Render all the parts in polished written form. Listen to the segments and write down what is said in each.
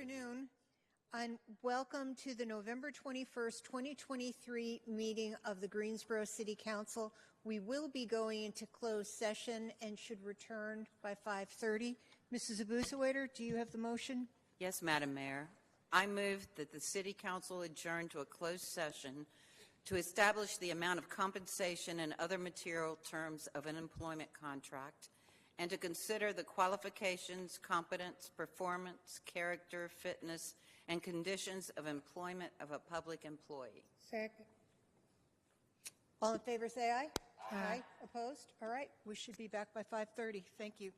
afternoon, and welcome to the November 21st, 2023 meeting of the Greensboro City Council. We will be going into closed session and should return by 5:30. Mrs. Abusawaiter, do you have the motion? Yes, Madam Mayor. I move that the City Council adjourn to a closed session to establish the amount of compensation and other material terms of an employment contract, and to consider the qualifications, competence, performance, character, fitness, and conditions of employment of a public employee. Second. All in favor say aye. Aye. Opposed? All right. We should be back by 5:30. Thank you.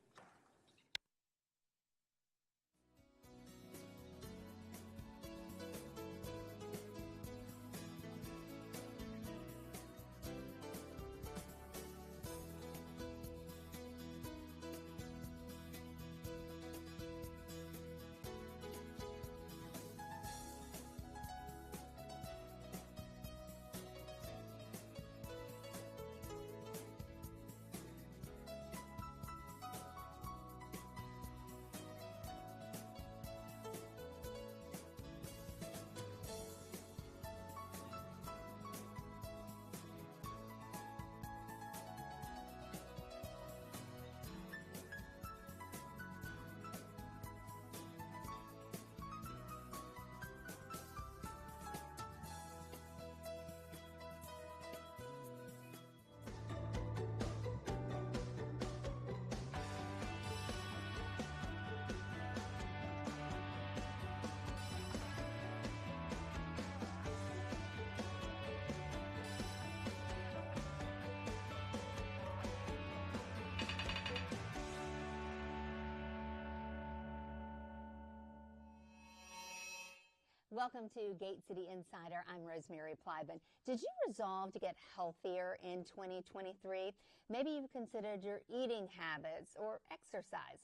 Welcome to Gate City Insider. I'm Rosemary Plyben. Did you resolve to get healthier in 2023? Maybe you've considered your eating habits or exercise.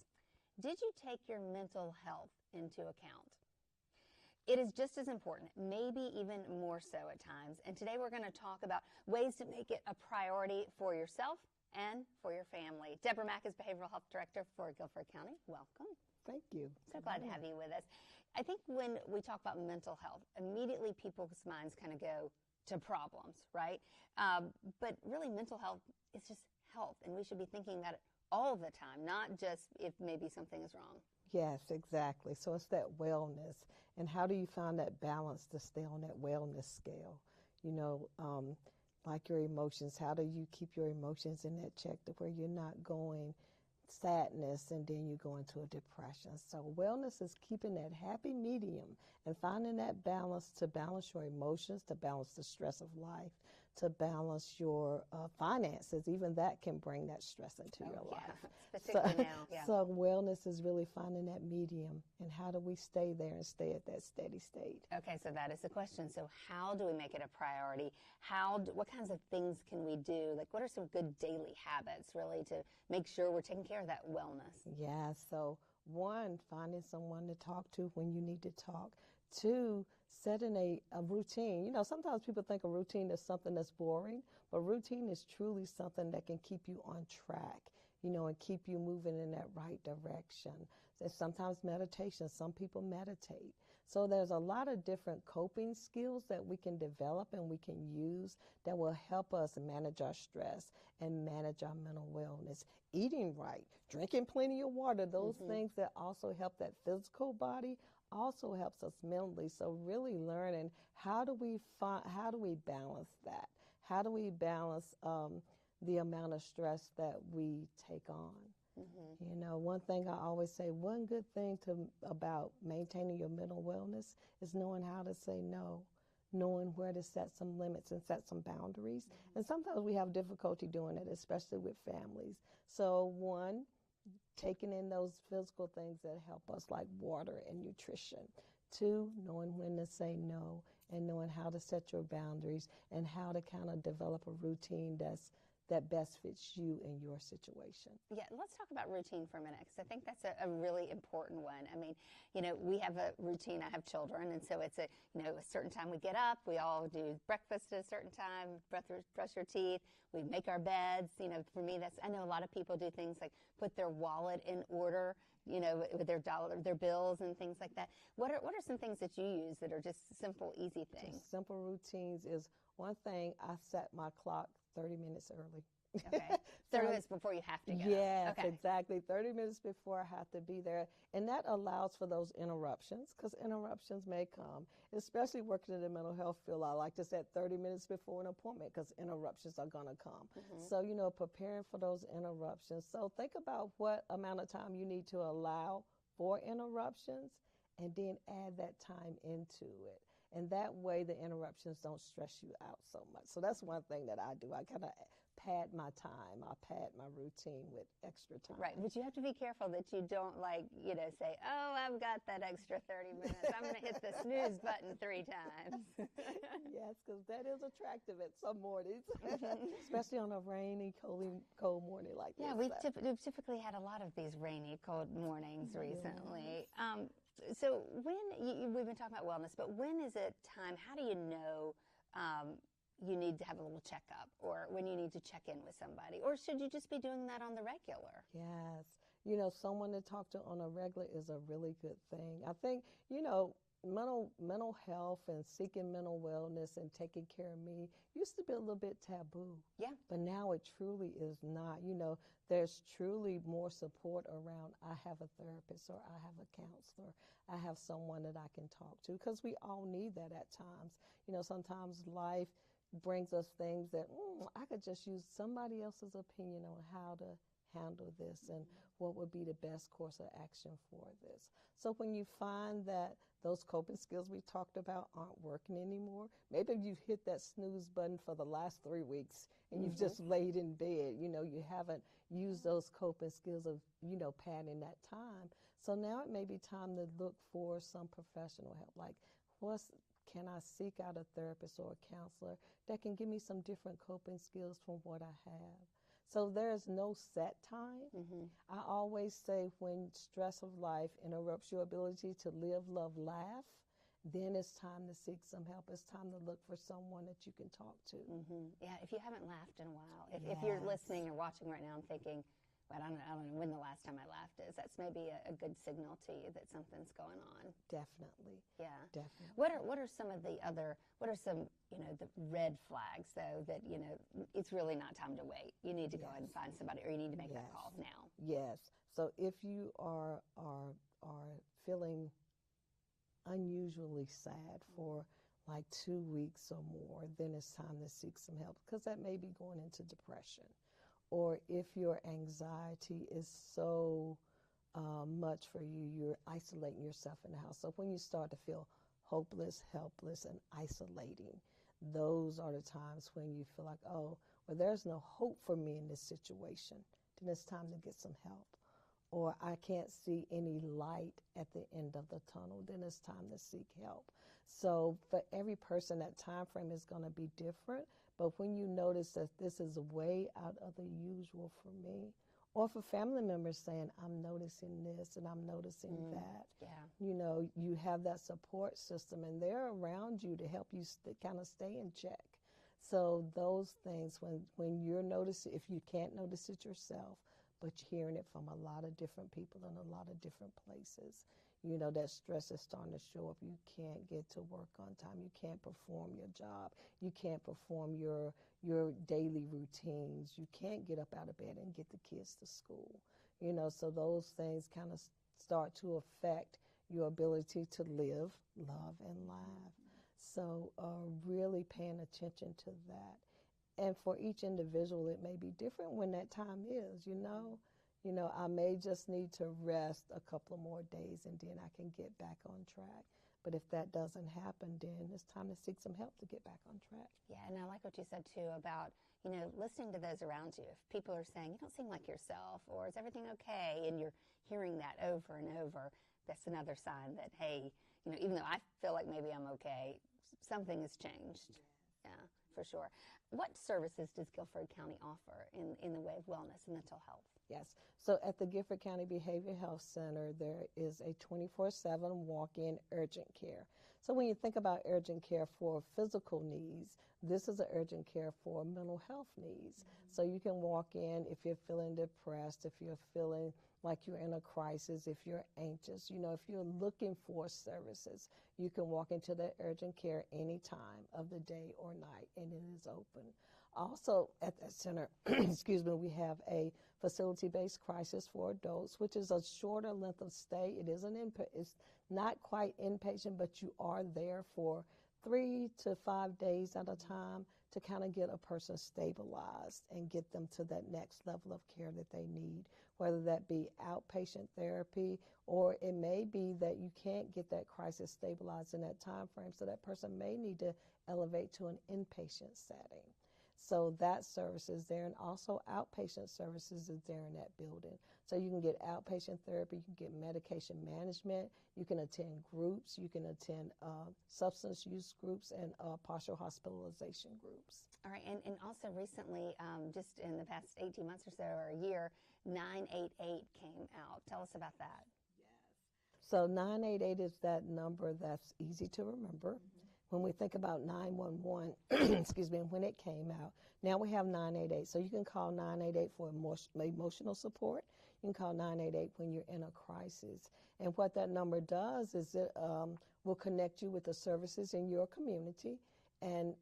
Did you take your mental health into account? It is just as important, maybe even more so at times. And today we're going to talk about ways to make it a priority for yourself and for your family. Deborah Mack is Behavioral Health Director for Guilford County. Welcome. Thank you. So glad to have you with us. I think when we talk about mental health, immediately people's minds kind of go to problems, right? But really mental health is just health, and we should be thinking about it all the time, not just if maybe something is wrong. Yes, exactly. So it's that wellness, and how do you find that balance to stay on that wellness scale? You know, like your emotions, how do you keep your emotions in that check to where you're not going sadness and then you go into a depression. So wellness is keeping that happy medium and finding that balance to balance your emotions, to balance the stress of life, to balance your finances. Even that can bring that stress into your life. Particularly now. Yeah. So wellness is really finding that medium, and how do we stay there and stay at that steady state? Okay, so that is the question. So how do we make it a priority? What kinds of things can we do? Like, what are some good daily habits really to make sure we're taking care of that wellness? Yeah, so one, finding someone to talk to when you need to talk. Two, setting a routine. You know, sometimes people think a routine is something that's boring, but routine is truly something that can keep you on track, you know, and keep you moving in that right direction. There's sometimes meditation. Some people meditate. So there's a lot of different coping skills that we can develop and we can use that will help us manage our stress and manage our mental wellness. Eating right, drinking plenty of water, those things that also help that physical body also helps us mentally. So really learning how do we balance that? How do we balance the amount of stress that we take on? You know, one thing I always say, one good thing about maintaining your mental wellness is knowing how to say no, knowing where to set some limits and set some boundaries. And sometimes we have difficulty doing it, especially with families. So one, taking in those physical things that help us, like water and nutrition. Two, knowing when to say no and knowing how to set your boundaries and how to kind of develop a routine that best fits you and your situation. Yeah, let's talk about routine for a minute, because I think that's a really important one. I mean, we have a routine. I have children, and so it's a certain time we get up. We all do breakfast at a certain time, brush your teeth. We make our beds. For me, I know a lot of people do things like put their wallet in order, with their bills and things like that. What are some things that you use that are just simple, easy things? Just simple routines is one thing. I set my clock 30 minutes early. Okay. 30 minutes before you have to go. Yes, okay. exactly. 30 minutes before I have to be there. And that allows for those interruptions, because interruptions may come, especially working in the mental health field. I like to set 30 minutes before an appointment because interruptions are going to come. Mm-hmm. So, preparing for those interruptions. So think about what amount of time you need to allow for interruptions and then add that time into it. And that way the interruptions don't stress you out so much. So that's one thing that I do. I kind of pad my time. I pad my routine with extra time. Right, but you have to be careful that you don't say, oh, I've got that extra 30 minutes. I'm going to hit the snooze button 3 times. Yes, because that is attractive at some mornings, especially on a rainy, cold morning like yeah, this. We've typically had a lot of these rainy, cold mornings recently. So we've been talking about wellness, but when is it time? How do you know you need to have a little checkup, or when you need to check in with somebody, or should you just be doing that on the regular? Yes. Someone to talk to on a regular is a really good thing. I think, mental health and seeking mental wellness and taking care of me used to be a little bit taboo. Yeah. But now it truly is not. There's truly more support around. I have a therapist, or I have a counselor. I have someone that I can talk to, because we all need that at times. Sometimes life brings us things that I could just use somebody else's opinion on how to handle this and what would be the best course of action for this. So when you find that those coping skills we talked about aren't working anymore, maybe you've hit that snooze button for the last 3 weeks and you've just laid in bed, you haven't used those coping skills of, padding that time. So now it may be time to look for some professional help. Like, can I seek out a therapist or a counselor that can give me some different coping skills from what I have? So there's no set time. I always say when stress of life interrupts your ability to live, love, laugh, then it's time to seek some help. It's time to look for someone that you can talk to. Yeah, if you haven't laughed in a while, if you're listening or watching right now and thinking, well, I don't know when the last time I laughed is, that's maybe a good signal to you that something's going on. Definitely. Yeah. Definitely. What are some the red flags, though, that, it's really not time to wait. You need to go ahead and find somebody, or you need to make that call now. Yes. So if you are feeling unusually sad for like 2 weeks or more, then it's time to seek some help, because that may be going into depression. Or if your anxiety is so much for you, you're isolating yourself in the house. So when you start to feel hopeless, helpless, and isolating, those are the times when you feel like, oh, well, there's no hope for me in this situation. Then it's time to get some help. Or I can't see any light at the end of the tunnel. Then it's time to seek help. So for every person, that time frame is going to be different. But when you notice that this is way out of the usual for me, or for family members saying, I'm noticing this and I'm noticing that, you have that support system, and they're around you to help you kind of stay in check. So those things, when you're noticing, if you can't notice it yourself, but you're hearing it from a lot of different people in a lot of different places, that stress is starting to show up. You can't get to work on time. You can't perform your job. You can't perform your daily routines. You can't get up out of bed and get the kids to school. So those things kind of start to affect your ability to live, love, and laugh. So really paying attention to that. And for each individual, it may be different when that time is, I may just need to rest a couple of more days and then I can get back on track. But if that doesn't happen, then it's time to seek some help to get back on track. Yeah, and I like what you said, too, about, listening to those around you. If people are saying, you don't seem like yourself, or is everything okay, and you're hearing that over and over, that's another sign that, hey, even though I feel like maybe I'm okay, something has changed. Yeah. for sure. What services does Guilford County offer in the way of wellness and mental health? Yes. So at the Guilford County Behavioral Health Center, there is a 24/7 walk-in urgent care. So when you think about urgent care for physical needs, this is an urgent care for mental health needs. So you can walk in if you're feeling depressed, if you're feeling like you're in a crisis, if you're anxious, if you're looking for services, you can walk into the urgent care any time of the day or night, and it is open. Also at that center, excuse me, we have a facility-based crisis for adults, which is a shorter length of stay. It's not quite inpatient, but you are there for 3 to 5 days at a time to kind of get a person stabilized and get them to that next level of care that they need, whether that be outpatient therapy, or it may be that you can't get that crisis stabilized in that time frame, so that person may need to elevate to an inpatient setting. So that service is there, and also outpatient services is there in that building. So you can get outpatient therapy, you can get medication management, you can attend groups, you can attend substance use groups and partial hospitalization groups. All right, and also recently, just in the past 18 months or so, or a year, 988 came out. Tell us about that. So 988 is that number that's easy to remember. When we think about 911, excuse me, when it came out, now we have 988. So you can call 988 for emotional support. You can call 988 when you're in a crisis. And what that number does is it will connect you with the services in your community and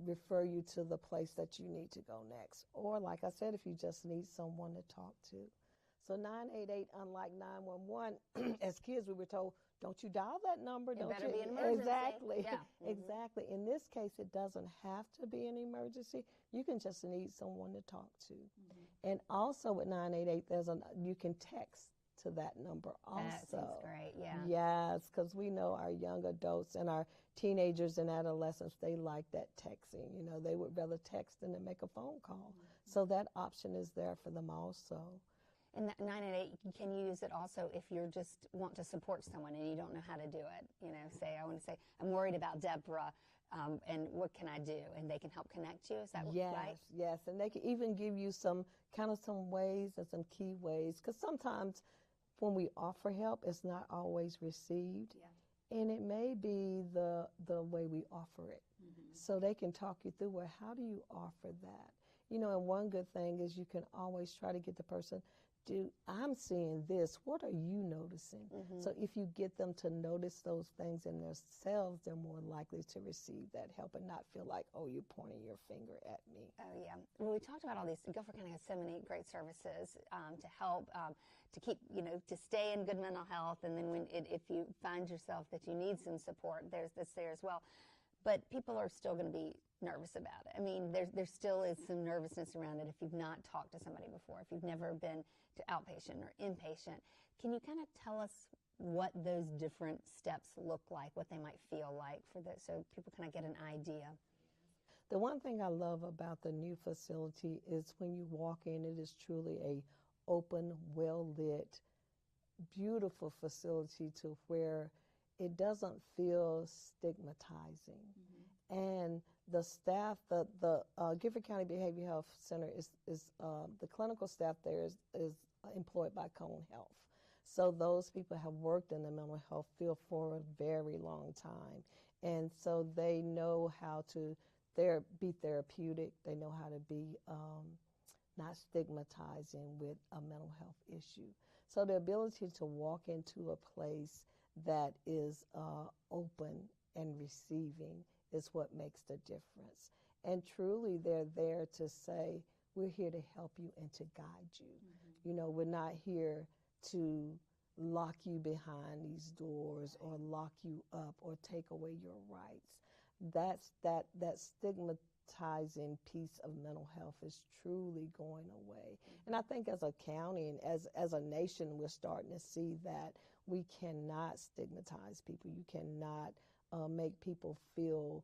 refer you to the place that you need to go next. Or like I said, if you just need someone to talk to. So 988, unlike 911, as kids we were told, don't you dial that number. It Don't better you? be an emergency. Exactly. Yeah. Exactly. In this case, it doesn't have to be an emergency. You can just need someone to talk to. And also with 988, you can text to that number also. That seems great, yeah. Yes, because we know our young adults and our teenagers and adolescents, they like that texting. They would rather text than to make a phone call. So that option is there for them also. And that 988, can you use it also if you just want to support someone and you don't know how to do it? I want to say, I'm worried about Deborah, and what can I do? And they can help connect you. Is that right? Yes, and they can even give you some ways and some key ways, because sometimes when we offer help, it's not always received. Yeah. And it may be the way we offer it. So they can talk you through, well, how do you offer that? And one good thing is you can always try to get the person, I'm seeing this. What are you noticing? So if you get them to notice those things in themselves, they're more likely to receive that help and not feel like, oh, you're pointing your finger at me. Oh, yeah. Well, we talked about all these. Guilford County has so many great services to help, to keep, to stay in good mental health. And then if you find yourself that you need some support, there's this there as well. But people are still going to be nervous about it. I mean, there still is some nervousness around it if you've not talked to somebody before, if you've never been to outpatient or inpatient. Can you kind of tell us what those different steps look like, what they might feel like so people kind of get an idea? The one thing I love about the new facility is when you walk in, it is truly a open, well-lit, beautiful facility to where it doesn't feel stigmatizing. And the staff, the Guilford County Behavioral Health Center is the clinical staff there is employed by Cone Health. So those people have worked in the mental health field for a very long time. And so they know how to be therapeutic. They know how to be not stigmatizing with a mental health issue. So the ability to walk into a place that is open and receiving is what makes the difference. And truly, they're there to say, we're here to help you and to guide you. We're not here to lock you behind these doors or lock you up or take away your rights. That stigmatizing piece of mental health is truly going away. And I think as a county and as a nation, we're starting to see that we cannot stigmatize people. You cannot make people feel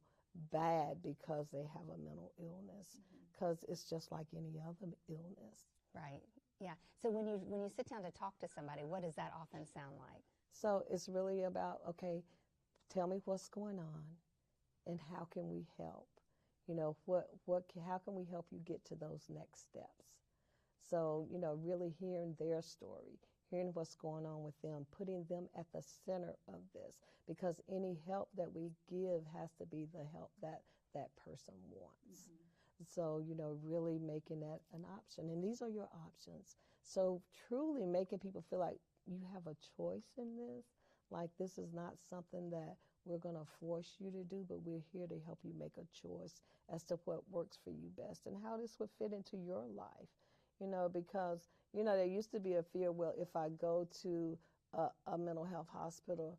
bad because they have a mental illness, because it's just like any other illness. Right. Yeah. So when you sit down to talk to somebody, what does that often sound like? So it's really about, okay, tell me what's going on and how can we help? how can we help you get to those next steps? So, really hearing their story, hearing what's going on with them, putting them at the center of this, because any help that we give has to be the help that that person wants. So, really making that an option. And these are your options. So truly making people feel like you have a choice in this. Like this is not something that we're going to force you to do, but we're here to help you make a choice as to what works for you best and how this would fit into your life. Because, there used to be a fear, well, if I go to a mental health hospital,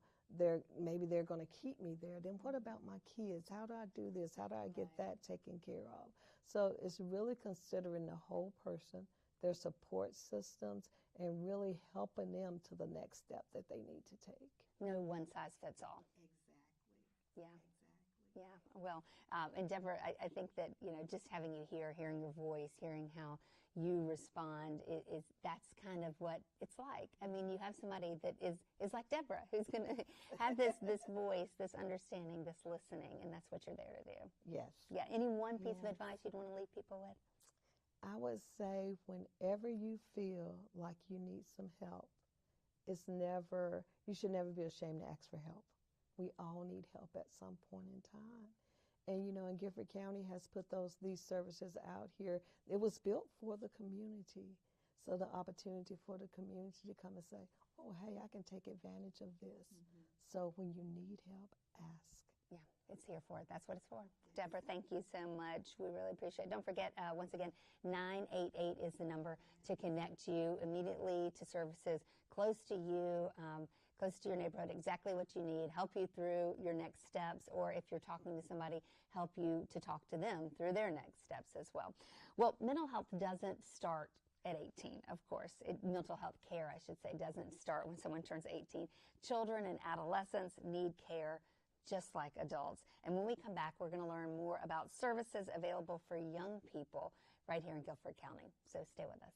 maybe they're going to keep me there. Then what about my kids? How do I do this? How do I get that taken care of? So it's really considering the whole person, their support systems, and really helping them to the next step that they need to take. No one size fits all. Exactly. Yeah. Yeah. Well, and Deborah, I think that, just having you here, hearing your voice, hearing how you respond, that's kind of what it's like. I mean, you have somebody that is like Deborah, who's going to have this voice, this understanding, this listening, and that's what you're there to do. Yes. Yeah. Any one piece of advice you'd want to leave people with? I would say whenever you feel like you need some help, you should never be ashamed to ask for help. We all need help at some point in time. And, and Gifford County has put these services out here. It was built for the community. So the opportunity for the community to come and say, oh, hey, I can take advantage of this. So when you need help, ask. Yeah, it's here for it. That's what it's for. Deborah, thank you so much. We really appreciate it. Don't forget, once again, 988 is the number to connect you immediately to services close to you, close to your neighborhood, exactly what you need, help you through your next steps, or if you're talking to somebody, help you to talk to them through their next steps as well. Well, mental health doesn't start at 18, of course. Mental health care, I should say, doesn't start when someone turns 18. Children and adolescents need care just like adults. And when we come back, we're going to learn more about services available for young people right here in Guilford County. So stay with us.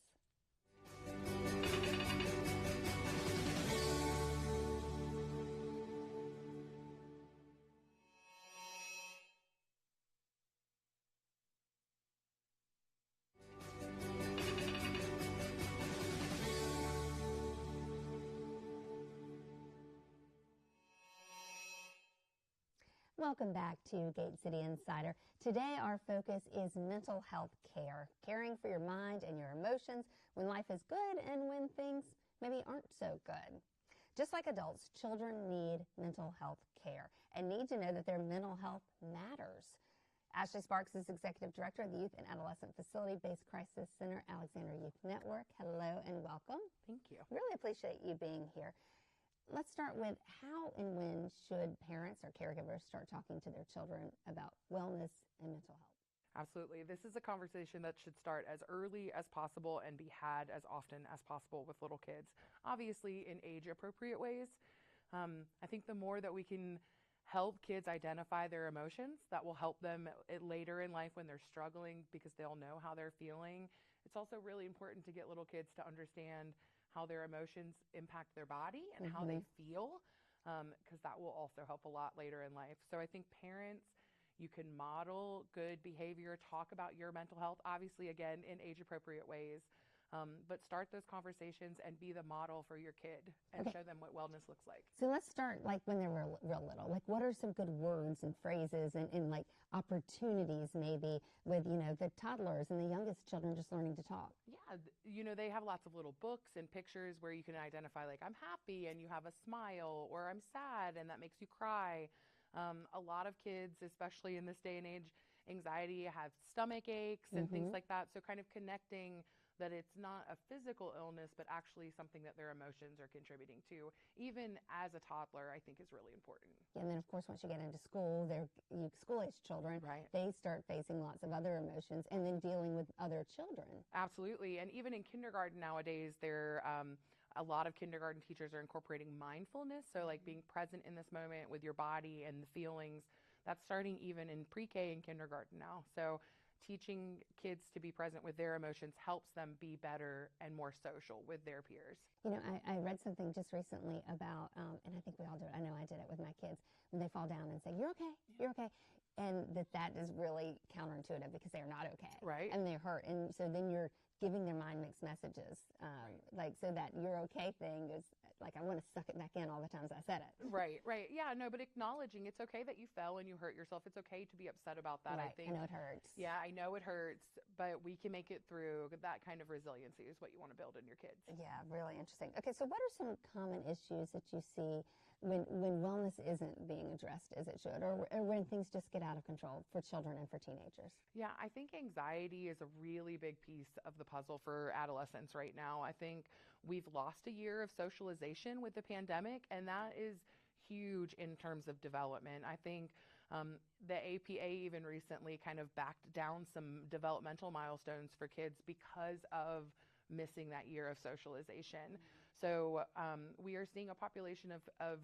Welcome back to Gate City Insider. Today our focus is mental health care, caring for your mind and your emotions when life is good and when things maybe aren't so good. Just like adults, children need mental health care and need to know that their mental health matters. Ashley Sparks is Executive Director of the Youth and Adolescent Facility-Based Crisis Center, Alexander Youth Network. Hello and welcome. Thank you. Really appreciate you being here. Let's start with how and when should parents or caregivers start talking to their children about wellness and mental health? Absolutely. This is a conversation that should start as early as possible and be had as often as possible with little kids, obviously in age-appropriate ways. I think the more that we can help kids identify their emotions, that will help them later in life when they're struggling because they'll know how they're feeling. It's also really important to get little kids to understand how their emotions impact their body and how they feel, because that will also help a lot later in life. So I think parents, you can model good behavior, talk about your mental health, obviously, again, in age-appropriate ways, but start those conversations and be the model for your kid and show them what wellness looks like. So let's start like when they're real little. Like what are some good words and phrases and like opportunities maybe with, the toddlers and the youngest children just learning to talk? Yeah, they have lots of little books and pictures where you can identify like I'm happy and you have a smile, or I'm sad and that makes you cry. A lot of kids, especially in this day and age, anxiety, have stomach aches and things like that. So kind of connecting that it's not a physical illness, but actually something that their emotions are contributing to, even as a toddler, I think is really important. And then, of course, once you get into school, school-age children, right, they start facing lots of other emotions and then dealing with other children. Absolutely. And even in kindergarten nowadays, a lot of kindergarten teachers are incorporating mindfulness. So like being present in this moment with your body and the feelings. That's starting even in pre-K and kindergarten now. So teaching kids to be present with their emotions helps them be better and more social with their peers. I read something just recently about, and I think we all do it. I know I did it with my kids. When they fall down and say, "You're okay, you're okay." And that is really counterintuitive because they're not okay. Right. And they're hurt. And so then you're giving their mind mixed messages. Like, so that you're okay thing is like, I want to suck it back in all the times I said it. Right. Yeah, no, but acknowledging it's okay that you fell and you hurt yourself. It's okay to be upset about that, Right. I think. I know it hurts. Yeah, I know it hurts, but we can make it through. That kind of resiliency is what you want to build in your kids. Yeah, really interesting. Okay, so what are some common issues that you see when wellness isn't being addressed as it should, or when things just get out of control for children and for teenagers? Yeah, I think anxiety is a really big piece of the puzzle for adolescents right now. I think we've lost a year of socialization with the pandemic, and that is huge in terms of development. I think the APA even recently kind of backed down some developmental milestones for kids because of missing that year of socialization. So we are seeing a population of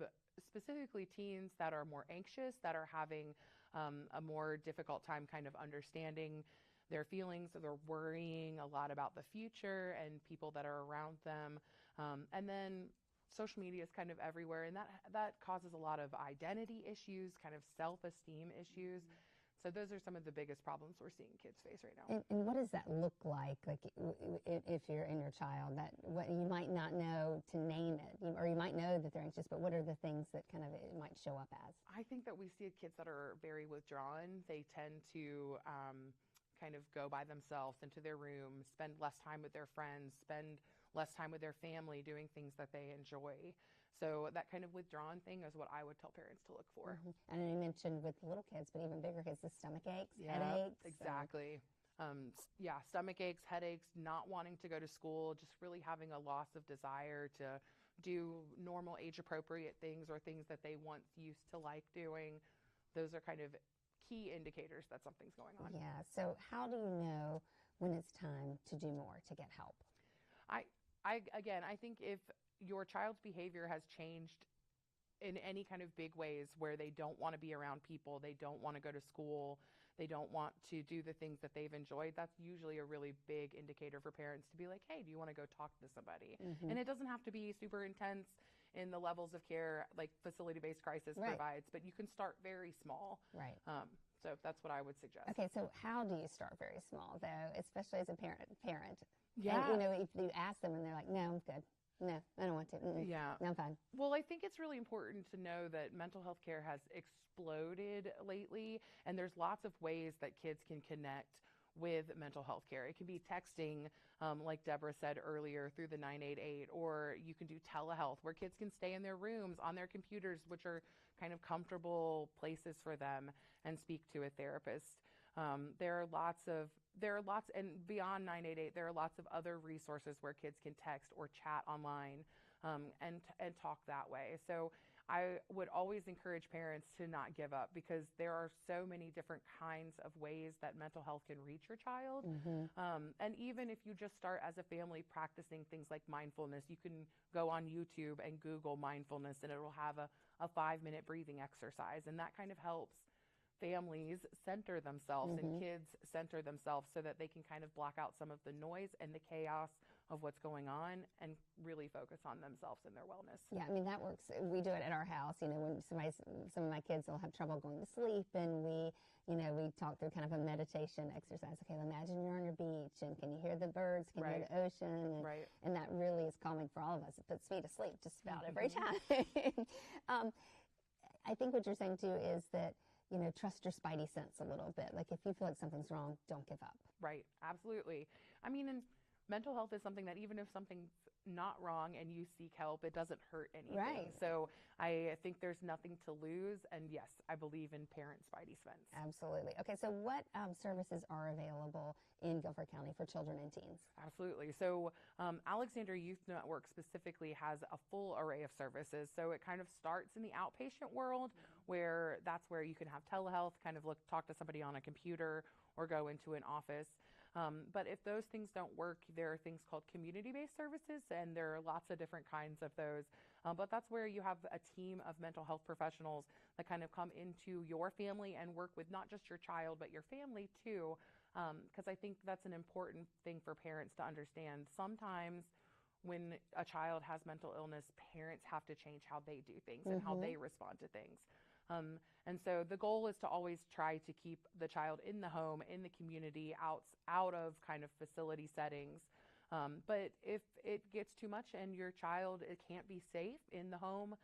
specifically teens that are more anxious, that are having a more difficult time kind of understanding their feelings. So they're worrying a lot about the future and people that are around them. And then social media is kind of everywhere, and that causes a lot of identity issues, kind of self-esteem issues. So those are some of the biggest problems we're seeing kids face right now. And what does that look like if you're in your child? That what you might not know to name it, or you might know that they're anxious, but what are the things that kind of it might show up as? I think that we see kids that are very withdrawn. They tend to kind of go by themselves into their room, spend less time with their friends, spend less time with their family doing things that they enjoy. So that kind of withdrawn thing is what I would tell parents to look for. Mm-hmm. And you mentioned with little kids, but even bigger kids, the stomach aches, Yeah, headaches. exactly. Yeah, stomach aches, headaches, not wanting to go to school, just really having a loss of desire to do normal age-appropriate things or things that they once used to like doing. Those are kind of key indicators that something's going on. Yeah. So how do you know when it's time to do more to get help? I think if your child's behavior has changed in any kind of big ways where they don't want to be around people, they don't want to go to school, they don't want to do the things that they've enjoyed, that's usually a really big indicator for parents to be like, hey, do you want to go talk to somebody? And it doesn't have to be super intense in the levels of care like facility-based crisis provides, but you can start very small. Right. So that's what I would suggest. Okay, so how do you start very small, though, especially as a parent? Yeah. And, if you ask them and they're like, no, I'm good. No, I don't want to. Yeah. No, I'm fine. Well, I think it's really important to know that mental health care has exploded lately, and there's lots of ways that kids can connect with mental health care. It can be texting, like Deborah said earlier, through the 988, or you can do telehealth where kids can stay in their rooms on their computers, which are kind of comfortable places for them, and speak to a therapist. There are lots, and beyond 988, there are lots of other resources where kids can text or chat online and talk that way. So I would always encourage parents to not give up because there are so many different kinds of ways that mental health can reach your child. And even if you just start as a family practicing things like mindfulness, you can go on YouTube and Google mindfulness and it will have a 5-minute breathing exercise. And that kind of helps families center themselves and kids center themselves so that they can kind of block out some of the noise and the chaos of what's going on and really focus on themselves and their wellness. Yeah, I mean, that works. We do it at our house. When some of my kids will have trouble going to sleep, and we talk through kind of a meditation exercise. Okay, imagine you're on your beach, and can you hear the birds? Can you hear the ocean? And that really is calming for all of us. It puts me to sleep just about every time. I think what you're saying, too, is that trust your spidey sense a little bit. Like if you feel like something's wrong, don't give up. Right. Absolutely. I mean, and mental health is something that even if something's not wrong and you seek help, it doesn't hurt anything. Right. So I think there's nothing to lose. And yes, I believe in parent spidey sense. Absolutely. Okay. So what services are available in Guilford County for children and teens? Absolutely. So Alexander Youth Network specifically has a full array of services. So it kind of starts in the outpatient world where that's where you can have telehealth, kind of talk to somebody on a computer or go into an office. But if those things don't work, there are things called community-based services, and there are lots of different kinds of those. But that's where you have a team of mental health professionals that kind of come into your family and work with not just your child, but your family too. Because I think that's an important thing for parents to understand. Sometimes when a child has mental illness, parents have to change how they do things and how they respond to things. And so the goal is to always try to keep the child in the home, in the community, out of kind of facility settings. But if it gets too much and your child it can't be safe in the home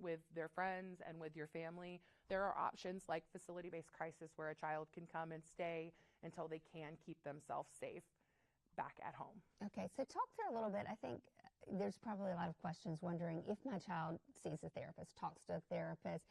with their friends and with your family, there are options like facility-based crisis where a child can come and stay until they can keep themselves safe back at home. Okay, so talk through a little bit. I think there's probably a lot of questions wondering if my child sees a therapist, talks to a therapist,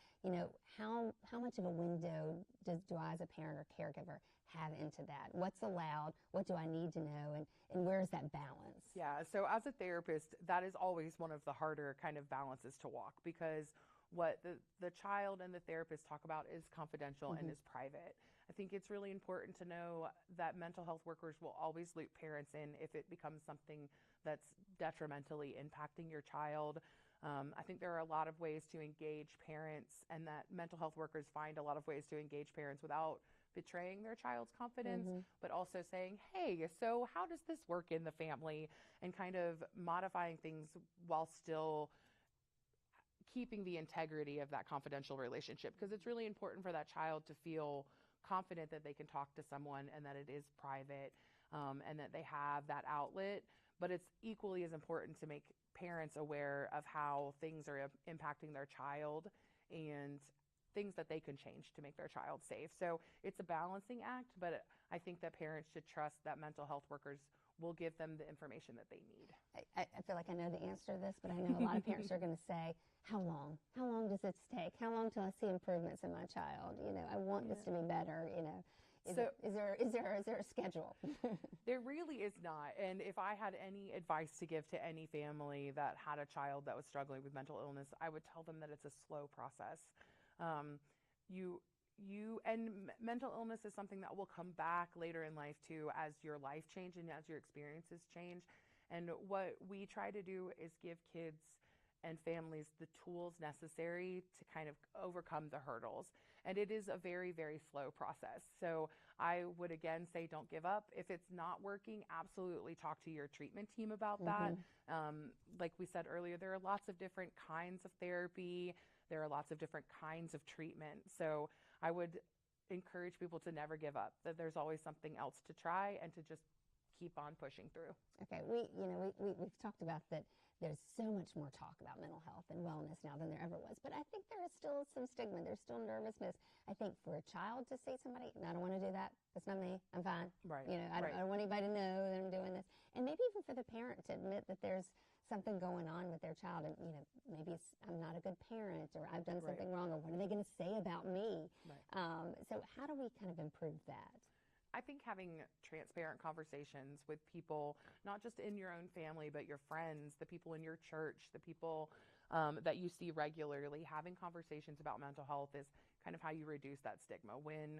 how much of a window do I as a parent or caregiver have into that? What's allowed? What do I need to know? And where's that balance? Yeah, so as a therapist, that is always one of the harder kind of balances to walk, because what the child and the therapist talk about is confidential and is private. I think it's really important to know that mental health workers will always loop parents in if it becomes something that's detrimentally impacting your child. I think there are a lot of ways to engage parents, and that mental health workers find a lot of ways to engage parents without betraying their child's confidence, but also saying, hey, so how does this work in the family? And kind of modifying things while still keeping the integrity of that confidential relationship, because it's really important for that child to feel confident that they can talk to someone and that it is private, and that they have that outlet. But it's equally as important to make parents aware of how things are impacting their child and things that they can change to make their child safe. So it's a balancing act, but I think that parents should trust that mental health workers will give them the information that they need. I feel like I know the answer to this, but I know a lot of parents are going to say, how long? How long does this take? How long till I see improvements in my child? I want this to be better, Is there a schedule? There really is not. And if I had any advice to give to any family that had a child that was struggling with mental illness, I would tell them that it's a slow process. Mental illness is something that will come back later in life too, as your life changes and as your experiences change. And what we try to do is give kids and families the tools necessary to kind of overcome the hurdles. And it is a very, very slow process. So I would again say, don't give up. If it's not working, absolutely talk to your treatment team about that. Like we said earlier, there are lots of different kinds of therapy. There are lots of different kinds of treatment. So I would encourage people to never give up, that there's always something else to try and to just keep on pushing through. Okay, we've talked about that there's so much more talk about mental health and wellness now than there ever was, but I think there is still some stigma. There's still nervousness. I think for a child to say somebody, no, I don't want to do that. That's not me. I'm fine. Right. I don't want anybody to know that I'm doing this. And maybe even for the parent to admit that there's something going on with their child, and maybe I'm not a good parent, or I've done something wrong, or what are they going to say about me? Right. So how do we kind of improve that? I think having transparent conversations with people, not just in your own family, but your friends, the people in your church, the people that you see regularly, having conversations about mental health is kind of how you reduce that stigma. When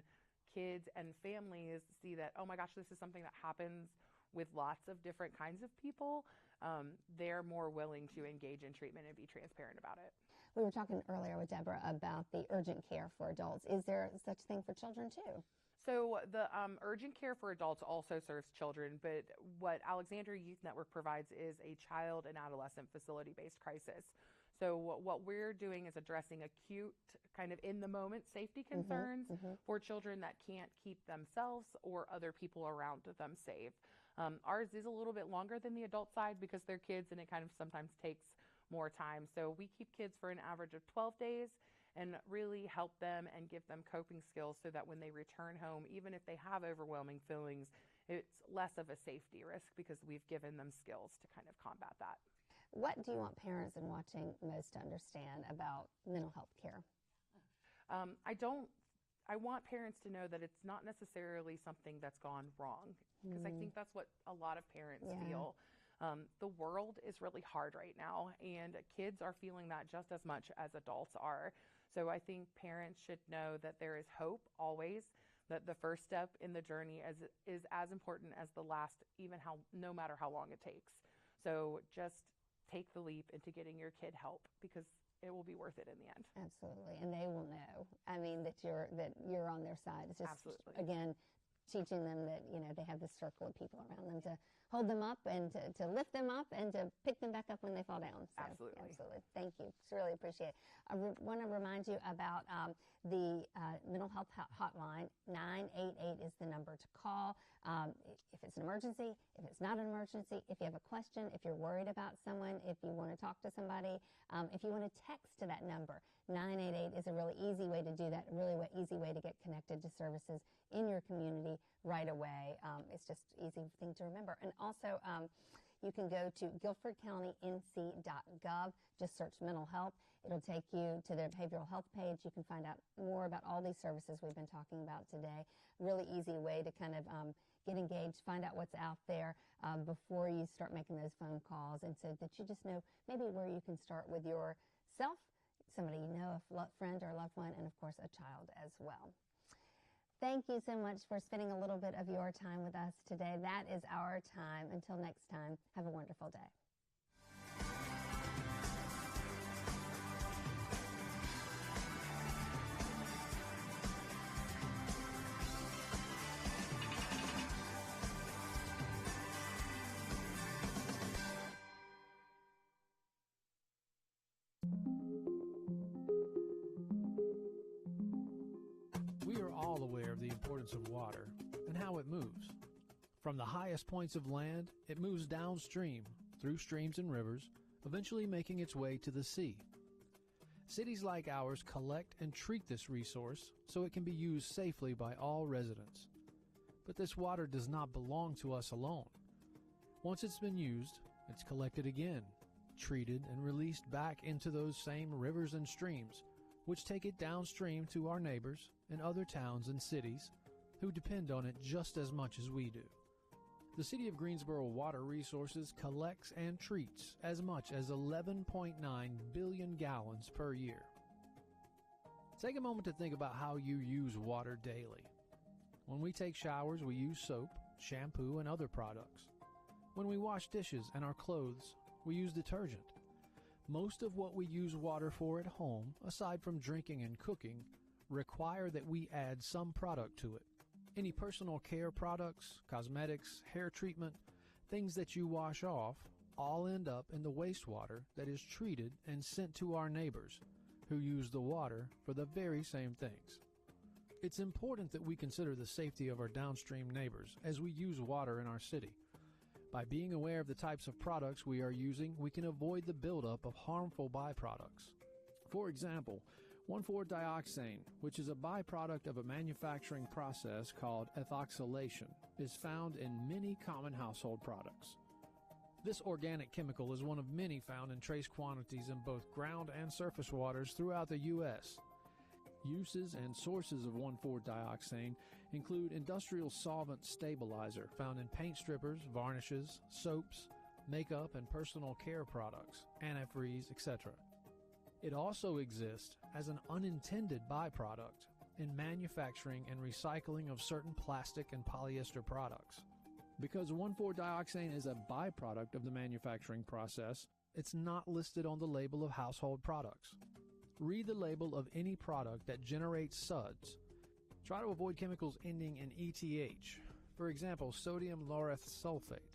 kids and families see that, oh my gosh, this is something that happens with lots of different kinds of people, they're more willing to engage in treatment and be transparent about it. We were talking earlier with Deborah about the urgent care for adults. Is there such thing for children too? So the urgent care for adults also serves children, but what Alexandria Youth Network provides is a child and adolescent facility-based crisis. So what we're doing is addressing acute, kind of in-the-moment safety concerns for children that can't keep themselves or other people around them safe. Ours is a little bit longer than the adult side because they're kids, and it kind of sometimes takes more time. So we keep kids for an average of 12 days and really help them and give them coping skills so that when they return home, even if they have overwhelming feelings, it's less of a safety risk because we've given them skills to kind of combat that. What do you want parents in watching most to understand about mental health care? I want parents to know that it's not necessarily something that's gone wrong, because I think that's what a lot of parents feel. The world is really hard right now, and kids are feeling that just as much as adults are. So I think parents should know that there is hope always, that the first step in the journey is as important as the last, no matter how long it takes. So just take the leap into getting your kid help, because it will be worth it in the end. Absolutely, and they will know. I mean, that you're on their side. It's just, Absolutely. again, teaching them that they have this circle of people around them to hold them up and to lift them up and to pick them back up when they fall down. So, Absolutely. Absolutely. Thank you. Just really appreciate it. I want to remind you about the mental health hotline. 988 is the number to call. If it's an emergency, if it's not an emergency, if you have a question, if you're worried about someone, if you want to talk to somebody, if you want to text to that number, 988 is a really easy way to do that, a really easy way to get connected to services in your community right away. It's just an easy thing to remember. And also, you can go to guilfordcountync.gov, just search mental health. It'll take you to the behavioral health page. You can find out more about all these services we've been talking about today. Really easy way to kind of get engaged, find out what's out there before you start making those phone calls, and so that you just know maybe where you can start with yourself, somebody you know, a friend or a loved one, and of course a child as well. Thank you so much for spending a little bit of your time with us today. That is our time. Until next time, have a wonderful day. We are all aware of the importance of water and how it moves. From the highest points of land, it moves downstream, through streams and rivers, eventually making its way to the sea. Cities like ours collect and treat this resource so it can be used safely by all residents. But this water does not belong to us alone. Once it's been used, it's collected again, treated, and released back into those same rivers and streams, which take it downstream to our neighbors and other towns and cities who depend on it just as much as we do. The City of Greensboro Water Resources collects and treats as much as 11.9 billion gallons per year. Take a moment to think about how you use water daily. When we take showers, we use soap, shampoo, and other products. When we wash dishes and our clothes, we use detergent. Most of what we use water for at home, aside from drinking and cooking, require that we add some product to it. Any personal care products, cosmetics, hair treatment, things that you wash off, all end up in the wastewater that is treated and sent to our neighbors, who use the water for the very same things. It's important that we consider the safety of our downstream neighbors as we use water in our city. By being aware of the types of products we are using, we can avoid the buildup of harmful byproducts. For example, 1,4-dioxane, which is a byproduct of a manufacturing process called ethoxylation, is found in many common household products. This organic chemical is one of many found in trace quantities in both ground and surface waters throughout the U.S. Uses and sources of 1,4-dioxane include industrial solvent stabilizer found in paint strippers, varnishes, soaps, makeup and personal care products, antifreeze, etc. It also exists as an unintended byproduct in manufacturing and recycling of certain plastic and polyester products. Because 1,4-dioxane is a byproduct of the manufacturing process, it's not listed on the label of household products. Read the label of any product that generates suds. Try to avoid chemicals ending in ETH, for example, sodium lauryl sulfate,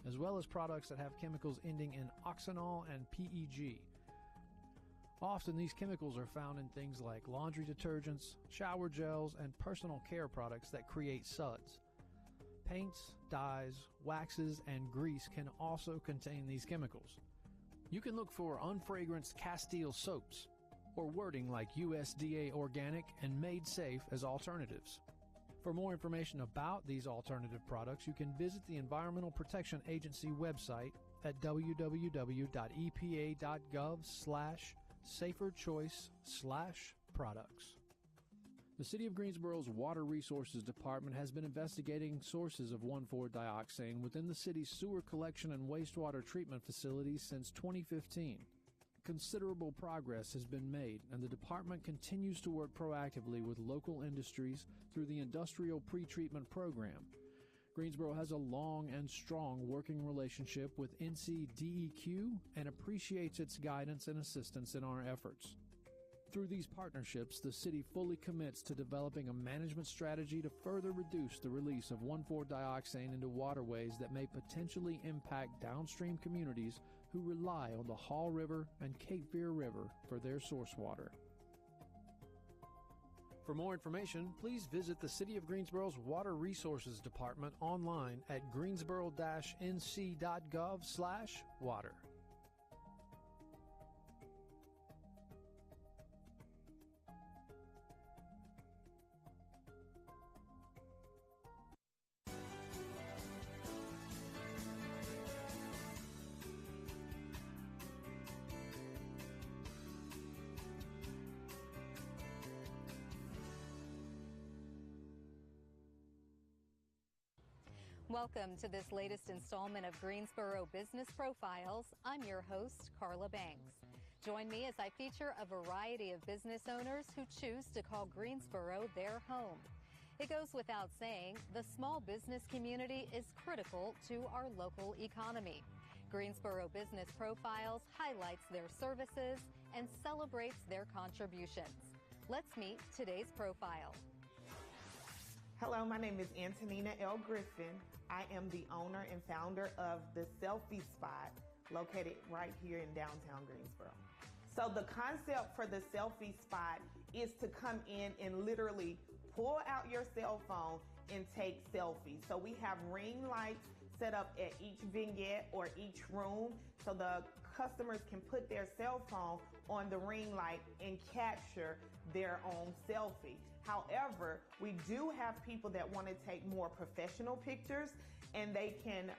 as well as products that have chemicals ending in oxanol and PEG. Often these chemicals are found in things like laundry detergents, shower gels, and personal care products that create suds. Paints, dyes, waxes, and grease can also contain these chemicals. You can look for unfragranced Castile soaps, or wording like USDA organic and made safe as alternatives. For more information about these alternative products, you can visit the Environmental Protection Agency website at www.epa.gov/saferchoice/products. The City of Greensboro's Water Resources Department has been investigating sources of 1,4-dioxane within the city's sewer collection and wastewater treatment facilities since 2015. Considerable progress has been made, and the department continues to work proactively with local industries through the Industrial Pretreatment Program. Greensboro has a long and strong working relationship with NCDEQ and appreciates its guidance and assistance in our efforts. Through these partnerships, the city fully commits to developing a management strategy to further reduce the release of 1,4-dioxane into waterways that may potentially impact downstream communities who rely on the Hall River and Cape Fear River for their source water. For more information, please visit the City of Greensboro's Water Resources Department online at greensboro-nc.gov/water. Welcome to this latest installment of Greensboro Business Profiles. I'm your host, Carla Banks. Join me as I feature a variety of business owners who choose to call Greensboro their home. It goes without saying, the small business community is critical to our local economy. Greensboro Business Profiles highlights their services and celebrates their contributions. Let's meet today's profile. Hello, my name is Antonina L. Griffin. I am the owner and founder of the Selfie Spot located right here in downtown Greensboro. So the concept for the Selfie Spot is to come in and literally pull out your cell phone and take selfies. So we have ring lights set up at each vignette or each room so the customers can put their cell phone on the ring light and capture their own selfie. However, we do have people that want to take more professional pictures, and they can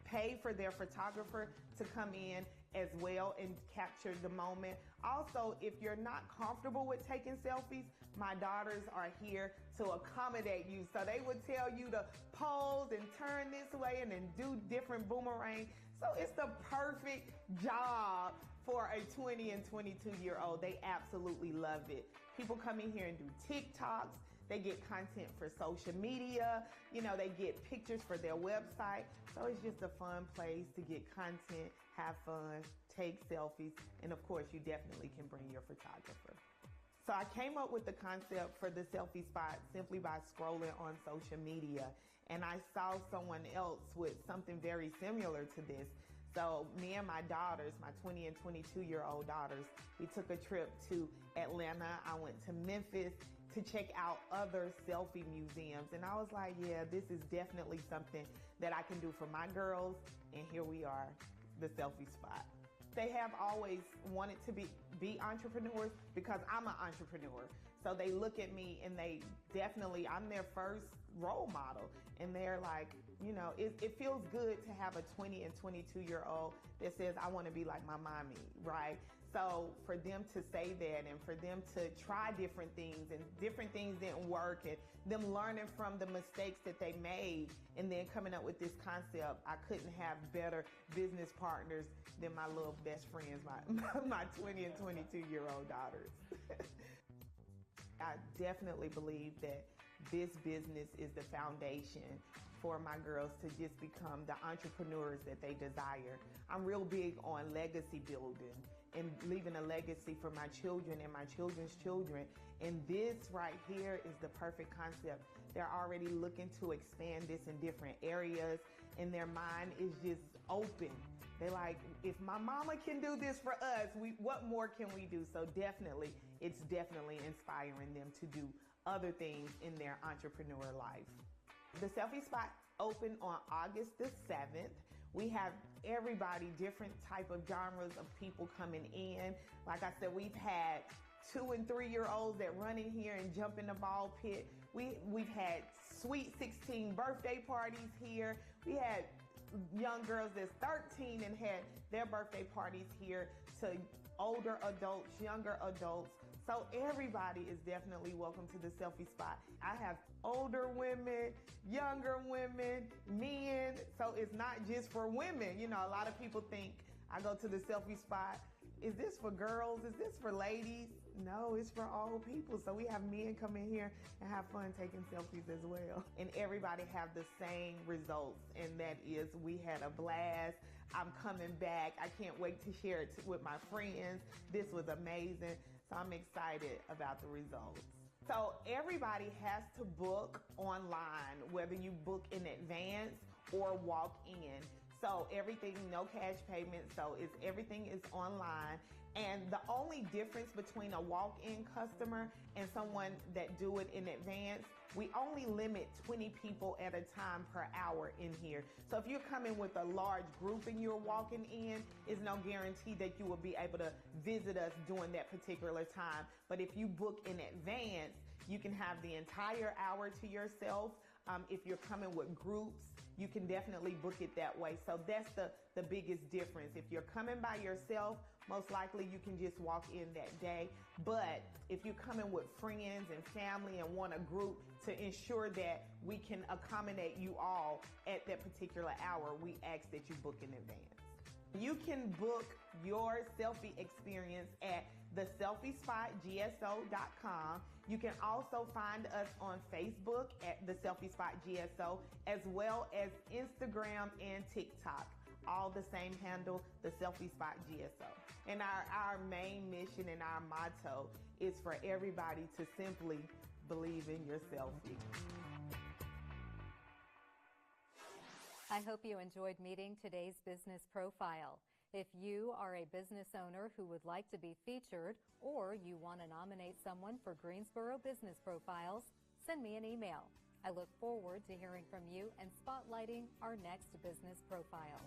pay for their photographer to come in as well and capture the moment. Also, if you're not comfortable with taking selfies, my daughters are here to accommodate you. So they would tell you to pose and turn this way and then do different boomerang. So it's the perfect job for a 20 and 22-year-old. They absolutely love it. People come in here and do TikToks. They get content for social media. You know, they get pictures for their website. So it's just a fun place to get content, have fun, take selfies, and of course, you definitely can bring your photographer. So I came up with the concept for the Selfie Spot simply by scrolling on social media, and I saw someone else with something very similar to this. So me and my daughters, my 20 and 22-year-old daughters, we took a trip to Atlanta. I went to Memphis to check out other selfie museums. And I was like, yeah, this is definitely something that I can do for my girls. And here we are, the Selfie Spot. They have always wanted to be entrepreneurs because I'm an entrepreneur. So they look at me and they definitely, I'm their first role model. And they're like, you know, it feels good to have a 20 and 22-year-old that says, I want to be like my mommy, right? So for them to say that and for them to try different things and different things didn't work and them learning from the mistakes that they made and then coming up with this concept, I couldn't have better business partners than my little best friends, my 20 and 22-year-old daughters. I definitely believe that this business is the foundation for my girls to just become the entrepreneurs that they desire. I'm real big on legacy building and leaving a legacy for my children and my children's children. And this right here is the perfect concept. They're already looking to expand this in different areas and their mind is just open. They're like, if my mama can do this for us, what more can we do? So definitely, it's definitely inspiring them to do other things in their entrepreneur life. The Selfie Spot opened on August the 7th. We have everybody, different type of genres of people coming in. Like I said, we've had 2 and 3-year-olds that run in here and jump in the ball pit. We've had sweet 16 birthday parties here. We had young girls that's 13 and had their birthday parties here, to older adults, younger adults. So everybody is definitely welcome to the Selfie Spot. I have older women, younger women, men. So it's not just for women. You know, a lot of people think I go to the Selfie Spot. Is this for girls? Is this for ladies? No, it's for all people. So we have men come in here and have fun taking selfies as well. And everybody have the same results. And that is, we had a blast. I'm coming back. I can't wait to share it with my friends. This was amazing. So I'm excited about the results. So everybody has to book online, whether you book in advance or walk in. So everything, no cash payment, so everything is online. And the only difference between a walk-in customer and someone that do it in advance, we only limit 20 people at a time per hour in here. So if you're coming with a large group and you're walking in, it's no guarantee that you will be able to visit us during that particular time. But if you book in advance, you can have the entire hour to yourself. If you're coming with groups, you can definitely book it that way. So that's the biggest difference. If you're coming by yourself, most likely you can just walk in that day. But if you're coming with friends and family and want a group, to ensure that we can accommodate you all at that particular hour, we ask that you book in advance. You can book your selfie experience at theselfiespotgso.com. You can also find us on Facebook at The Selfie Spot GSO, as well as Instagram and TikTok. All the same handle, The Selfie Spot GSO. And our main mission and our motto is for everybody to simply believe in your selfie. I hope you enjoyed meeting today's business profile. If you are a business owner who would like to be featured, or you want to nominate someone for Greensboro Business Profiles, send me an email. I look forward to hearing from you and spotlighting our next business profile.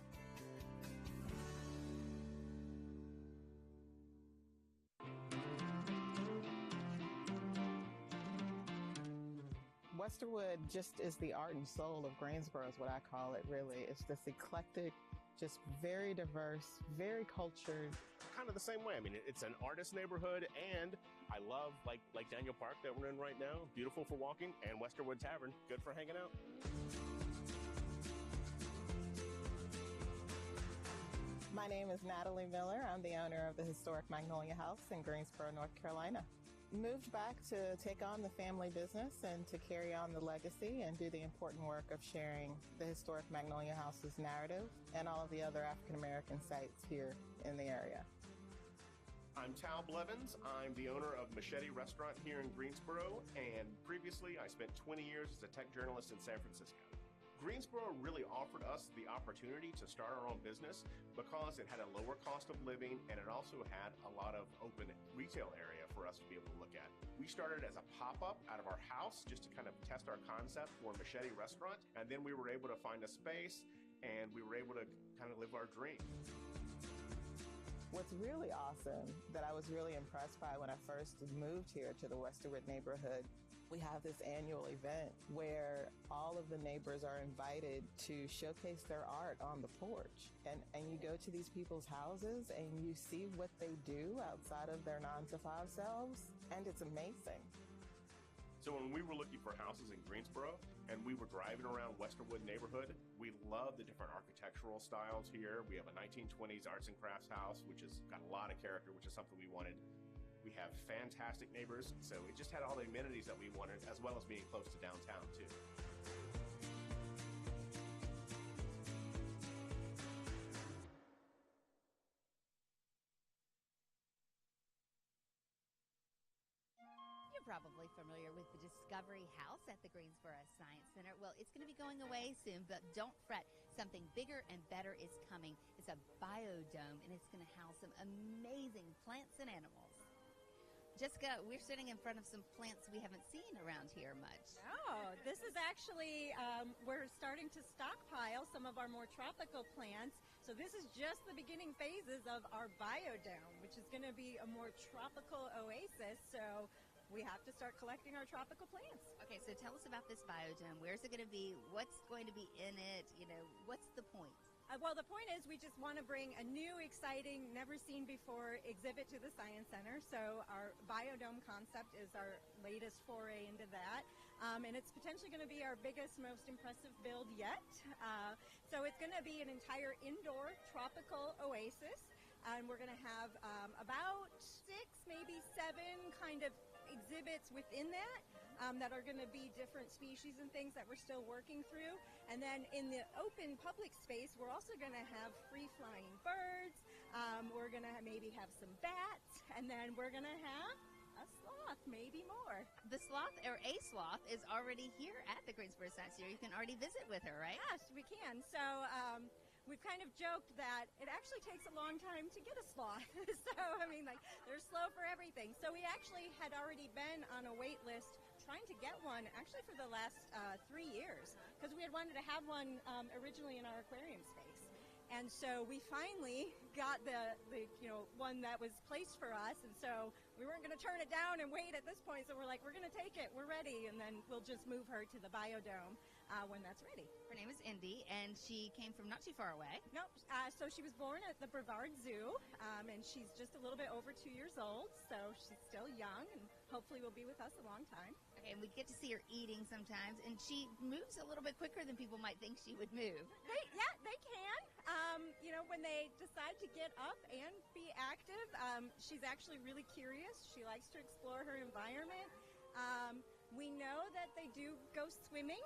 Westerwood just is the art and soul of Greensboro is what I call it, really. It's this eclectic, just very diverse, very cultured. Kind of the same way. I mean, it's an artist neighborhood, and I love, like Daniel Park that we're in right now, beautiful for walking, and Westerwood Tavern, good for hanging out. My name is Natalie Miller. I'm the owner of the historic Magnolia House in Greensboro, North Carolina. Moved back to take on the family business and to carry on the legacy and do the important work of sharing the historic Magnolia House's narrative and all of the other African American sites here in the area. I'm Tal Blevins. I'm the owner of Machete Restaurant here in Greensboro, and previously I spent 20 years as a tech journalist in San Francisco. Greensboro really offered us the opportunity to start our own business because it had a lower cost of living, and it also had a lot of open retail area for us to be able to look at. We started as a pop-up out of our house just to kind of test our concept for Machete Restaurant, and then we were able to find a space and we were able to kind of live our dream. What's really awesome that I was really impressed by when I first moved here to the Westerwood neighborhood, we have this annual event where all of the neighbors are invited to showcase their art on the porch. And you go to these people's houses and you see what they do outside of their 9-to-5 selves, and it's amazing. So when we were looking for houses in Greensboro and we were driving around Westerwood neighborhood, we love the different architectural styles here. We have a 1920s arts and crafts house, which has got a lot of character, which is something we wanted. We have fantastic neighbors, so it just had all the amenities that we wanted, as well as being close to downtown, too. You're probably familiar with the Discovery House at the Greensboro Science Center. Well, it's going to be going away soon, but don't fret. Something bigger and better is coming. It's a biodome, and it's going to house some amazing plants and animals. Jessica, we're sitting in front of some plants we haven't seen around here much. Oh, this is actually, we're starting to stockpile some of our more tropical plants. So this is just the beginning phases of our biodome, which is going to be a more tropical oasis. So we have to start collecting our tropical plants. Okay, so tell us about this biodome. Where's it going to be? What's going to be in it? You know, what's the point? Well, the point is we just want to bring a new, exciting, never-seen-before exhibit to the Science Center. So our biodome concept is our latest foray into that. And it's potentially going to be our biggest, most impressive build yet. So it's going to be an entire indoor tropical oasis. And we're going to have about 6, maybe 7 kind of exhibits within that. That are going to be different species and things that we're still working through. And then in the open public space, we're also going to have free-flying birds. We're going to maybe have some bats and then we're going to have a sloth, maybe more. The sloth, or a sloth, is already here at the Greensboro Science Center. You can already visit with her, right? Yes, we can. So we've kind of joked that it actually takes a long time to get a sloth. So, I mean, like, they're slow for everything. So we actually had already been on a wait list trying to get one actually for the last 3 years, because we had wanted to have one originally in our aquarium space. And so we finally got the one that was placed for us, and so we weren't going to turn it down and wait at this point. So we're like, we're going to take it, we're ready, and then we'll just move her to the biodome when that's ready. Her name is Indy, and she came from not too far away. Nope. So she was born at the Brevard Zoo, and she's just a little bit over 2 years old, so she's still young, and hopefully will be with us a long time. Okay, and we get to see her eating sometimes, and she moves a little bit quicker than people might think she would move. They can. When they decide to get up and be active, she's actually really curious. She likes to explore her environment. We know that they do go swimming.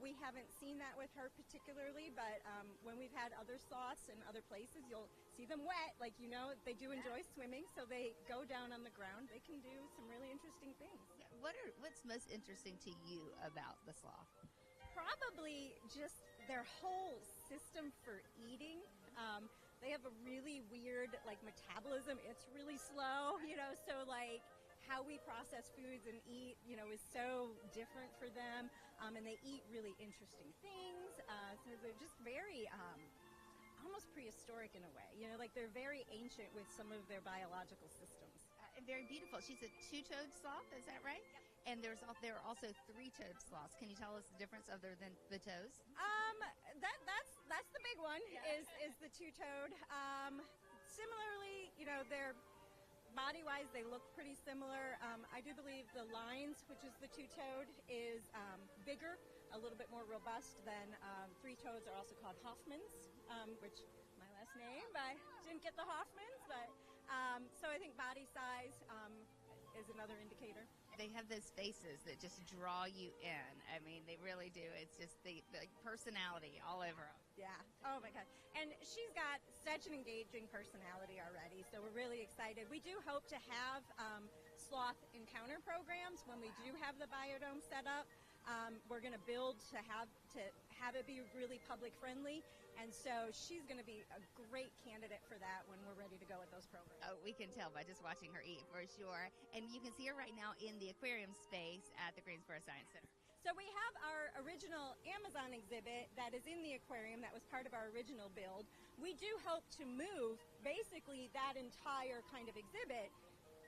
We haven't seen that with her particularly, but when we've had other sloths in other places, you'll see them wet. Like, they do enjoy swimming, so they go down on the ground. They can do some really interesting things. What's most interesting to you about the sloth? Probably just their whole system for eating. They have a really weird, metabolism. It's really slow, so, how we process foods and eat, is so different for them, and they eat really interesting things, so they're just very, almost prehistoric in a way, they're very ancient with some of their biological systems. Very beautiful. She's a two-toed sloth, is that right? Yep. And there are also three-toed sloths. Can you tell us the difference other than the toes? That's the big one, is the two-toed. Similarly, they're body-wise, they look pretty similar. I do believe the lines, which is the two-toed, is bigger, a little bit more robust than three-toeds are also called Hoffmans, which my last name, but I didn't get the Hoffmans, but so I think body size is another indicator. They have those faces that just draw you in. I mean, they really do. It's just the personality all over them. Yeah. Oh, my God. And she's got such an engaging personality already, so we're really excited. We do hope to have sloth encounter programs when we do have the biodome set up. We're going to build to have it be really public friendly, and so she's going to be a great candidate for that when we're ready to go with those programs. Oh, we can tell by just watching her eat, for sure. And you can see her right now in the aquarium space at the Greensboro Science Center. So we have our original Amazon exhibit that is in the aquarium that was part of our original build. We do hope to move basically that entire kind of exhibit.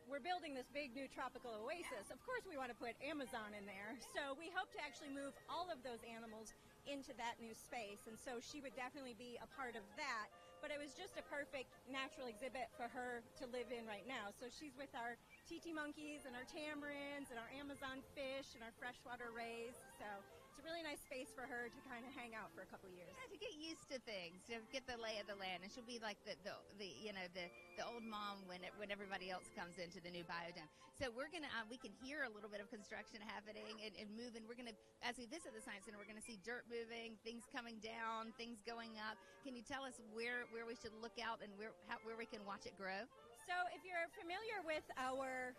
We're building this big new tropical oasis. Of course we want to put Amazon in there. So we hope to actually move all of those animals into that new space. And so she would definitely be a part of that. But it was just a perfect natural exhibit for her to live in right now. So she's with our TT monkeys and our tamarins and our Amazon fish and our freshwater rays. So it's a really nice space for her to kind of hang out for a couple of years. Yeah, to get used to things, to get the lay of the land, and she'll be like the old mom when everybody else comes into the new biodome. So we can hear a little bit of construction happening and moving. We're gonna, as we visit the Science Center, we're gonna see dirt moving, things coming down, things going up. Can you tell us where we should look out and where we can watch it grow? So if you're familiar with our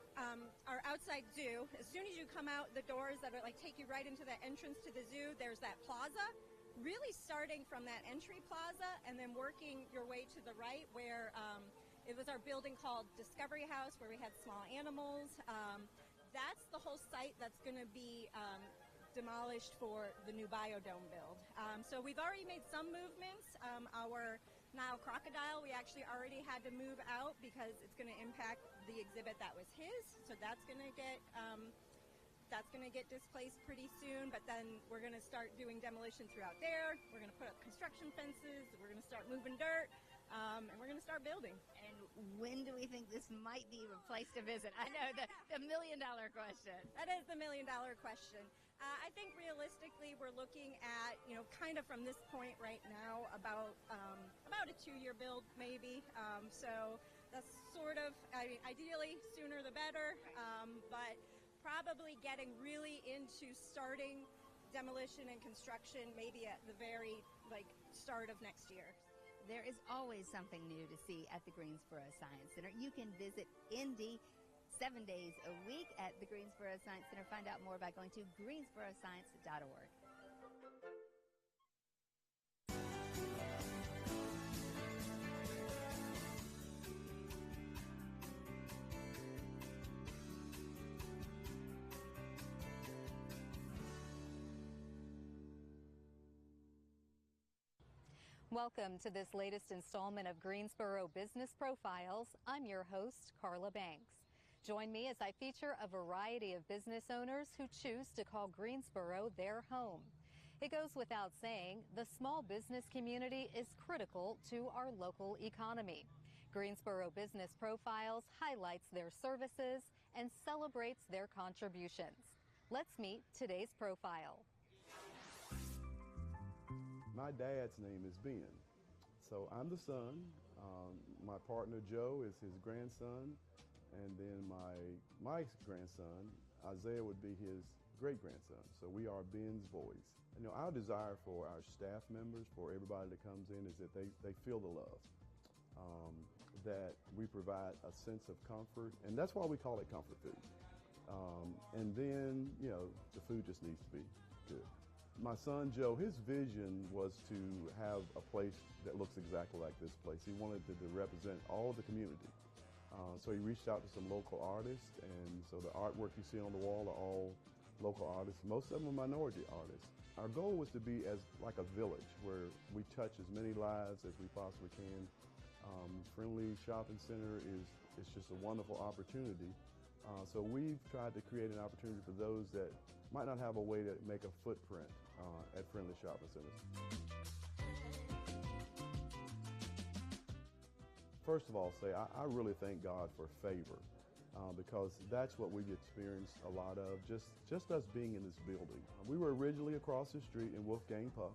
outside zoo, as soon as you come out the doors that are take you right into the entrance to the zoo, there's that plaza. Really starting from that entry plaza and then working your way to the right where it was our building called Discovery House where we had small animals. That's the whole site that's going to be demolished for the new biodome build. So we've already made some movements. Our Nile crocodile, we actually already had to move out because it's going to impact the exhibit that was his. So that's going to get displaced pretty soon, but then we're going to start doing demolition throughout there. We're going to put up construction fences. We're going to start moving dirt, and we're going to start building. And when do we think this might be a place to visit? I know the $1 million question. That is the $1 million question. I think realistically we're looking at, kind of from this point right now about a 2-year build maybe. So that's sort of, ideally sooner the better, but probably getting really into starting demolition and construction maybe at the very start of next year. There is always something new to see at the Greensboro Science Center. You can visit Indy 7 days a week at the Greensboro Science Center. Find out more by going to greensboroscience.org. Welcome to this latest installment of Greensboro Business Profiles. I'm your host, Carla Banks. Join me as I feature a variety of business owners who choose to call Greensboro their home. It goes without saying, the small business community is critical to our local economy. Greensboro Business Profiles highlights their services and celebrates their contributions. Let's meet today's profile. My dad's name is Ben, so I'm the son. My partner Joe is his grandson, and then my grandson Isaiah would be his great-grandson. So we are Ben's boys. You know, our desire for our staff members, for everybody that comes in, is that they feel the love, that we provide a sense of comfort, and that's why we call it comfort food. And then, you know, the food just needs to be good. My son Joe, his vision was to have a place that looks exactly like this place. He wanted to represent all of the community. So he reached out to some local artists, and so the artwork you see on the wall are all local artists. Most of them are minority artists. Our goal was to be as like a village where we touch as many lives as we possibly can. Friendly Shopping Center is just a wonderful opportunity. So we've tried to create an opportunity for those that might not have a way to make a footprint at Friendly Shopping Centers. First of all, I really thank God for favor because that's what we've experienced a lot of, just us being in this building. We were originally across the street in Wolfgang Puck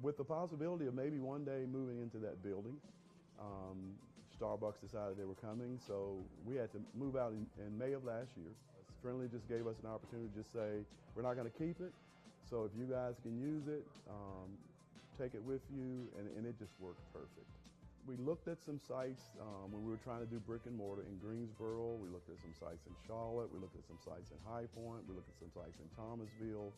with the possibility of maybe one day moving into that building. Starbucks decided they were coming, so we had to move out in May of last year. Friendly just gave us an opportunity to just say, we're not going to keep it, so if you guys can use it, take it with you, and it just worked perfect. We looked at some sites when we were trying to do brick and mortar in Greensboro. We looked at some sites in Charlotte. We looked at some sites in High Point. We looked at some sites in Thomasville,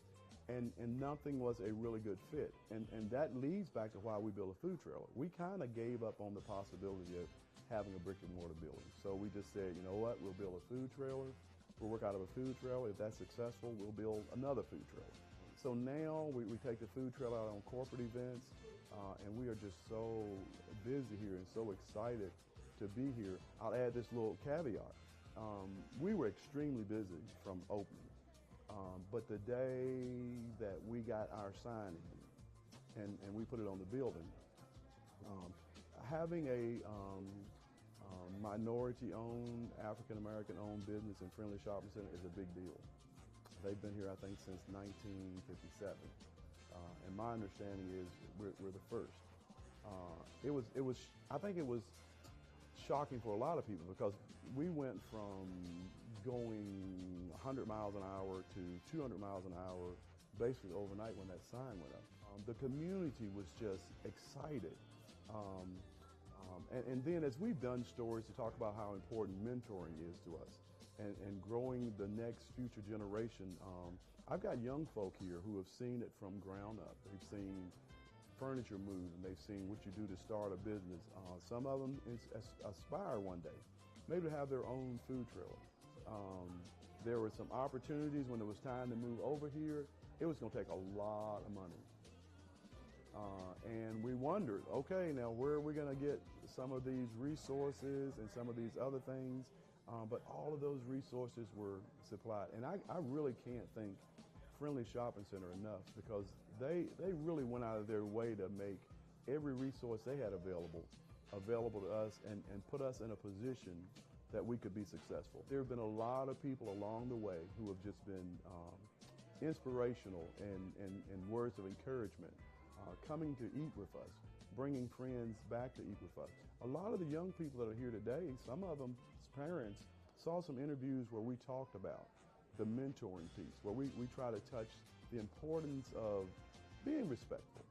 and nothing was a really good fit. And that leads back to why we built a food trailer. We kind of gave up on the possibility of having a brick and mortar building. So we just said, you know what, we'll build a food trailer. We'll work out of a food trailer. If that's successful, we'll build another food trailer. So now we take the food trailer out on corporate events, and we are just so busy here and so excited to be here. I'll add this little caveat. We were extremely busy from opening, but the day that we got our signing and we put it on the building, having a minority-owned, African-American-owned business in Friendly Shopping Center is a big deal. They've been here, I think, since 1957, and my understanding is we're the first. I think it was shocking for a lot of people because we went from going 100 miles an hour to 200 miles an hour basically overnight when that sign went up. The community was just excited. And then as we've done stories to talk about how important mentoring is to us and growing the next future generation, I've got young folk here who have seen it from ground up. They've seen furniture move, and they've seen what you do to start a business. Some of them aspire one day, maybe to have their own food trailer. There were some opportunities when it was time to move over here. It was going to take a lot of money. And we wondered, okay, now where are we going to get some of these resources and some of these other things? But all of those resources were supplied. And I really can't thank Friendly Shopping Center enough because they really went out of their way to make every resource they had available to us and put us in a position that we could be successful. There have been a lot of people along the way who have just been inspirational and words of encouragement, coming to eat with us, bringing friends back to eat with us. A lot of the young people that are here today, some of them parents, saw some interviews where we talked about the mentoring piece, where we try to touch the importance of being respectful,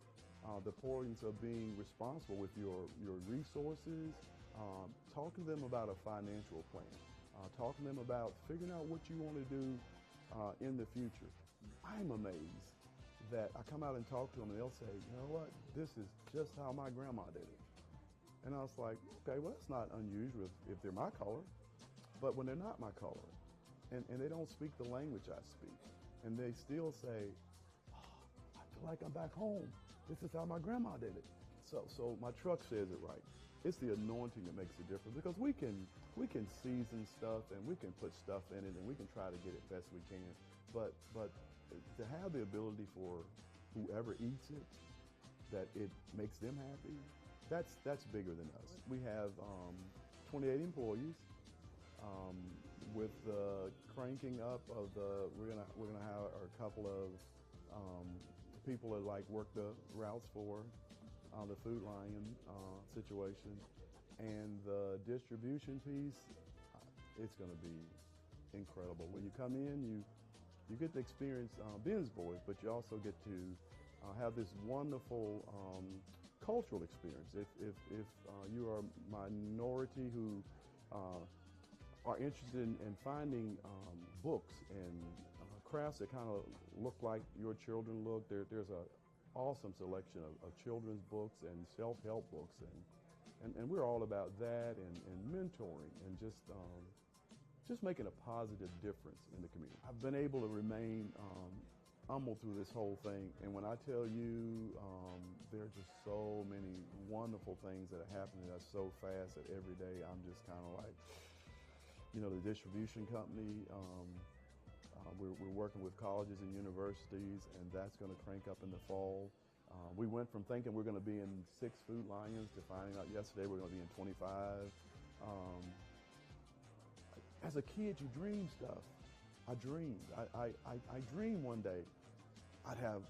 the importance of being responsible with your resources. Talk to them about a financial plan. Talk to them about figuring out what you want to do in the future. I'm amazed that I come out and talk to them and they'll say, you know what, this is just how my grandma did it. And I was like, okay, well, that's not unusual if they're my color. But when they're not my color and they don't speak the language I speak, and they still say, oh, I feel like I'm back home. This is how my grandma did it. So my truck says it right. It's the anointing that makes a difference, because we can season stuff and we can put stuff in it and we can try to get it best we can. But to have the ability for whoever eats it, that it makes them happy, that's bigger than us. We have 28 employees. With the cranking up of we're gonna have a couple of people that work the routes for the Food Lion situation, and the distribution piece. It's going to be incredible. When you come in, you get to experience Ben's Boys, but you also get to have this wonderful cultural experience. If you are a minority who are interested in finding books and crafts that kind of look like your children look, there's an awesome selection of children's books and self-help books, and we're all about that, and mentoring, and just making a positive difference in the community. I've been able to remain humble through this whole thing, and when I tell you there are just so many wonderful things that are happening to us so fast that every day I'm just kind of like, the distribution company, we're working with colleges and universities, and that's going to crank up in the fall. We went from thinking we're going to be in 6 Food Lions to finding out yesterday we're going to be in 25. As a kid, you dream stuff. I dreamed. I dreamed one day I'd have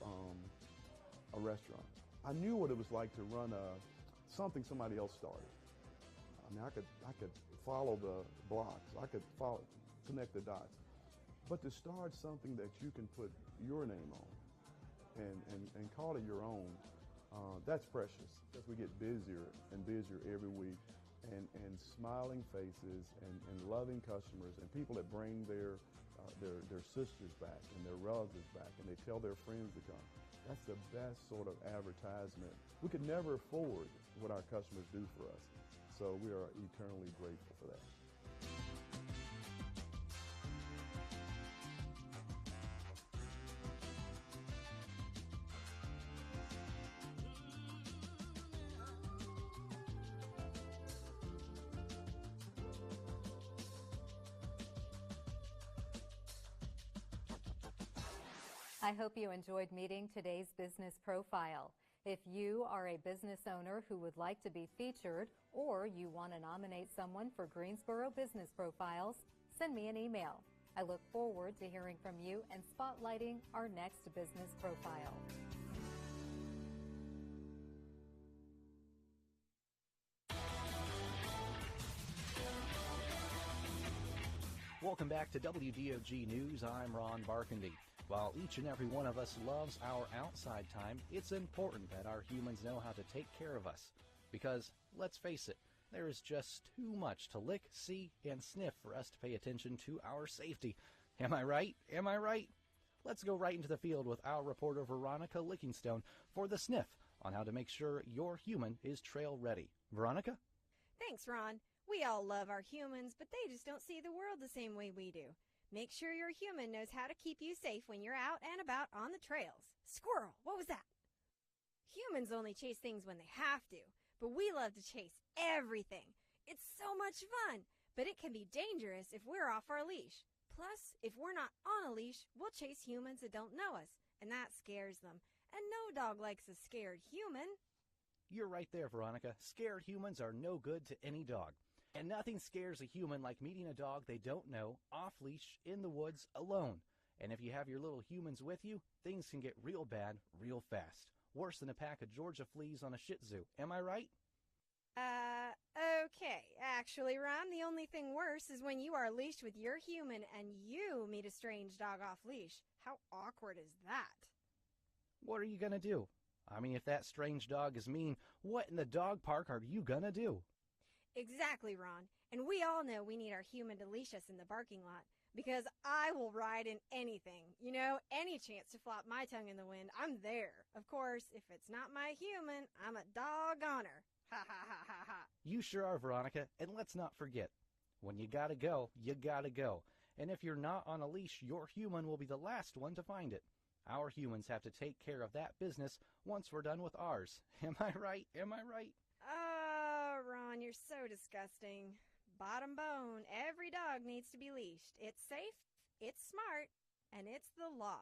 a restaurant. I knew what it was like to run something somebody else started. I mean, I could follow the blocks. I could connect the dots. But to start something that you can put your name on and call it your own, that's precious. As we get busier and busier every week, and smiling faces and loving customers, and people that bring their sisters back and their relatives back, and they tell their friends to come. That's the best sort of advertisement. We could never afford what our customers do for us. So we are eternally grateful for that. I hope you enjoyed meeting today's business profile. If you are a business owner who would like to be featured, or you want to nominate someone for Greensboro Business Profiles, send me an email. I look forward to hearing from you and spotlighting our next business profile. Welcome back to WDOG News. I'm Ron Barkendy. While each and every one of us loves our outside time, it's important that our humans know how to take care of us. Because, let's face it, there is just too much to lick, see, and sniff for us to pay attention to our safety. Am I right? Am I right? Let's go right into the field with our reporter Veronica Lickingstone for the sniff on how to make sure your human is trail ready. Veronica? Thanks, Ron. We all love our humans, but they just don't see the world the same way we do. Make sure your human knows how to keep you safe when you're out and about on the trails. Squirrel, what was that? Humans only chase things when they have to, but we love to chase everything. It's so much fun, but it can be dangerous if we're off our leash. Plus, if we're not on a leash, we'll chase humans that don't know us, and that scares them. And no dog likes a scared human. You're right there, Veronica. Scared humans are no good to any dog. And nothing scares a human like meeting a dog they don't know, off-leash, in the woods, alone. And if you have your little humans with you, things can get real bad real fast. Worse than a pack of Georgia fleas on a Shih Tzu. Am I right? Okay. Actually, Ron, the only thing worse is when you are leashed with your human and you meet a strange dog off-leash. How awkward is that? What are you going to do? I mean, if that strange dog is mean, what in the dog park are you gonna do? Exactly, Ron. And we all know we need our human to leash us in the parking lot because I will ride in anything. You know, any chance to flop my tongue in the wind, I'm there. Of course, if it's not my human, I'm a doggoner. Ha ha ha ha ha. You sure are, Veronica, and let's not forget, when you gotta go, you gotta go. And if you're not on a leash, your human will be the last one to find it. Our humans have to take care of that business once we're done with ours. Am I right? Am I right? Oh, Ron, you're so disgusting. Bottom bone, every dog needs to be leashed. It's safe, it's smart, and it's the law.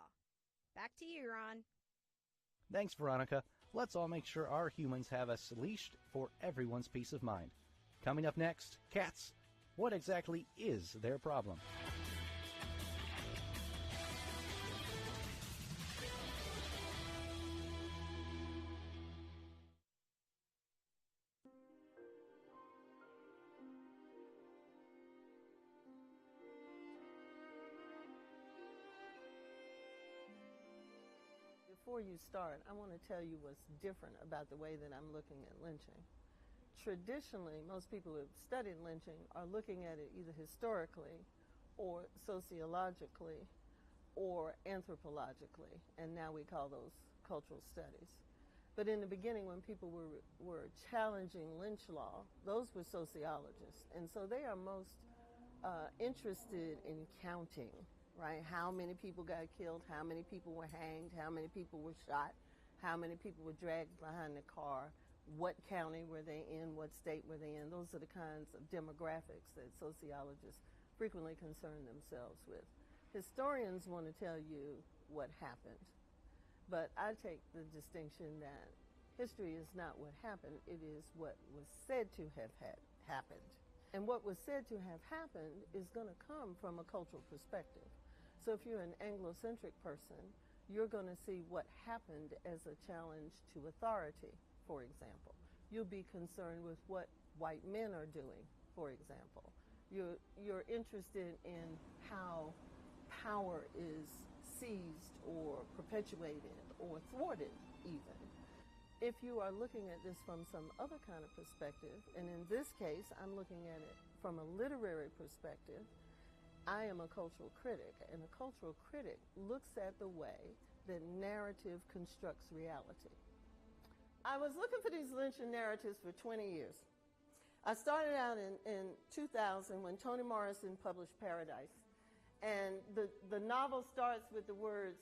Back to you, Ron. Thanks, Veronica. Let's all make sure our humans have us leashed for everyone's peace of mind. Coming up next, cats. What exactly is their problem? Before you start, I want to tell you what's different about the way that I'm looking at lynching. Traditionally, most people who have studied lynching are looking at it either historically or sociologically or anthropologically, and now we call those cultural studies. But in the beginning, when people were challenging lynch law, those were sociologists, and so they are most interested in counting, right? How many people got killed, how many people were hanged, how many people were shot, how many people were dragged behind the car, what county were they in, what state were they in. Those are the kinds of demographics that sociologists frequently concern themselves with. Historians want to tell you what happened, but I take the distinction that history is not what happened, it is what was said to have happened. And what was said to have happened is going to come from a cultural perspective. So if you're an Anglo-centric person, you're going to see what happened as a challenge to authority, for example. You'll be concerned with what white men are doing, for example. You're interested in how power is seized or perpetuated or thwarted even. If you are looking at this from some other kind of perspective, and in this case, I'm looking at it from a literary perspective, I am a cultural critic, and a cultural critic looks at the way that narrative constructs reality. I was looking for these lynching narratives for 20 years. I started out in 2000 when Toni Morrison published Paradise, and the novel starts with the words,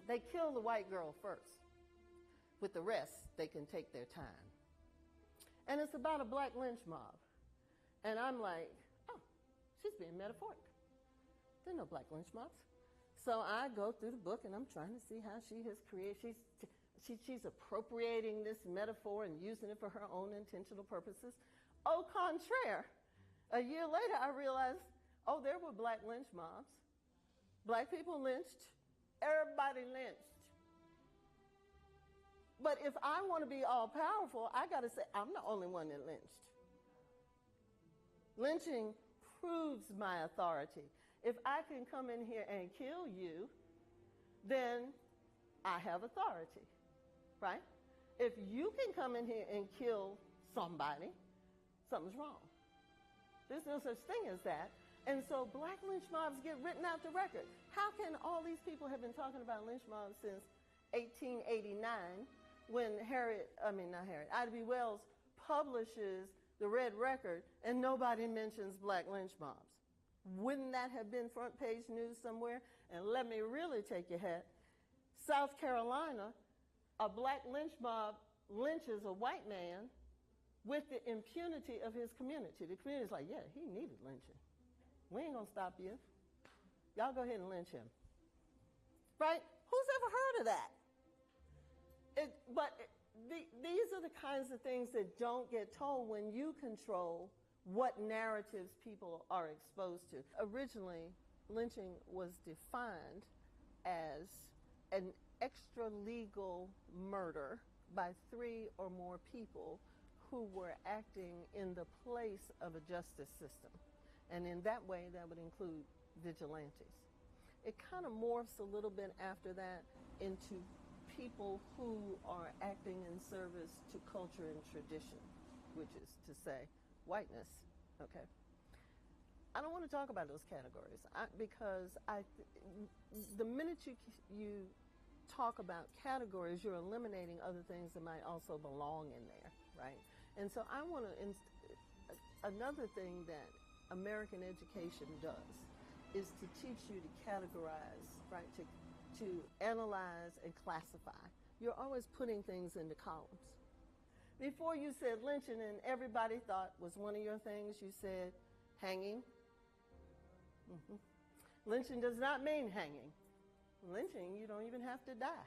"They kill the white girl first. With the rest, they can take their time." And it's about a black lynch mob. And I'm like, oh, she's being metaphoric. There are no black lynch mobs. So I go through the book and I'm trying to see how she has created, she's appropriating this metaphor and using it for her own intentional purposes. Au contraire, a year later I realized, oh, there were black lynch mobs. Black people lynched, everybody lynched. But if I want to be all powerful, I got to say, I'm the only one that lynched. Lynching proves my authority. If I can come in here and kill you, then I have authority, right? If you can come in here and kill somebody, something's wrong. There's no such thing as that. And so black lynch mobs get written out the record. How can all these people have been talking about lynch mobs since 1889 when Ida B. Wells publishes the Red Record and nobody mentions black lynch mobs? Wouldn't that have been front page news somewhere? And let me really take your hat. South Carolina, a black lynch mob lynches a white man with the impunity of his community. The community's like, yeah, he needed lynching. We ain't gonna stop you. Y'all go ahead and lynch him. Right? Who's ever heard of that? These are the kinds of things that don't get told when you control what narratives people are exposed to. Originally, lynching was defined as an extra-legal murder by 3 or more people who were acting in the place of a justice system. And in that way, that would include vigilantes. It kind of morphs a little bit after that into people who are acting in service to culture and tradition, which is to say whiteness, okay? I don't want to talk about those categories because the minute you talk about categories, you're eliminating other things that might also belong in there, right? And so I want to, another thing that American education does is to teach you to categorize, right? To analyze and classify. You're always putting things into columns. Before you said lynching and everybody thought was one of your things, you said hanging. Mm-hmm. Lynching does not mean hanging. Lynching, you don't even have to die.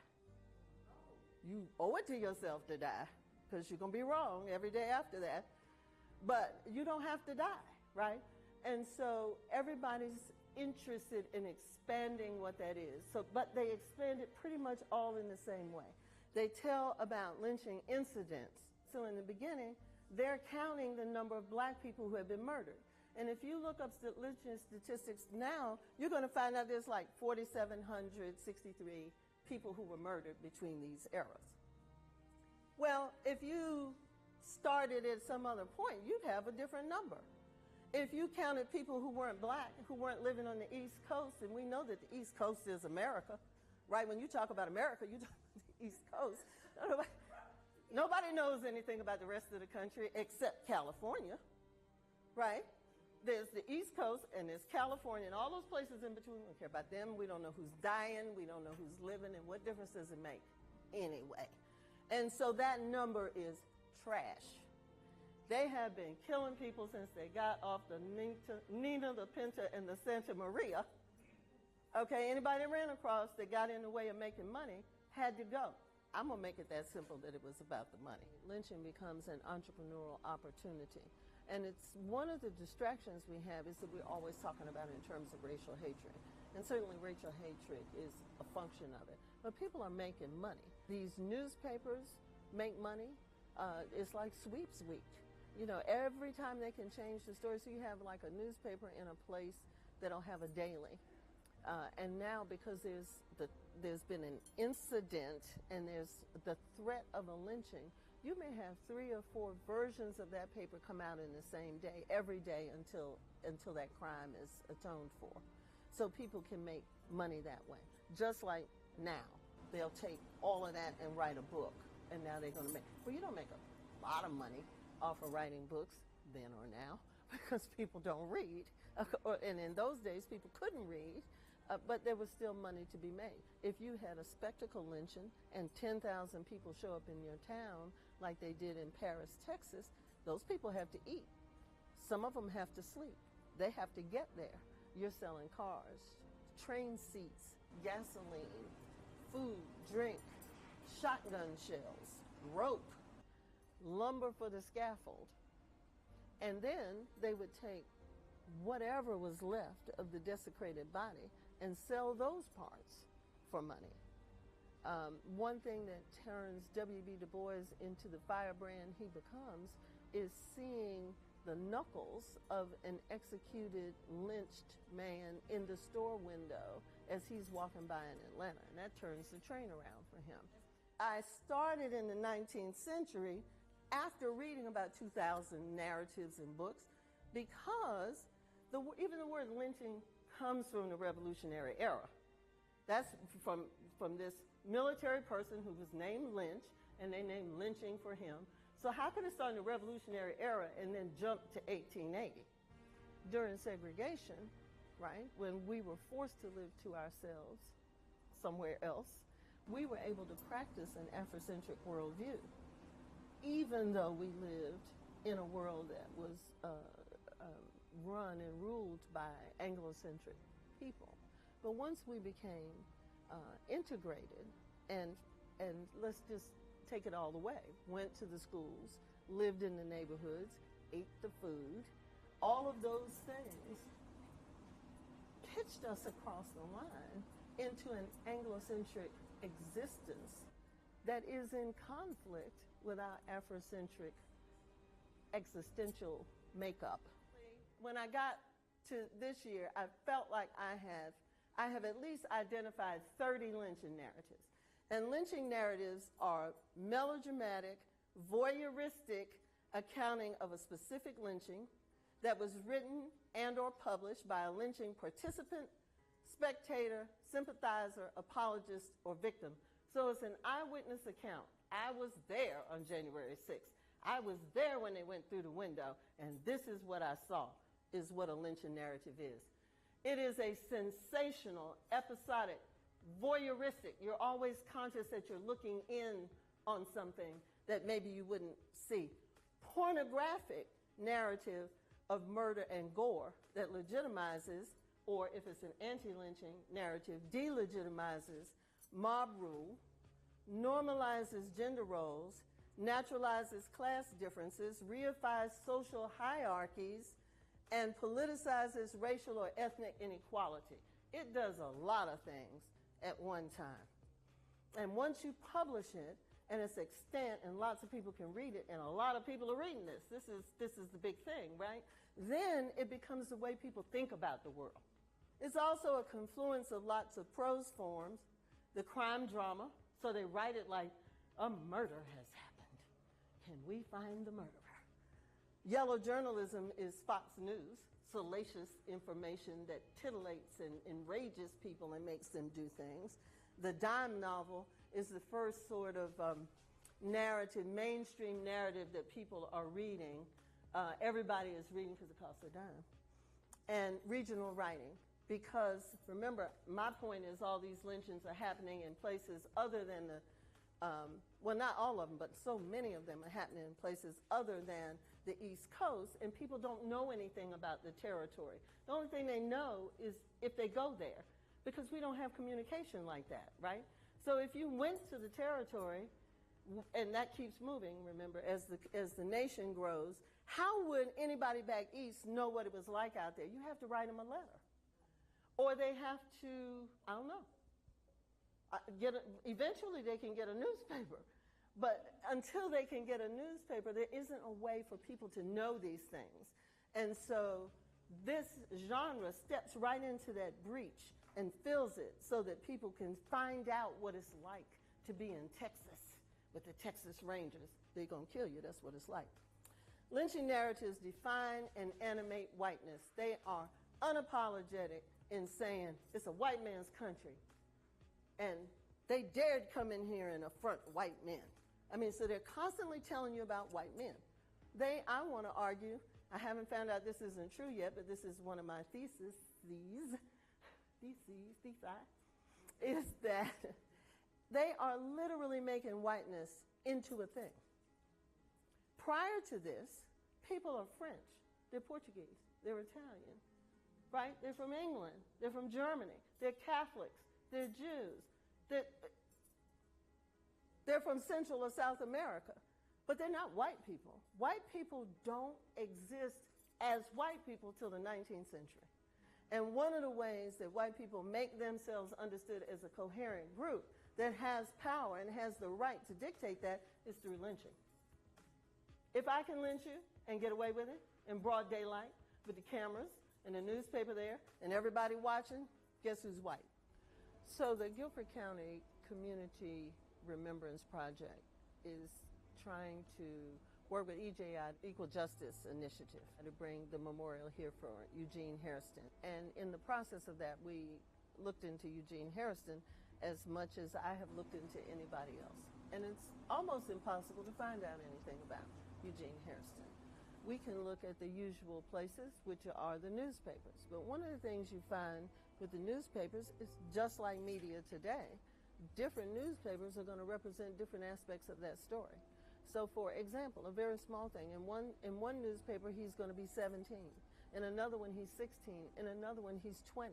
You owe it to yourself to die because you're going to be wrong every day after that. But you don't have to die, right? And so everybody's interested in expanding what that is. But they expand it pretty much all in the same way. They tell about lynching incidents. So in the beginning, they're counting the number of black people who have been murdered. And if you look up lynching statistics now, you're going to find out there's like 4,763 people who were murdered between these eras. Well, if you started at some other point, you'd have a different number. If you counted people who weren't black, who weren't living on the East Coast, and we know that the East Coast is America, right? When you talk about America, you talk about the East Coast. Nobody knows anything about the rest of the country except California, right? There's the East Coast and there's California and all those places in between. We don't care about them. We don't know who's dying. We don't know who's living. And what difference does it make anyway? And so that number is trash. They have been killing people since they got off the Nina, the Pinta, and the Santa Maria. Okay, anybody that ran across that got in the way of making money had to go. I'm going to make it that simple that it was about the money. Lynching becomes an entrepreneurial opportunity. And it's one of the distractions we have is that we're always talking about it in terms of racial hatred. And certainly racial hatred is a function of it. But people are making money. These newspapers make money. It's like sweeps week. You know, every time they can change the story. So you have like a newspaper in a place that'll have a daily. And now because there's been an incident and there's the threat of a lynching, you may have 3 or 4 versions of that paper come out in the same day, every day until that crime is atoned for. So people can make money that way. Just like now, they'll take all of that and write a book, and now they're going to make, well, you don't make a lot of money off of writing books then or now because people don't read. And in those days, people couldn't read. But there was still money to be made. If you had a spectacle lynching and 10,000 people show up in your town like they did in Paris, Texas, those people have to eat. Some of them have to sleep. They have to get there. You're selling cars, train seats, gasoline, food, drink, shotgun shells, rope, lumber for the scaffold. And then they would take whatever was left of the desecrated body and sell those parts for money. One thing that turns W.B. Du Bois into the firebrand he becomes is seeing the knuckles of an executed, lynched man in the store window as he's walking by in Atlanta, and that turns the train around for him. I started in the 19th century after reading about 2,000 narratives and books because even the word lynching comes from the Revolutionary era. That's from this military person who was named Lynch, and they named lynching for him. So how could it start in the Revolutionary era and then jump to 1880? During segregation, right, when we were forced to live to ourselves somewhere else, we were able to practice an Afrocentric worldview, even though we lived in a world that was run and ruled by Anglo-centric people. But once we became integrated and let's just take it all the way, went to the schools, lived in the neighborhoods, ate the food, all of those things pitched us across the line into an Anglo-centric existence that is in conflict with our Afrocentric existential makeup. When I got to this year, I felt like I have at least identified 30 lynching narratives. And lynching narratives are melodramatic, voyeuristic accounting of a specific lynching that was written and or published by a lynching participant, spectator, sympathizer, apologist, or victim. So it's an eyewitness account. I was there on January 6th. I was there when they went through the window, and this is what I saw, is what a lynching narrative is. It is a sensational, episodic, voyeuristic. You're always conscious that you're looking in on something that maybe you wouldn't see. Pornographic narrative of murder and gore that legitimizes, or if it's an anti-lynching narrative, delegitimizes mob rule, normalizes gender roles, naturalizes class differences, reifies social hierarchies, and politicizes racial or ethnic inequality. It does a lot of things at one time. And once you publish it, and it's extant, and lots of people can read it, and a lot of people are reading this. This is the big thing, right? Then it becomes the way people think about the world. It's also a confluence of lots of prose forms, the crime drama, so they write it like, a murder has happened. Can we find the murderer? Yellow journalism is Fox News, salacious information that titillates and enrages people and makes them do things. The dime novel is the first sort of narrative, mainstream narrative that people are reading. Everybody is reading because it costs a dime. And regional writing, because remember, my point is all these lynchings are happening in places other than the, well, not all of them, but so many of them are happening in places other than the East Coast, and people don't know anything about the territory. The only thing they know is if they go there, because we don't have communication like that, right? So if you went to the territory, and that keeps moving, remember, as the nation grows, how would anybody back east know what it was like out there? You have to write them a letter. Or they have to, I don't know, eventually they can get a newspaper. But until they can get a newspaper, there isn't a way for people to know these things. And so this genre steps right into that breach and fills it so that people can find out what it's like to be in Texas with the Texas Rangers. They're going to kill you. That's what it's like. Lynching narratives define and animate whiteness. They are unapologetic in saying it's a white man's country. And they dared come in here and affront white men. I mean, so they're constantly telling you about white men. I want to argue, I haven't found out this isn't true yet, but this is one of my theses, is that they are literally making whiteness into a thing. Prior to this, people are French, they're Portuguese, they're Italian, right? They're from England, they're from Germany, they're Catholics, they're Jews, they're from Central or South America, but they're not white people. White people don't exist as white people till the 19th century. And one of the ways that white people make themselves understood as a coherent group that has power and has the right to dictate that is through lynching. If I can lynch you and get away with it in broad daylight with the cameras and the newspaper there and everybody watching, guess who's white? So the Guilford County Community Remembrance Project is trying to work with EJI, Equal Justice Initiative, to bring the memorial here for Eugene Hairston. And in the process of that, we looked into Eugene Hairston as much as I have looked into anybody else. And it's almost impossible to find out anything about Eugene Hairston. We can look at the usual places, which are the newspapers. But one of the things you find with the newspapers is just like media today, different newspapers are going to represent different aspects of that story. So for example, a very small thing, in one newspaper he's going to be 17, in another one he's 16, in another one he's 20.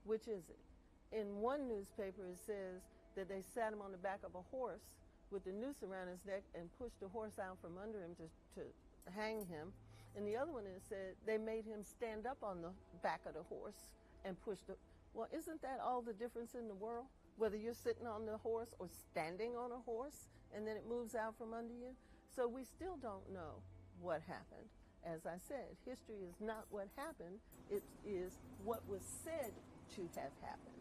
Which is it? In one newspaper it says that they sat him on the back of a horse with the noose around his neck and pushed the horse out from under him to hang him. In the other one it said they made him stand up on the back of the horse and push the, well, isn't that all the difference in the world? Whether you're sitting on the horse or standing on a horse and then it moves out from under you. So we still don't know what happened. As I said, history is not what happened, it is what was said to have happened.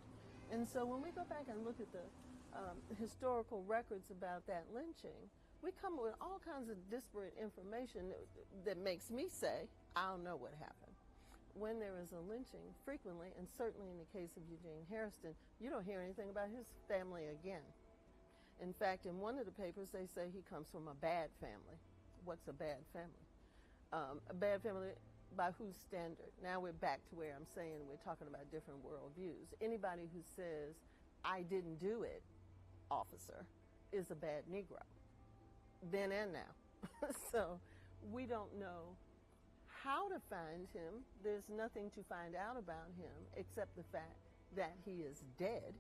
And so when we go back and look at the historical records about that lynching, we come with all kinds of disparate information that makes me say, I don't know what happened. When there is a lynching, frequently, and certainly in the case of Eugene Hairston, you don't hear anything about his family again. In fact, in one of the papers, they say he comes from a bad family. What's a bad family? A bad family by whose standard? Now we're back to where I'm saying we're talking about different worldviews. Anybody who says, I didn't do it, officer, is a bad Negro, then and now. So we don't know how to find him. There's nothing to find out about him except the fact that he is dead,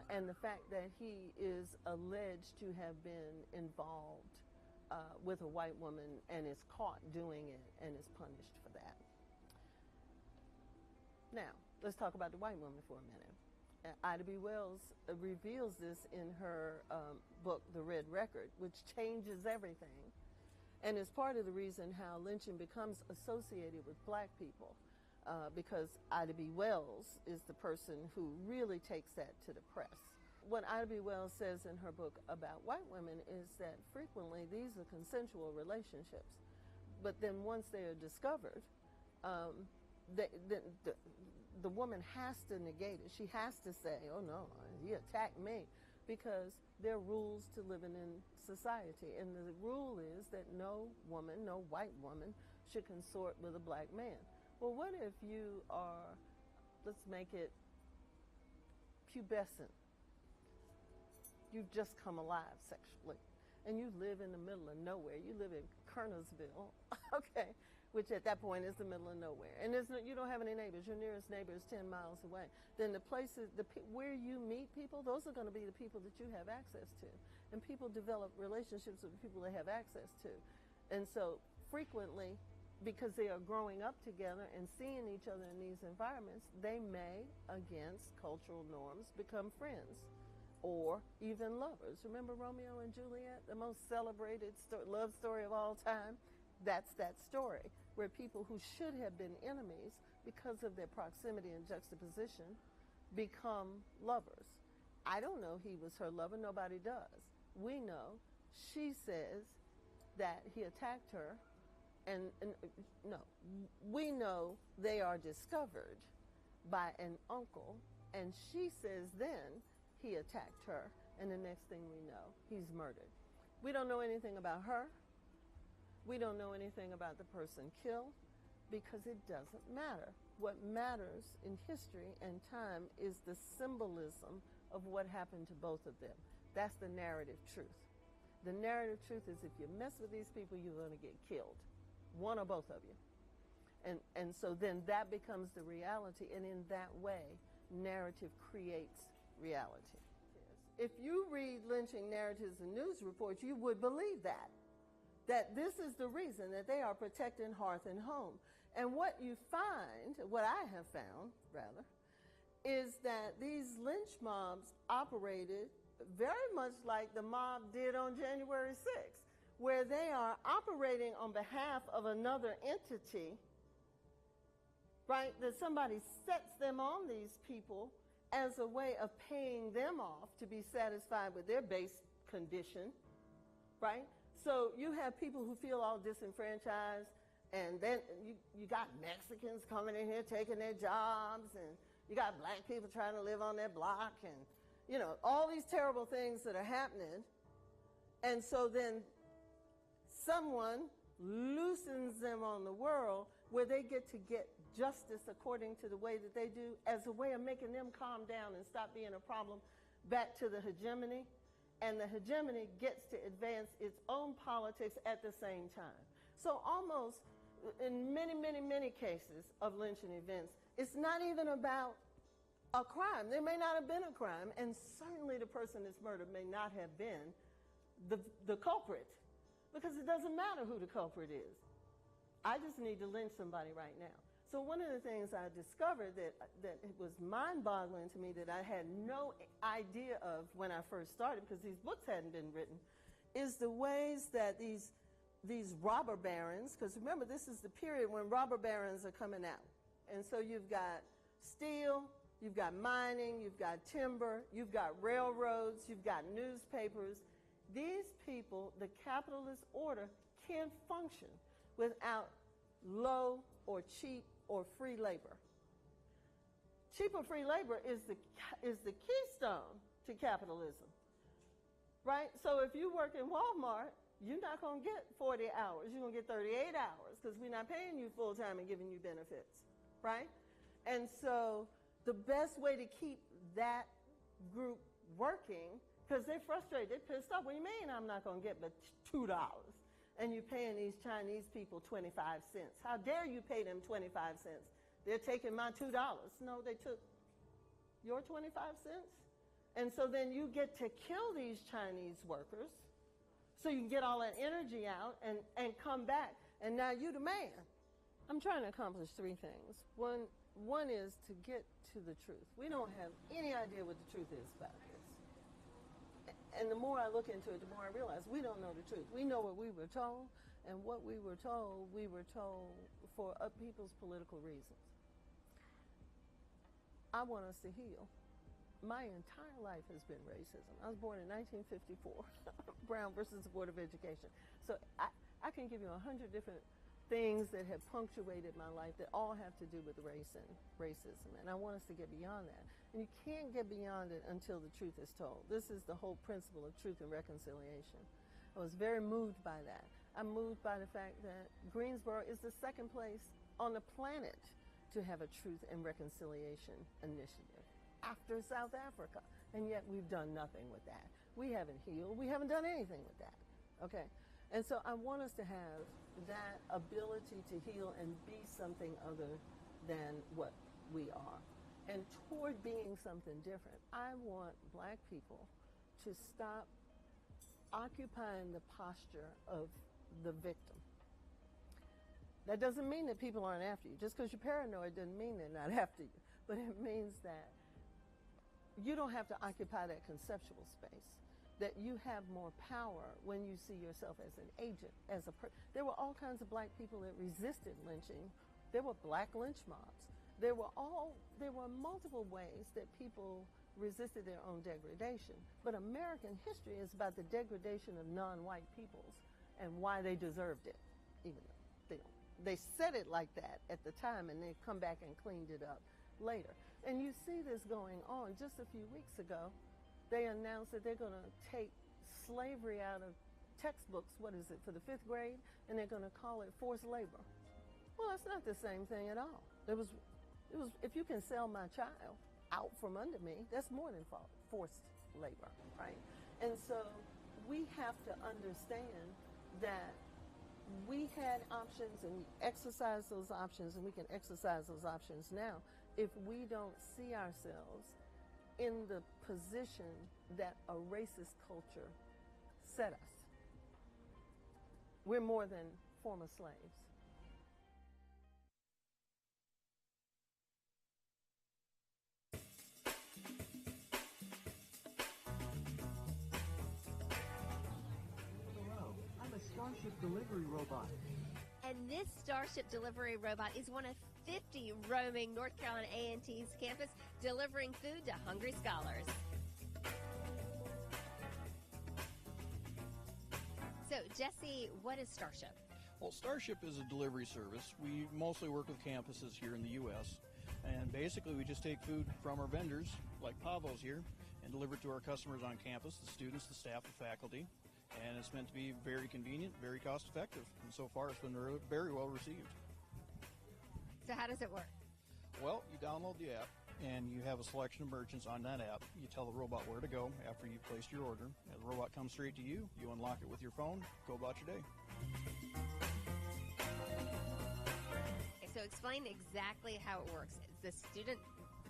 and the fact that he is alleged to have been involved with a white woman and is caught doing it and is punished for that. Now, let's talk about the white woman for a minute. Ida B. Wells reveals this in her book, The Red Record, which changes everything, and is part of the reason how lynching becomes associated with black people, because Ida B. Wells is the person who really takes that to the press. What Ida B. Wells says in her book about white women is that frequently these are consensual relationships, but then once they are discovered, the woman has to negate it. She has to say, oh no, he attacked me, because there are rules to living in society. And the rule is that no woman, no white woman, should consort with a black man. Well, what if you are, let's make it pubescent. You've just come alive sexually, and you live in the middle of nowhere. You live in Kernersville, okay, which at that point is the middle of nowhere. And you don't have any neighbors. Your nearest neighbor is 10 miles away. Then the places, where you meet people, those are going to be the people that you have access to. And people develop relationships with the people they have access to. And so frequently, because they are growing up together and seeing each other in these environments, they may, against cultural norms, become friends or even lovers. Remember Romeo and Juliet, the most celebrated love story of all time? That's that story, where people who should have been enemies because of their proximity and juxtaposition become lovers. I don't know he was her lover. Nobody does. We know. She says that he attacked her, and no, we know they are discovered by an uncle, and she says then he attacked her, and the next thing we know, he's murdered. We don't know anything about her. We don't know anything about the person killed, because it doesn't matter. What matters in history and time is the symbolism of what happened to both of them. That's the narrative truth. The narrative truth is, if you mess with these people, you're going to get killed, one or both of you. And so then that becomes the reality, and in that way, narrative creates reality. If you read lynching narratives and news reports, you would believe that this is the reason, that they are protecting hearth and home. And what you find, what I have found, rather, is that these lynch mobs operated very much like the mob did on January 6th, where they are operating on behalf of another entity, right? That somebody sets them on these people as a way of paying them off to be satisfied with their base condition, right? So you have people who feel all disenfranchised, and then you got Mexicans coming in here taking their jobs, and you got black people trying to live on their block, and, you know, all these terrible things that are happening. And so then someone loosens them on the world where they get to get justice according to the way that they do, as a way of making them calm down and stop being a problem back to the hegemony. And the hegemony gets to advance its own politics at the same time. So almost in many, many, many cases of lynching events, it's not even about a crime. There may not have been a crime, and certainly the person that's murdered may not have been the culprit, because it doesn't matter who the culprit is. I just need to lynch somebody right now. So one of the things I discovered that it was mind-boggling to me, that I had no idea of when I first started, because these books hadn't been written, is the ways that these robber barons, because remember, this is the period when robber barons are coming out. And so you've got steel, you've got mining, you've got timber, you've got railroads, you've got newspapers. These people, the capitalist order, can't function without low or cheap or free labor. Cheap or free labor is the keystone to capitalism, right? So if you work in Walmart, you're not going to get 40 hours. You're going to get 38 hours because we're not paying you full time and giving you benefits, right? And so the best way to keep that group working, because they're frustrated, they're pissed off. What do you mean I'm not going to get but $2? And you're paying these Chinese people 25 cents. How dare you pay them 25 cents? They're taking my $2. No, they took your 25 cents. And so then you get to kill these Chinese workers so you can get all that energy out and come back. And now you the man. I'm trying to accomplish three things. One is to get to the truth. We don't have any idea what the truth is about this. And the more I look into it, the more I realize we don't know the truth. We know what we were told, and what we were told for people's political reasons. I want us to heal. My entire life has been racism. I was born in 1954, Brown versus the Board of Education. So I can give you 100 different things that have punctuated my life that all have to do with race and racism. And I want us to get beyond that. And you can't get beyond it until the truth is told. This is the whole principle of truth and reconciliation. I was very moved by that. I'm moved by the fact that Greensboro is the second place on the planet to have a truth and reconciliation initiative after South Africa. And yet we've done nothing with that. We haven't healed. We haven't done anything with that. Okay? And so I want us to have that ability to heal and be something other than what we are. And toward being something different, I want black people to stop occupying the posture of the victim. That doesn't mean that people aren't after you. Just because you're paranoid doesn't mean they're not after you. But it means that you don't have to occupy that conceptual space. That you have more power when you see yourself as an agent, there were all kinds of black people that resisted lynching. There were black lynch mobs. There were multiple ways that people resisted their own degradation. But American history is about the degradation of non-white peoples and why they deserved it, even though they don't. They said it like that at the time, and they come back and cleaned it up later. And you see this going on. Just a few weeks ago, they announced that they're going to take slavery out of textbooks, for the 5th grade, and they're going to call it forced labor. Well, that's not the same thing at all. It was, if you can sell my child out from under me, that's more than forced labor, right? And so we have to understand that we had options and we exercised those options, and we can exercise those options now if we don't see ourselves in the position that a racist culture set us. We're more than former slaves. I'm a Starship delivery robot. And this Starship delivery robot is one of 50 roaming North Carolina A&T's campus, delivering food to hungry scholars. So, Jesse, what is Starship? Well, Starship is a delivery service. We mostly work with campuses here in the U.S., and basically we just take food from our vendors, like Pavo's here, and deliver it to our customers on campus, the students, the staff, the faculty. And it's meant to be very convenient, very cost effective. And so far it's been very well received. So how does it work? Well, you download the app and you have a selection of merchants on that app. You tell the robot where to go after you've placed your order. And the robot comes straight to you. You unlock it with your phone, go about your day. Okay, so explain exactly how it works. The student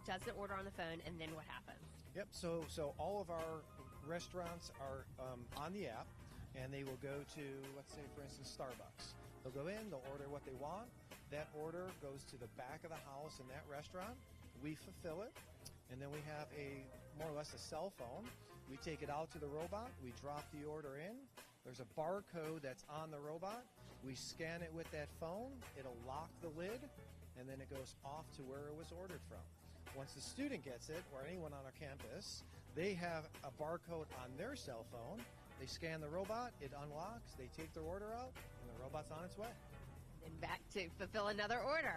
does the order on the phone, and then what happens? Yep, so all of our restaurants are on the app, and they will go to, let's say, for instance, Starbucks. They'll go in, they'll order what they want. That order goes to the back of the house in that restaurant. We fulfill it, and then we have more or less a cell phone. We take it out to the robot. We drop the order in. There's a barcode that's on the robot. We scan it with that phone. It'll lock the lid, and then it goes off to where it was ordered from. Once the student gets it, or anyone on our campus, they have a barcode on their cell phone. They scan the robot, it unlocks, they take their order out, and the robot's on its way. And back to fulfill another order.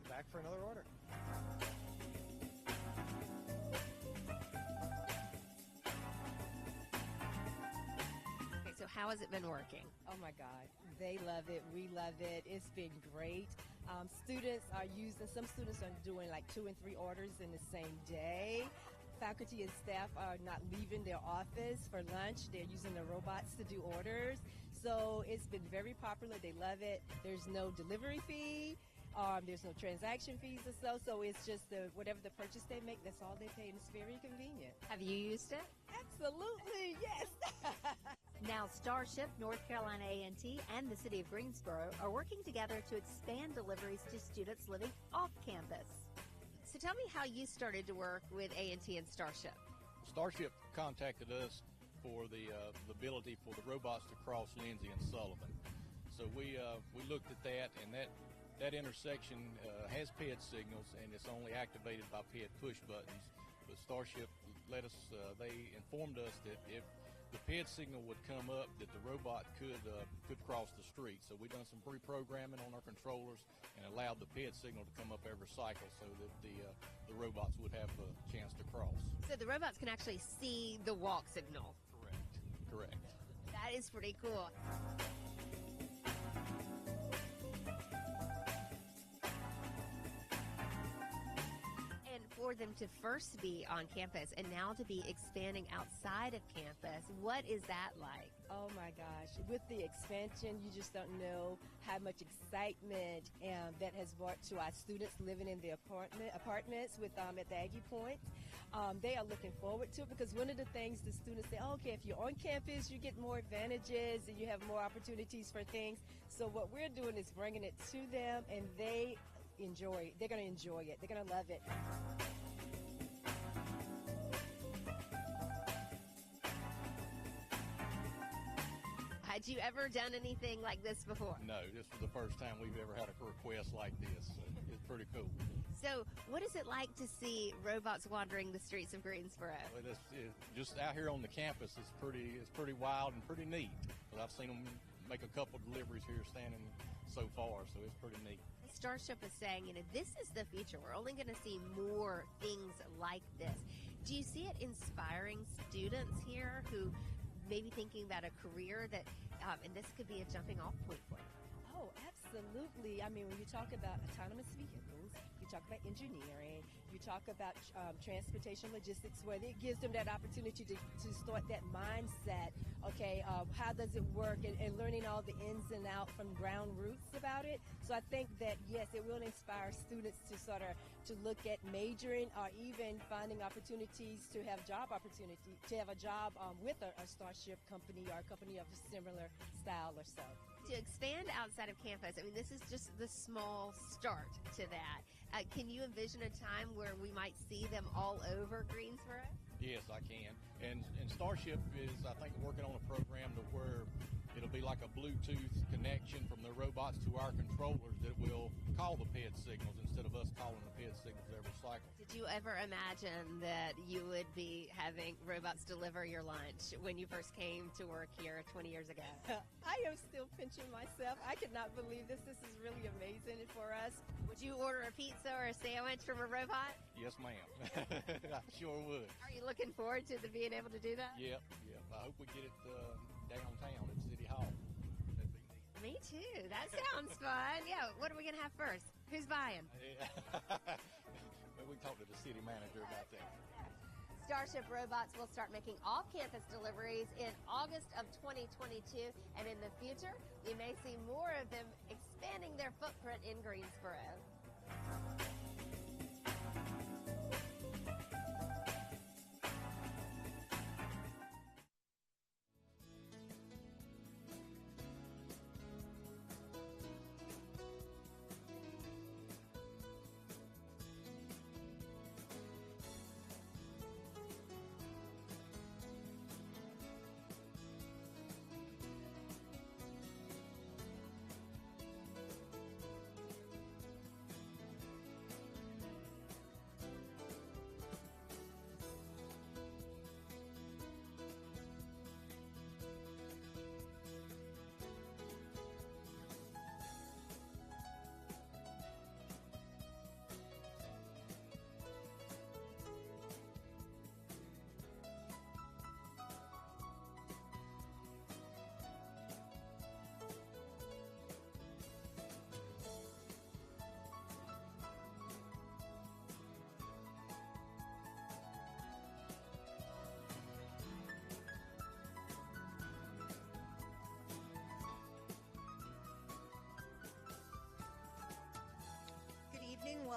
Back for another order. Okay, so how has it been working? Oh my God, they love it. We love it. It's been great. Students are using, some students are doing like 2 and 3 orders in the same day. Faculty and staff are not leaving their office for lunch. They're using the robots to do orders. So it's been very popular. They love it. There's no delivery fee. There's no transaction fees or so it's just whatever the purchase they make, that's all they pay, and it's very convenient. Have you used it? Absolutely, yes. Now, Starship, North Carolina A&T, and the City of Greensboro are working together to expand deliveries to students living off campus. So tell me how you started to work with A&T and Starship. Starship contacted us for the ability for the robots to cross Lindsay and Sullivan. So we looked at that, and that intersection has PED signals, and it's only activated by PED push buttons. But Starship let us, they informed us that if the PED signal would come up, that the robot could cross the street. So we done some pre-programming on our controllers and allowed the PED signal to come up every cycle so that the robots would have a chance to cross. So the robots can actually see the walk signal. Correct. That is pretty cool. For them to first be on campus and now to be expanding outside of campus, what is that like? Oh my gosh. With the expansion, you just don't know how much excitement that has brought to our students living in the apartments with at the Aggie Point. They are looking forward to it because one of the things the students say, okay, if you're on campus, you get more advantages and you have more opportunities for things. So what we're doing is bringing it to them, and they're going to enjoy it. They're going to love it. Had you ever done anything like this before? No, this was the first time we've ever had a request like this. So it's pretty cool. So what is it like to see robots wandering the streets of Greensboro? Well, it's just out here on the campus, it's pretty wild and pretty neat. But I've seen them make a couple deliveries here standing so far, so it's pretty neat. Starship is saying, this is the future. We're only going to see more things like this. Do you see it inspiring students here who may be thinking about a career that, and this could be a jumping off point for them? Oh, absolutely. I mean, when you talk about autonomous vehicles, you talk about engineering, you talk about transportation logistics, where it gives them that opportunity to start that mindset. Okay, how does it work, and learning all the ins and outs from ground roots about it. So I think that, yes, it will inspire students to sort of to look at majoring or even finding opportunities to have job opportunity, to have a job with a Starship company or a company of a similar style or so. To expand outside of campus, I mean, this is just the small start to that. Can you envision a time where we might see them all over Greensboro? Yes, I can. And Starship is, I think, working on a program to where it'll be like a Bluetooth connection from the robots to our controllers that will call the PED signals instead of us calling the PED signals every cycle. Did you ever imagine that you would be having robots deliver your lunch when you first came to work here 20 years ago? I am still pinching myself. I could not believe this. This is really amazing for us. Would you order a pizza or a sandwich from a robot? Yes, ma'am. I sure would. Are you looking forward to being able to do that? Yep. I hope we get it downtown at City Hall. That'd be neat. Me too. That sounds fun. Yeah, what are we going to have first? Who's buying? Well, we talked to the city manager about that. Starship robots will start making off-campus deliveries in August of 2022, and in the future, you may see more of them expanding their footprint in Greensboro.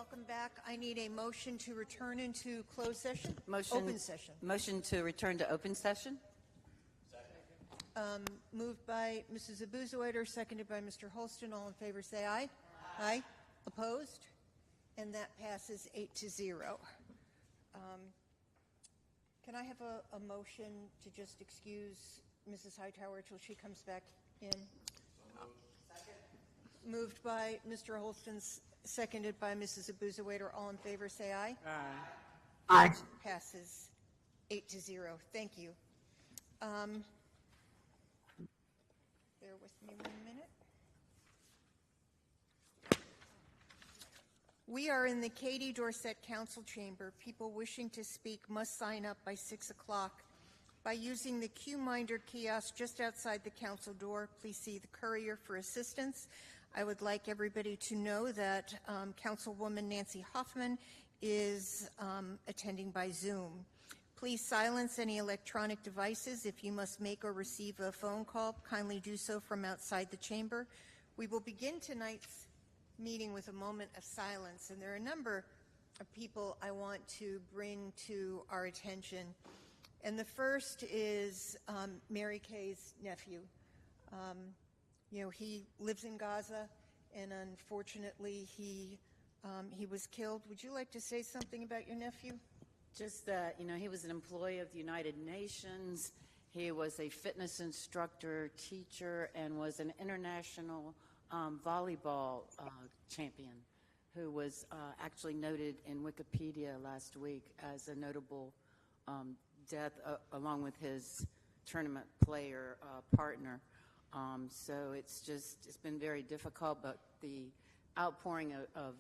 Welcome back. I need a motion to return into closed session. Motion. Open session. Motion to return to open session. Moved by Mrs. Abuzawader, seconded by Mr. Holston. All in favor say aye. Aye. Opposed? And that passes 8-0. Can I have a motion to just excuse Mrs. Hightower till she comes back in? Moved by Mr. Holston, seconded by Mrs. Abuzawader. All in favor say aye. Aye. Aye. Passes 8-0. Thank you. Bear with me 1 minute. We are in the Katie Dorset Council Chamber. People wishing to speak must sign up by 6 o'clock. By using the Q-Minder kiosk just outside the council door, please see the courier for assistance. I would like everybody to know that Councilwoman Nancy Hoffman is attending by Zoom. Please silence any electronic devices. If you must make or receive a phone call, kindly do so from outside the chamber. We will begin tonight's meeting with a moment of silence, and there are a number of people I want to bring to our attention. And the first is Mary Kay's nephew. He lives in Gaza, and unfortunately he was killed. Would you like to say something about your nephew? Just that, he was an employee of the United Nations. He was a fitness instructor, teacher, and was an international volleyball champion who was actually noted in Wikipedia last week as a notable death along with his tournament player partner. So it's been very difficult, but the outpouring of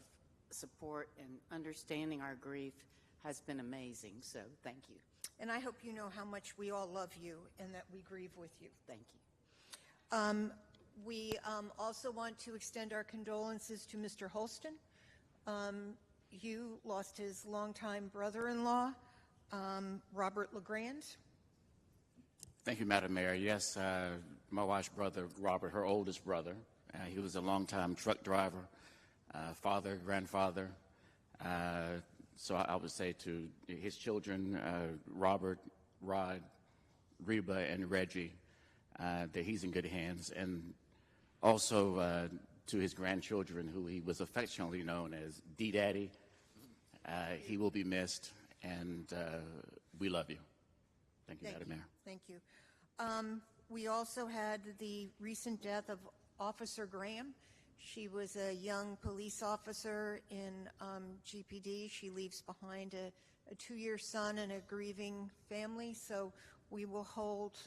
support and understanding our grief has been amazing. So thank you. And I hope you know how much we all love you and that we grieve with you. Thank you. We also want to extend our condolences to Mr. Holston. You lost his longtime brother-in-law, Robert LeGrand. Thank you, Madam Mayor. Yes, my wife's brother, Robert, her oldest brother. He was a longtime truck driver, father, grandfather. So I would say to his children, Robert, Rod, Reba, and Reggie, that he's in good hands. And also to his grandchildren, who he was affectionately known as D-Daddy. He will be missed, and we love you. Thank you, Madam Mayor. Thank you. We also had the recent death of Officer Graham. She was a young police officer in GPD. She leaves behind a 2-year son and a grieving family. So we will hold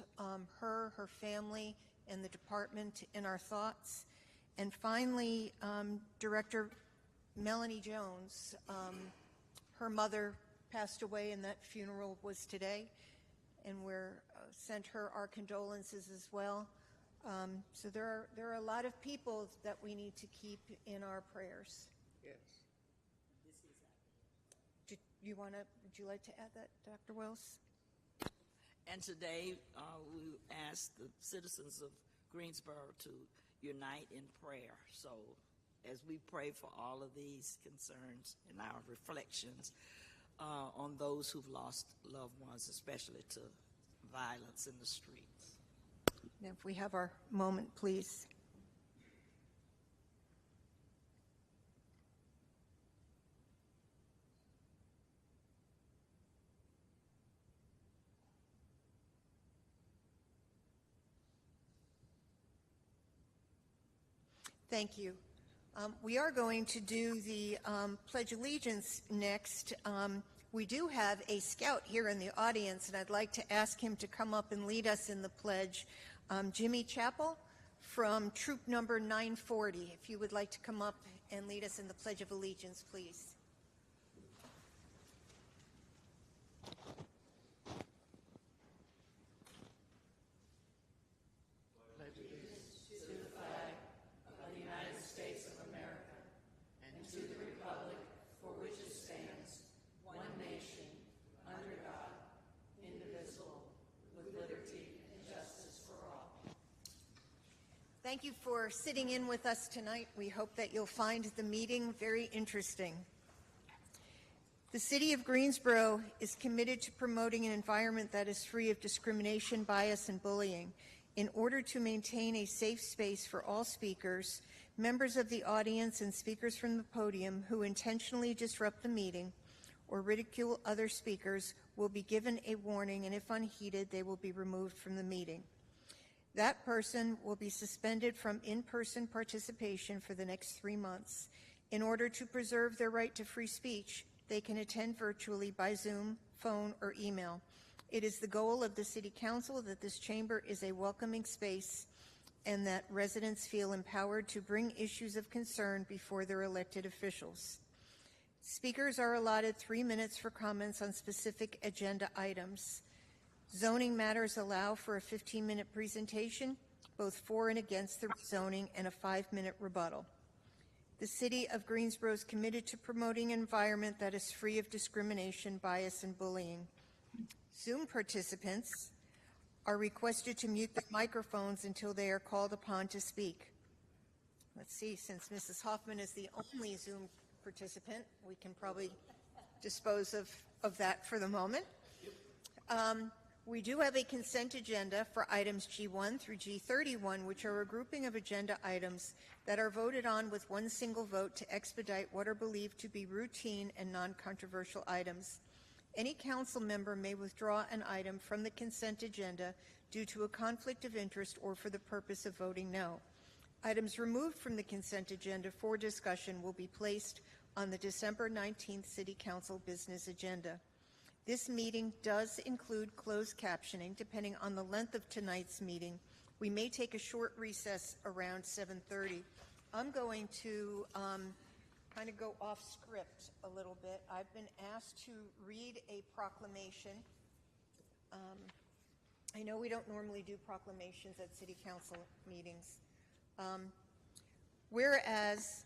her family, and the department in our thoughts. And finally, Director Melanie Jones, her mother passed away, and that funeral was today. And we're sent her our condolences as well. So there are a lot of people that we need to keep in our prayers. Yes. Would you like to add that, Dr. Wells? And today we ask the citizens of Greensboro to unite in prayer. So as we pray for all of these concerns and our reflections on those who've lost loved ones, especially to violence in the streets. Now, if we have our moment, please. Thank you. We are going to do the Pledge of Allegiance next. We do have a scout here in the audience, and I'd like to ask him to come up and lead us in the pledge. Jimmy Chappell from Troop Number 940. If you would like to come up and lead us in the Pledge of Allegiance, please. Thank you for sitting in with us tonight. We hope that you'll find the meeting very interesting. The City of Greensboro is committed to promoting an environment that is free of discrimination, bias, and bullying. In order to maintain a safe space for all speakers, members of the audience and speakers from the podium who intentionally disrupt the meeting or ridicule other speakers will be given a warning, and if unheeded, they will be removed from the meeting. That person will be suspended from in-person participation for the next 3 months. In order to preserve their right to free speech, they can attend virtually by Zoom, phone, or email. It is the goal of the City Council that this chamber is a welcoming space and that residents feel empowered to bring issues of concern before their elected officials. Speakers are allotted 3 minutes for comments on specific agenda items. Zoning matters allow for a 15-minute presentation, both for and against the rezoning, and a 5-minute rebuttal. The City of Greensboro is committed to promoting an environment that is free of discrimination, bias, and bullying. Zoom participants are requested to mute their microphones until they are called upon to speak. Let's see, since Mrs. Hoffman is the only Zoom participant, we can probably dispose of that for the moment. We do have a consent agenda for items G1 through G31, which are a grouping of agenda items that are voted on with one single vote to expedite what are believed to be routine and non-controversial items. Any council member may withdraw an item from the consent agenda due to a conflict of interest or for the purpose of voting no. Items removed from the consent agenda for discussion will be placed on the December 19th City Council business agenda. This meeting does include closed captioning. Depending on the length of tonight's meeting, we may take a short recess around 7:30. I'm going to kind of go off script a little bit. I've been asked to read a proclamation. I know we don't normally do proclamations at City Council meetings. Whereas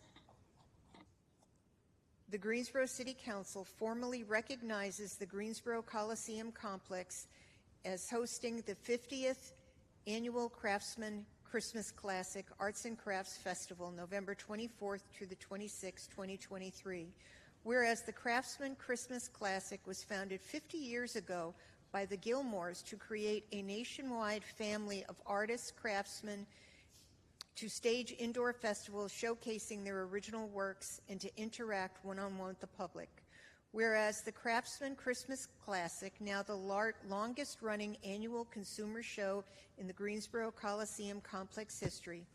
the Greensboro City Council formally recognizes the Greensboro Coliseum Complex as hosting the 50th Annual Craftsman Christmas Classic Arts and Crafts Festival, November 24th through the 26th, 2023. Whereas the Craftsman Christmas Classic was founded 50 years ago by the Gilmores to create a nationwide family of artists, craftsmen, to stage indoor festivals showcasing their original works and to interact one-on-one with the public. Whereas the Craftsman Christmas Classic, now the longest-running annual consumer show in the Greensboro Coliseum Complex history,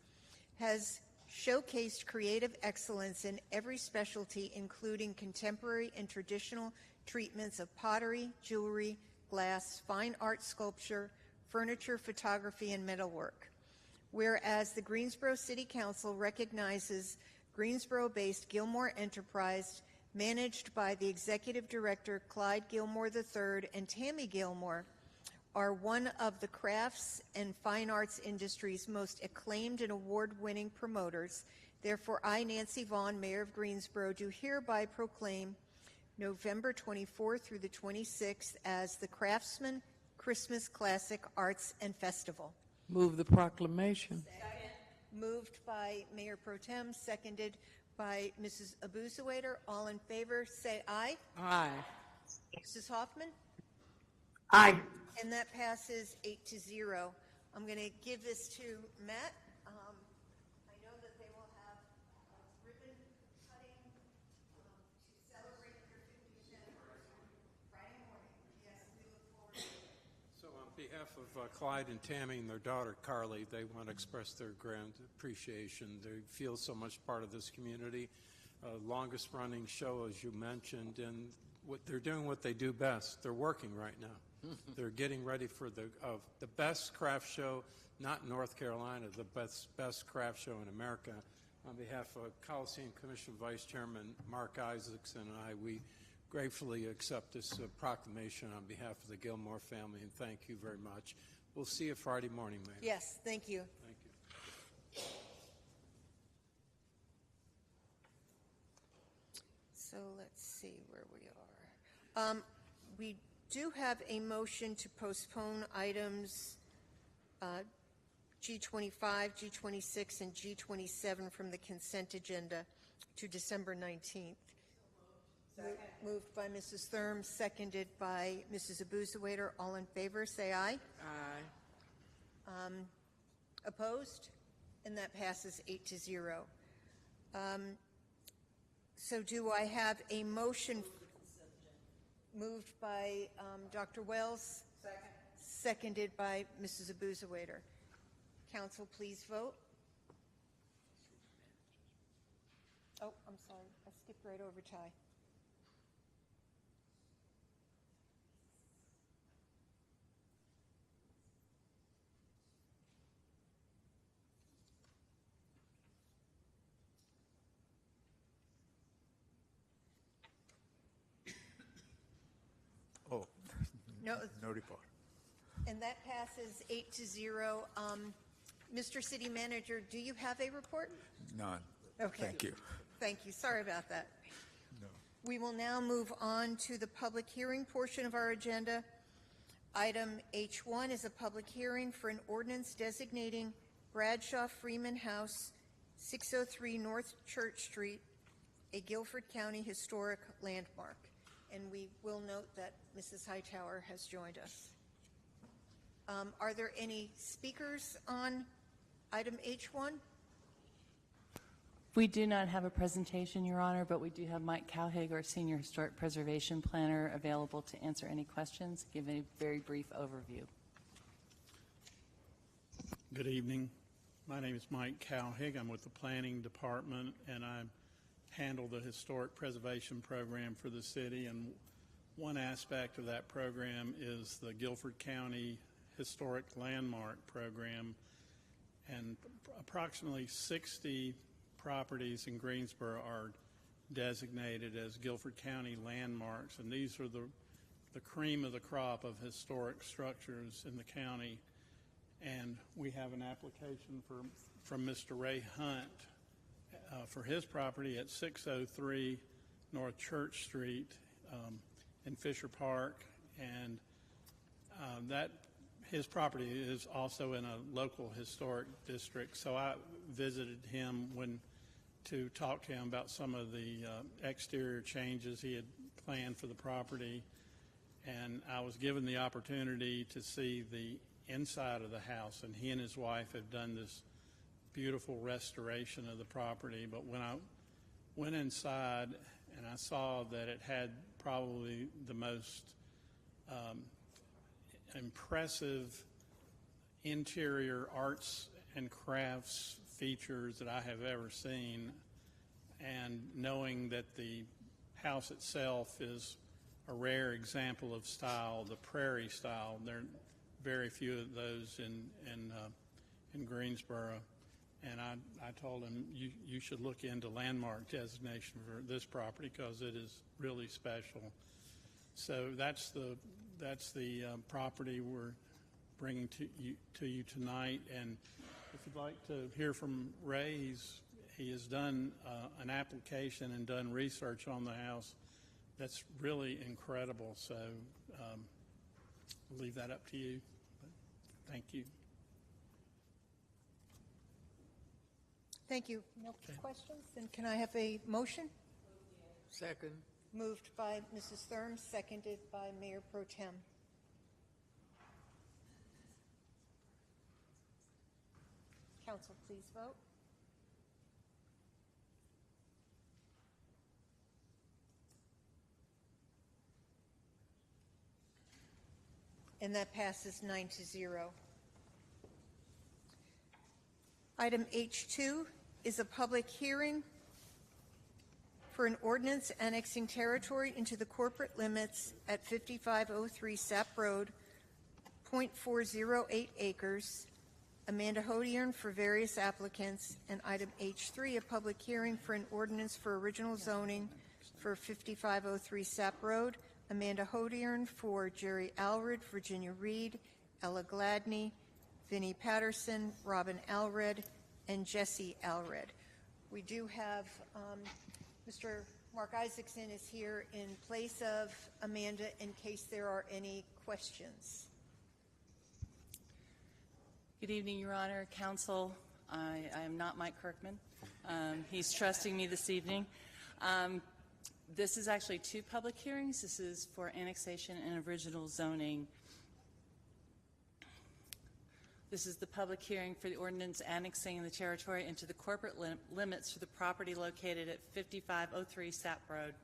has showcased creative excellence in every specialty, including contemporary and traditional treatments of pottery, jewelry, glass, fine art sculpture, furniture, photography, and metalwork. Whereas the Greensboro City Council recognizes Greensboro-based Gilmore Enterprise, managed by the Executive Director Clyde Gilmore III and Tammy Gilmore, are one of the crafts and fine arts industry's most acclaimed and award-winning promoters. Therefore, I, Nancy Vaughn, Mayor of Greensboro, do hereby proclaim November 24th through the 26th as the Craftsman Christmas Classic Arts and Festival. Move the proclamation. Second. Moved by Mayor Pro Tem, seconded by Mrs. Abusawader. All in favor, say aye. Aye. Mrs. Hoffman? Aye. And that passes 8-0. I'm going to give this to Matt. I know that they will have ribbon cutting to celebrate their 50th anniversary Friday morning. Yes, we look forward to it. So on behalf of Clyde and Tammy and their daughter Carly, they want to express their grand appreciation. They feel so much part of this community. Longest running show, as you mentioned, and they're doing what they do best. They're working right now. They're getting ready for the best craft show, not in North Carolina, the best craft show in America. On behalf of Coliseum Commission Vice Chairman Mark Isaacs and I, we gratefully accept this proclamation on behalf of the Gilmore family, and thank you very much. We'll see you Friday morning, Mayor. Yes, thank you. Thank you. So let's see where we are. We do have a motion to postpone items G25, G26, and G27 from the consent agenda to December 19th. Moved by Mrs. Thurm, seconded by Mrs. Abuzawader. All in favor, say aye. Aye. Opposed? And that passes 8-0. So do I have a motion? Moved by Dr. Wells. Seconded by Mrs. Abuzawader. Council, please vote. Oh, I'm sorry. I skipped right over Ty. Oh, No, no report. and that passes 8-0. Mr. City Manager, do you have a report? None. Okay. Thank you. Thank you. Sorry about that. No. We will now move on to the public hearing portion of our agenda. Item H1 is a public hearing for an ordinance designating Bradshaw Freeman House, 603 North Church Street, a Guilford County historic landmark. And we will note that Mrs. Hightower has joined us. Are there any speakers on item H1? We do not have a presentation, Your Honor, but we do have Mike Cowhig, our Senior Historic Preservation Planner, available to answer any questions, give a very brief overview. Good evening. My name is Mike Cowhig. I'm with the Planning Department, and I handle the Historic Preservation Program for the city. And one aspect of that program is the Guilford County Historic Landmark Program. And approximately 60 properties in Greensboro are designated as Guilford County landmarks, and these are the cream of the crop of historic structures in the county. And we have an application from Mr. Ray Hunt for his property at 603 North Church Street in Fisher Park, and his property is also in a local historic district. So I visited him to talk to him about some of the exterior changes he had planned for the property, and I was given the opportunity to see the inside of the house, and he and his wife have done this beautiful restoration of the property. But when I went inside and I saw that it had probably the most impressive interior arts and crafts features that I have ever seen, and knowing that the house itself is a rare example of style, the prairie style. There are very few of those in Greensboro, and I told him you should look into landmark designation for this property because it is really special. So that's the property we're bringing to you tonight. And if you'd like to hear from Ray, he has done an application and done research on the house that's really incredible. So I'll leave that up to you. But thank you. Thank you. No questions? Then can I have a motion? Second. Moved by Mrs. Thurm, seconded by Mayor Pro Tem. Council, please vote. And that passes 9-0. Item H2 is a public hearing for an ordinance annexing territory into the corporate limits at 5503 Sapp Road, 0.408 acres. Amanda Hodiern for various applicants. And item H3, a public hearing for an ordinance for original zoning for 5503 Sapp Road. Amanda Hodiern for Jerry Alred, Virginia Reed, Ella Gladney, Vinnie Patterson, Robin Alred, and Jesse Alred. We do have Mr. Mark Isaacson is here in place of Amanda in case there are any questions. Good evening, Your Honor, Council. I am not Mike Kirkman. He's trusting me this evening. This is actually 2 public hearings. This is for annexation and original zoning. This is the public hearing for the ordinance annexing the territory into the corporate limits for the property located at 5503 Sap Road.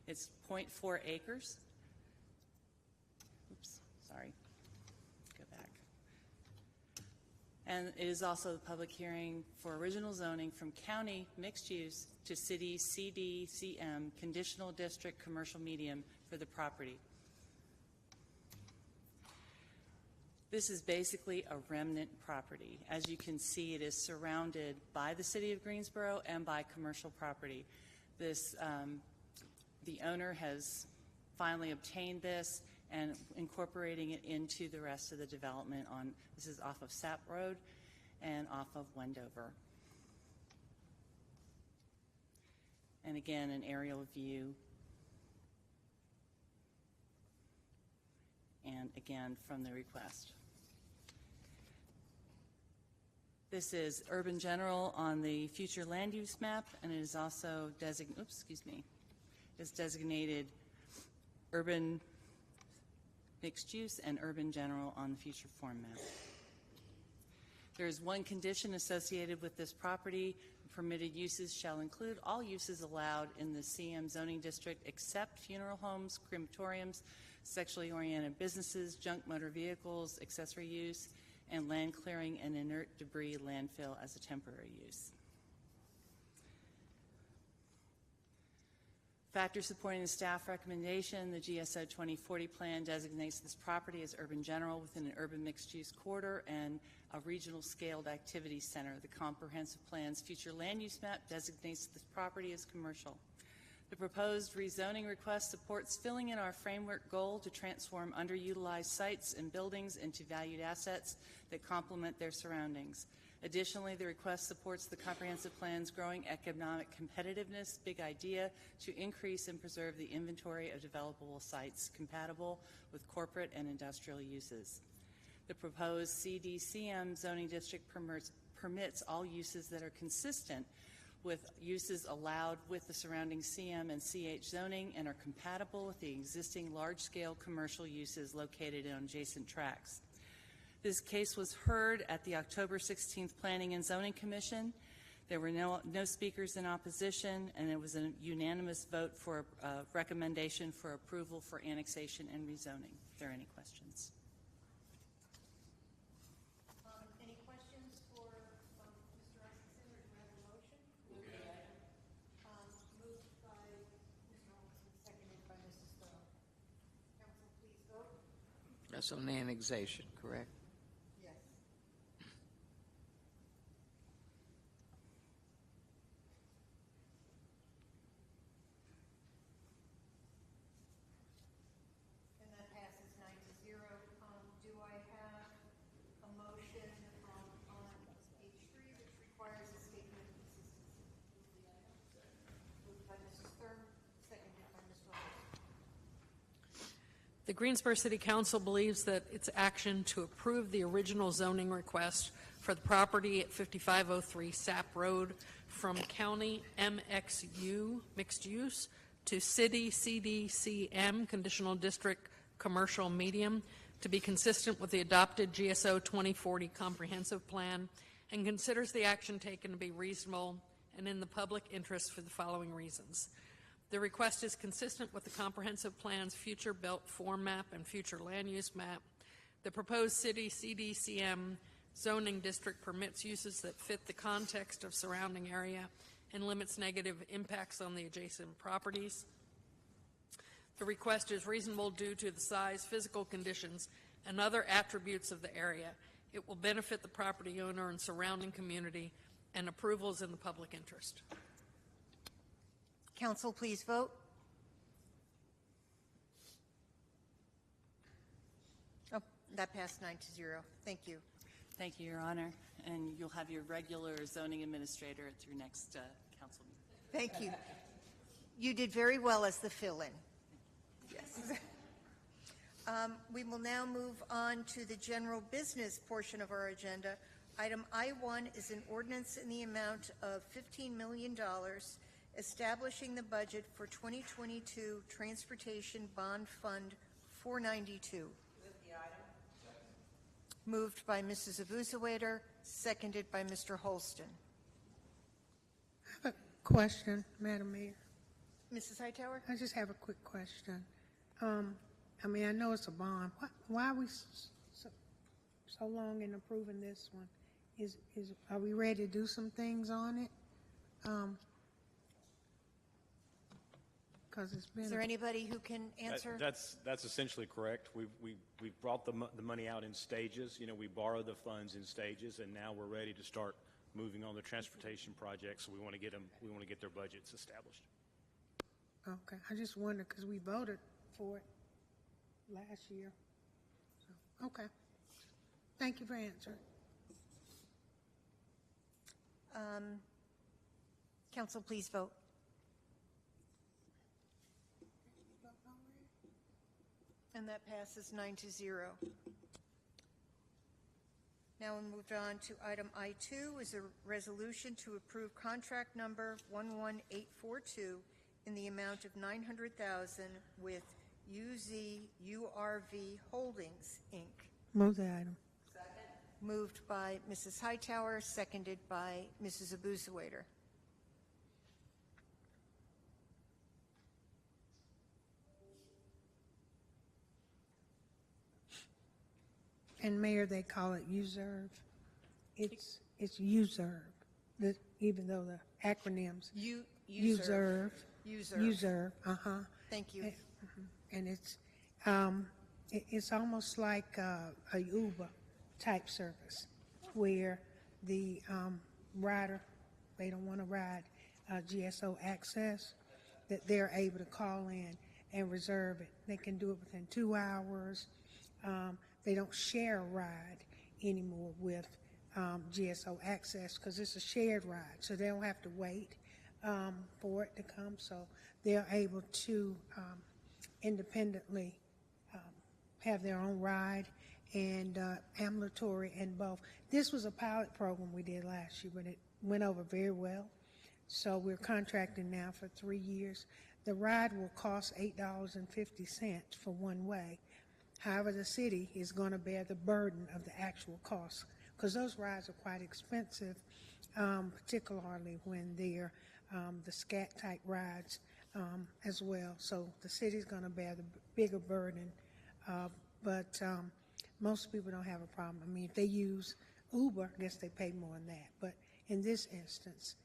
It's 0.4 acres. Oops, sorry. Go back. And it is also the public hearing for original zoning from county mixed use to city CDCM conditional district commercial medium for the property. This is basically a remnant property. As you can see, it is surrounded by the City of Greensboro and by commercial property. This, the owner has finally obtained this and incorporating it into the rest of the development on, this is off of Sap Road and off of Wendover. And again, an aerial view. And again, from the request. This is urban general on the future land use map, and it is also designated urban mixed use and urban general on the future form map. There is one condition associated with this property. Permitted uses shall include all uses allowed in the CM zoning district except funeral homes, crematoriums, sexually oriented businesses, junk motor vehicles, accessory use, and land clearing and inert debris landfill as a temporary use. Factors supporting the staff recommendation: the GSO 2040 plan designates this property as urban general within an urban mixed-use corridor and a regional scaled activity center. The comprehensive plan's future land use map designates this property as commercial. The proposed rezoning request supports filling in our framework goal to transform underutilized sites and buildings into valued assets that complement their surroundings. Additionally, the request supports the comprehensive plan's growing economic competitiveness big idea to increase and preserve the inventory of developable sites compatible with corporate and industrial uses. The proposed CDCM zoning district permits all uses that are consistent with uses allowed with the surrounding CM and CH zoning and are compatible with the existing large-scale commercial uses located on adjacent tracts. This case was heard at the October 16th Planning and Zoning Commission. There were no speakers in opposition, and it was a unanimous vote for a recommendation for approval for annexation and rezoning. If there are any questions. Any questions for Mr. Isaacson, or do I have a motion? Moved by Mr. Olson, seconded by Mrs. Stowe. Council, please vote. That's on annexation, correct? Yes. And that passes 9-0. Do I have a motion on page 3 which requires a statement of consistency? Moved by Mrs. Thurm, seconded by Ms. Roberts. The Greensboro City Council believes that its action to approve the original zoning request for the property at 5503 Sap Road from County MXU, mixed use, to City CDCM, conditional district commercial medium, to be consistent with the adopted GSO 2040 comprehensive plan, and considers the action taken to be reasonable and in the public interest for the following reasons. The request is consistent with the comprehensive plan's future built form map and future land use map. The proposed city CDCM zoning district permits uses that fit the context of surrounding area and limits negative impacts on the adjacent properties. The request is reasonable due to the size, physical conditions, and other attributes of the area. It will benefit the property owner and surrounding community, and approval is in the public interest. Council, please vote. Oh, that passed 9-0. Thank you. Thank you, Your Honor. And you'll have your regular zoning administrator at your next council meeting. Thank you. You did very well as the fill-in. Yes. We will now move on to the general business portion of our agenda. Item I-1 is an ordinance in the amount of $15 million establishing the budget for 2022 Transportation Bond Fund 492. Move the item. Moved by Mrs. Abuzawader, seconded by Mr. Holston. I have a question, Madam Mayor. Mrs. Hightower? I just have a quick question. I mean, I know it's a bond. Why are we so long in approving this one? Are we ready to do some things on it? Because it's been. Is there anybody who can answer? That's essentially correct. We've brought the money out in stages. You know, we borrowed the funds in stages, and now we're ready to start moving on the transportation projects. So we want to get them. We want to get their budgets established. Okay, I just wondered because we voted for it last year. So, okay. Thank you for answering. Council, please vote. And that passes 9-0. Now we moved on to item I2 is a resolution to approve contract number 11842 in the amount of $900,000 with URV Holdings, Inc. Move the item. Moved by Mrs. Hightower, seconded by Mrs. Abuzawader. And Mayor, they call it USERV. It's USERV, even though the acronyms. USERV. Thank you. And it's almost like a Uber type service where the rider, they don't want to ride GSO access, that they're able to call in and reserve it. They can do it within 2 hours. They don't share a ride anymore with GSO access because it's a shared ride, so they don't have to wait for it to come. So they're able to independently have their own ride and ambulatory and both. This was a pilot program we did last year, but it went over very well. So we're contracting now for 3 years. The ride will cost $8.50 for one way. However, the city is going to bear the burden of the actual cost because those rides are quite expensive, particularly when they're the SCAT type rides as well. So the city's going to bear the bigger burden, but most people don't have a problem. I mean, if they use Uber, I guess they pay more than that. But in this instance,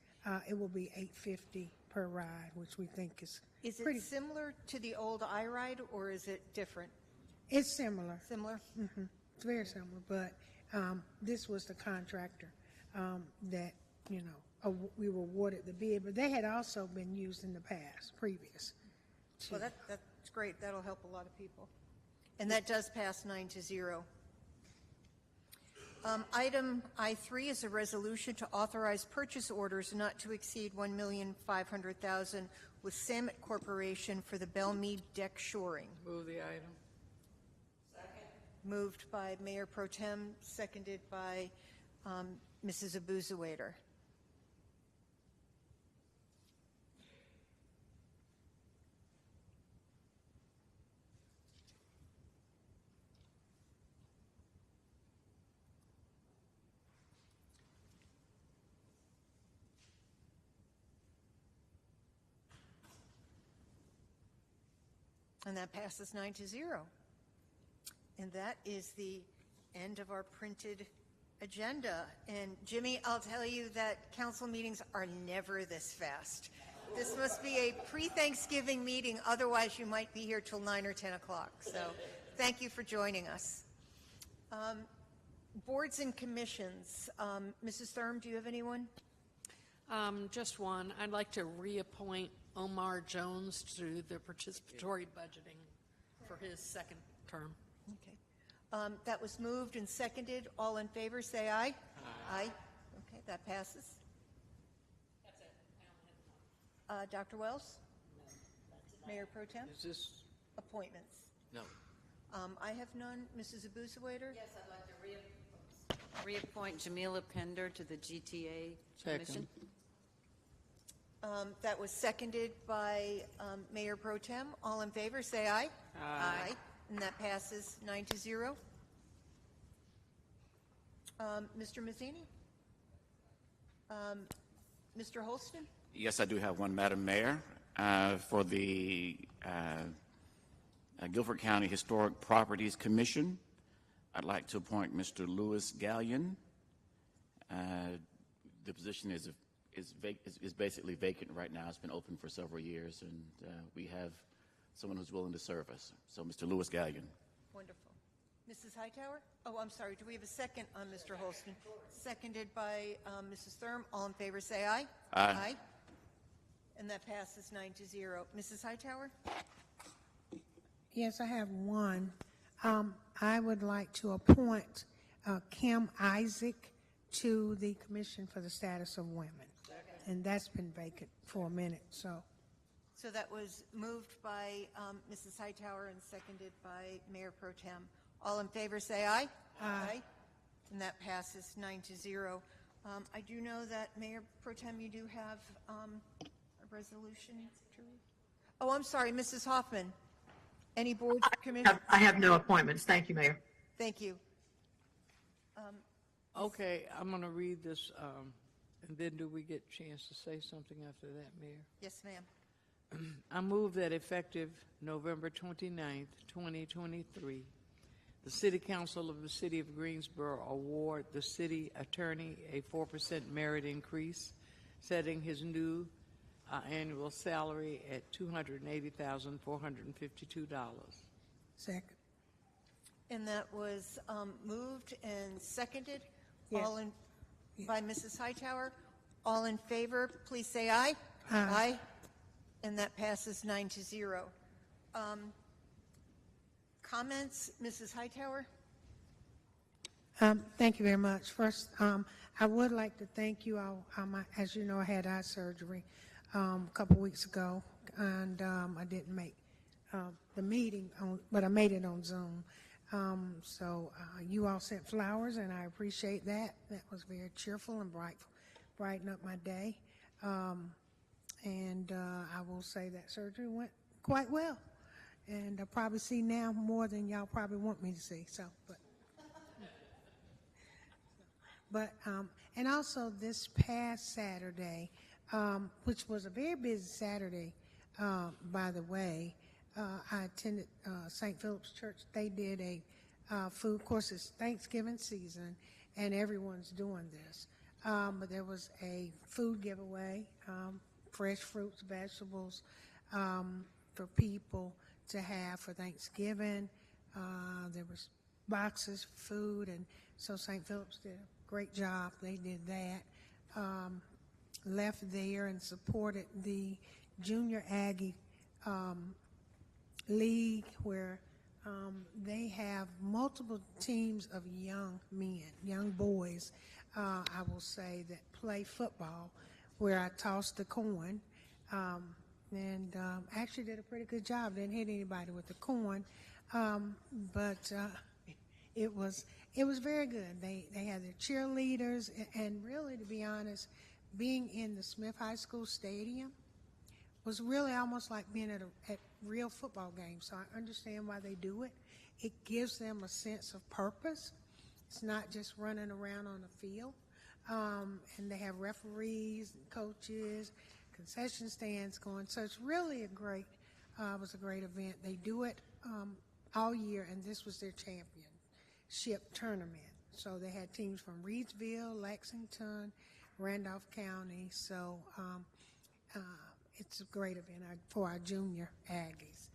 it will be $8.50 per ride, which we think is pretty. Is it similar to the old iRide, or is it different? It's similar. Similar? Mm-hmm. It's very similar, but this was the contractor that, you know, we were awarded the bid, but they had also been used in the past, previous. Well, that's great. That'll help a lot of people. And that does pass 9-0. Item I3 is a resolution to authorize purchase orders not to exceed $1,500,000 with Samet Corporation for the Belmead deck shoring. Move the item. Moved by Mayor Pro Tem, seconded by Mrs. Abuzawader. And that passes 9-0. And that is the end of our printed agenda. And Jimmy, I'll tell you that council meetings are never this fast. This must be a pre-Thanksgiving meeting, otherwise you might be here till 9 or 10 o'clock. So thank you for joining us. Boards and commissions. Mrs. Thurm, do you have anyone? Just one. I'd like to reappoint Omar Jones to the participatory budgeting for his second term. Okay. That was moved and seconded. All in favor, say aye. Aye. Okay, that passes. That's it. Dr. Wells? No, that's Mayor Pro Tem? Is this? Appointments. No. I have none. Mrs. Abuzawader? Yes, I'd like to reappoint Jamila Pender to the GTA Commission. That was seconded by Mayor Pro Tem. All in favor, say aye. Aye. And that passes 9-0. Mr. Mazzini? Mr. Holston? Yes, I do have one, Madam Mayor. For the Guilford County Historic Properties Commission, I'd like to appoint Mr. Louis Gallion. The position is basically vacant right now. It's been open for several years, and we have someone who's willing to serve us. So, Mr. Louis Gallion. Wonderful. Mrs. Hightower? Oh, I'm sorry. Do we have a second on Mr. Holston? Seconded by Mrs. Thurm. All in favor, say aye. Aye. And that passes 9-0. Mrs. Hightower? Yes, I have one. I would like to appoint Kim Isaac to the Commission for the Status of Women. And that's been vacant for a minute, so. So that was moved by Mrs. Hightower and seconded by Mayor Pro Tem. All in favor, say aye. Aye. And that passes 9-0. I do know that, Mayor Pro Tem, you do have a resolution to read. Oh, I'm sorry, Mrs. Hoffman. Any boards or commissions? I have no appointments. Thank you, Mayor. Thank you. Okay, I'm going to read this, and then do we get a chance to say something after that, Mayor? Yes, ma'am. I move that effective November 29th, 2023, the City Council of the City of Greensboro award the city attorney a 4% merit increase, setting his new annual salary at $280,452. Second. And that was moved and seconded. Yes. All in by Mrs. Hightower. All in favor, please say aye. Aye. And that passes 9-0. Comments, Mrs. Hightower? Thank you very much. First, I would like to thank you all. As you know, I had eye surgery a couple weeks ago, and I didn't make the meeting, but I made it on Zoom. So you all sent flowers, and I appreciate that. That was very cheerful and brighten up my day. And I will say that surgery went quite well. And I'll probably see now more than y'all probably want me to see. So, and also this past Saturday, which was a very busy Saturday, by the way, I attended St. Philip's Church. They did a food, of course it's Thanksgiving season and everyone's doing this, but there was a food giveaway, fresh fruits, vegetables, for people to have for Thanksgiving. There was boxes, food, and so St. Philip's did a great job. They did that. Left there and supported the Junior Aggie League, where they have multiple teams of young men, young boys, I will say, that play football, where I tossed the coin. And actually did a pretty good job. Didn't hit anybody with the coin, but it was very good. They had their cheerleaders, and really, to be honest, being in the Smith High School stadium was really almost like being at real football games. So I understand why they do it. It gives them a sense of purpose. It's not just running around on the field. And they have referees and coaches, concession stands going. So it's really was a great event. They do it all year, and this was their championship tournament. So they had teams from Reedsville, Lexington, Randolph County. So it's a great event for our junior Aggies.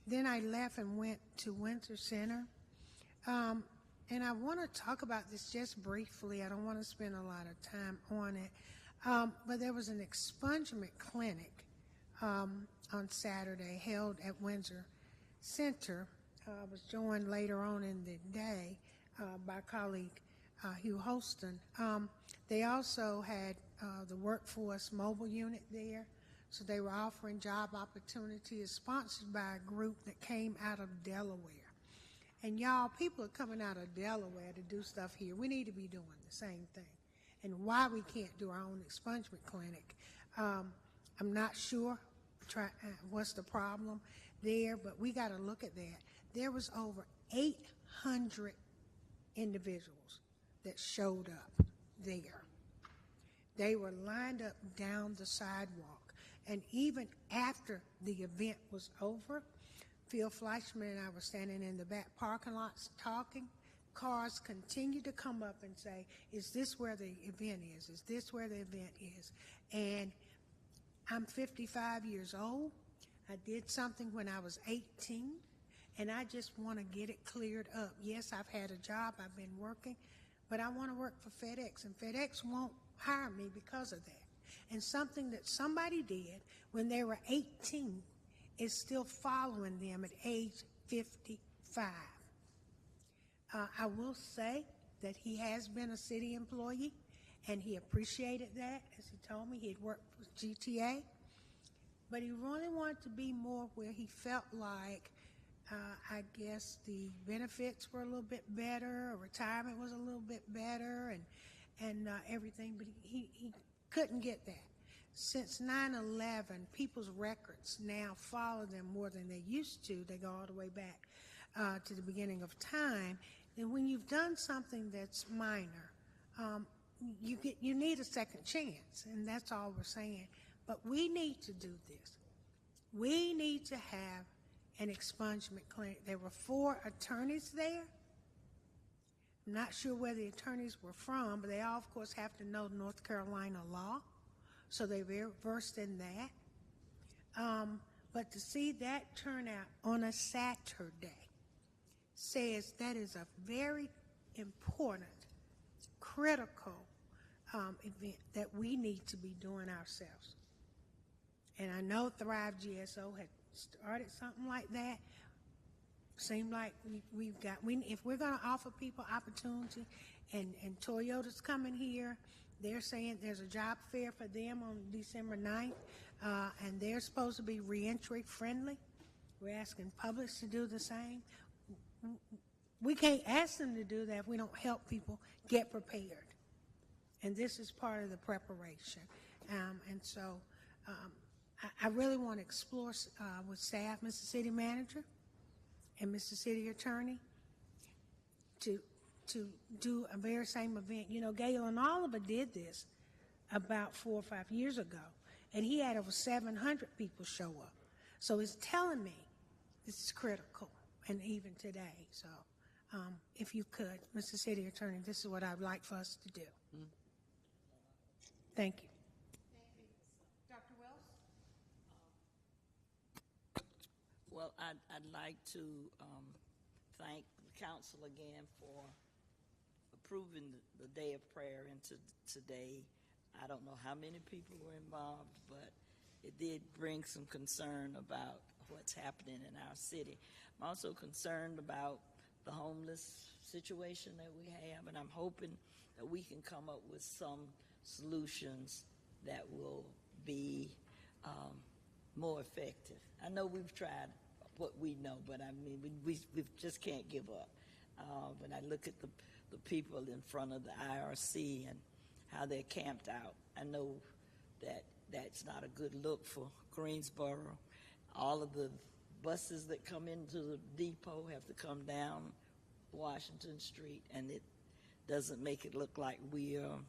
Then I left and went to Winter Center. And I want to talk about this just briefly. I don't want to spend a lot of time on it. But there was an expungement clinic on Saturday held at Windsor Center. I was joined later on in the day by colleague Hugh Holston. They also had the workforce mobile unit there. So they were offering job opportunities, sponsored by a group that came out of Delaware. And y'all, people are coming out of Delaware to do stuff here. We need to be doing the same thing. And why we can't do our own expungement clinic, I'm not sure what's the problem there, but we got to look at that. There was over 800 individuals that showed up there. They were lined up down the sidewalk. And even after the event was over, Phil Fleischman and I were standing in the back parking lots talking. Cars continued to come up and say, is this where the event is? Is this where the event is? And I'm 55 years old. I did something when I was 18, and I just want to get it cleared up. Yes, I've had a job, I've been working, but I want to work for FedEx, and FedEx won't hire me because of that. And something that somebody did when they were 18 is still following them at age 55. I will say that he has been a city employee, and he appreciated that. As he told me, he had worked with GTA, but he really wanted to be more where he felt like, I guess the benefits were a little bit better, or retirement was a little bit better, and everything, but he couldn't get that. Since 9/11, people's records now follow them more than they used to. They go all the way back to the beginning of time. And when you've done something that's minor, you need a second chance, and that's all we're saying. But we need to do this. We need to have an expungement clinic. There were 4 attorneys there. I'm not sure where the attorneys were from, but they all, of course, have to know North Carolina law, so they're very versed in that. But to see that turnout on a Saturday says that is a very important, critical event that we need to be doing ourselves. And I know Thrive GSO had started something like that. Seemed like if we're going to offer people opportunity, and Toyota's coming here, they're saying there's a job fair for them on December 9th, and they're supposed to be reentry friendly. We're asking Publix to do the same. We can't ask them to do that if we don't help people get prepared. And this is part of the preparation. And so I really want to explore with staff, Mr. City Manager and Mr. City Attorney, to do a very same event. You know, Galen Oliver did this about 4 or 5 years ago, and he had over 700 people show up. So it's telling me this is critical, and even today. So if you could, Mr. City Attorney, this is what I'd like for us to do. Thank you. Dr. Wells? Well, I'd like to thank the council again for approving the day of prayer into today. I don't know how many people were involved, but it did bring some concern about what's happening in our city. I'm also concerned about the homeless situation that we have, and I'm hoping that we can come up with some solutions that will be more effective. I know we've tried what we know, but I mean, we just can't give up. When I look at the people in front of the IRC and how they're camped out, I know that that's not a good look for Greensboro. All of the buses that come into the depot have to come down Washington Street, and it doesn't make it look like we are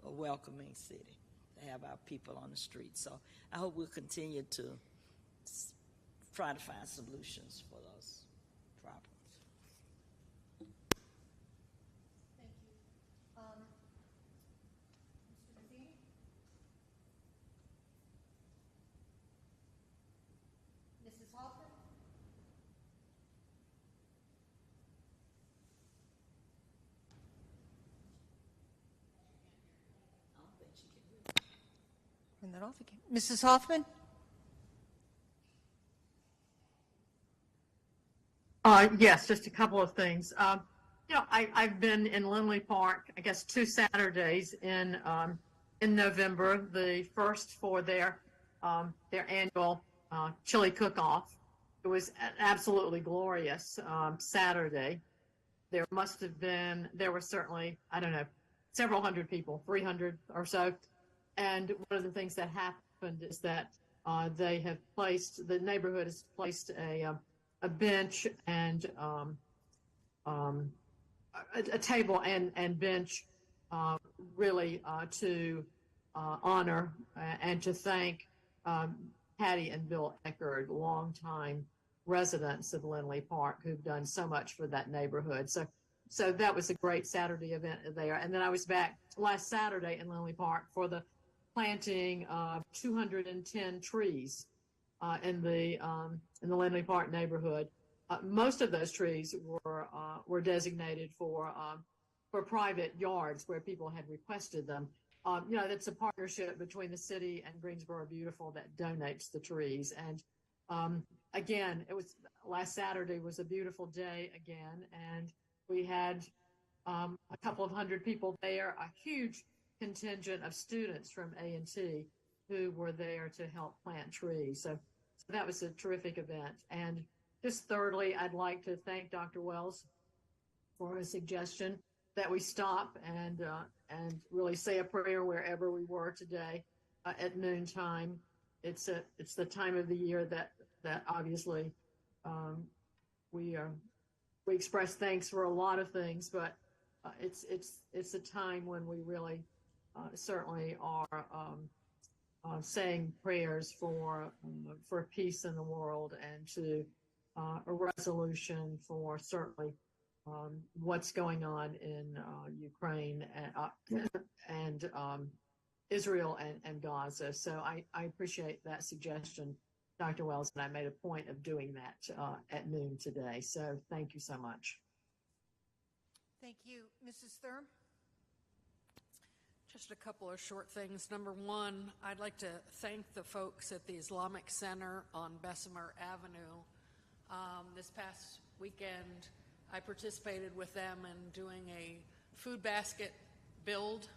a welcoming city to have our people on the street. So I hope we'll continue to try to find solutions for those problems. Thank you. Mr. Mazzini? Mrs. Hoffman? Turn that off again. Mrs. Hoffman? Yes, just a couple of things. I've been in Lindley Park, I guess 2 Saturdays in November. The first for their annual chili cook-off. It was an absolutely glorious Saturday. There were certainly, I don't know, several hundred people, 300 or so. And one of the things that happened is that the neighborhood has placed a bench and a table and bench really to honor and to thank Patty and Bill Eckerd, longtime residents of Lindley Park, who've done so much for that neighborhood. So that was a great Saturday event there. And then I was back last Saturday in Lindley Park for the planting of 210 trees in the Lindley Park neighborhood. Most of those trees were designated for private yards where people had requested them. That's a partnership between the city and Greensboro Beautiful that donates the trees. And again, last Saturday was a beautiful day again, and we had a couple of hundred people there, a huge contingent of students from A&T who were there to help plant trees. So that was a terrific event. And just thirdly, I'd like to thank Dr. Wells for a suggestion that we stop and really say a prayer wherever we were today at noontime. It's the time of the year that obviously we express thanks for a lot of things, but it's a time when we really certainly are saying prayers for peace in the world and to a resolution for certainly what's going on in Ukraine and Israel and Gaza. So I appreciate that suggestion, Dr. Wells, and I made a point of doing that at noon today. So thank you so much. Thank you. Mrs. Thurm? Just a couple of short things. Number one, I'd like to thank the folks at the Islamic Center on Bessemer Avenue. This past weekend, I participated with them in doing a food basket build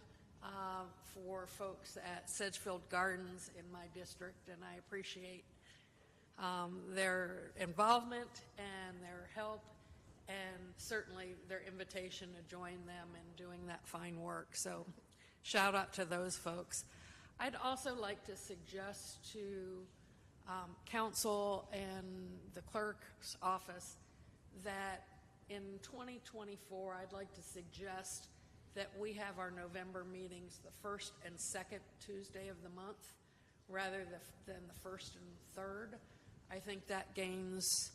for folks at Sedgefield Gardens in my district, and I appreciate their involvement and their help, and certainly their invitation to join them in doing that fine work. So shout out to those folks. I'd also like to suggest to council and the clerk's office that in 2024, I'd like to suggest that we have our November meetings the first and second Tuesday of the month rather than the first and third. I think that gains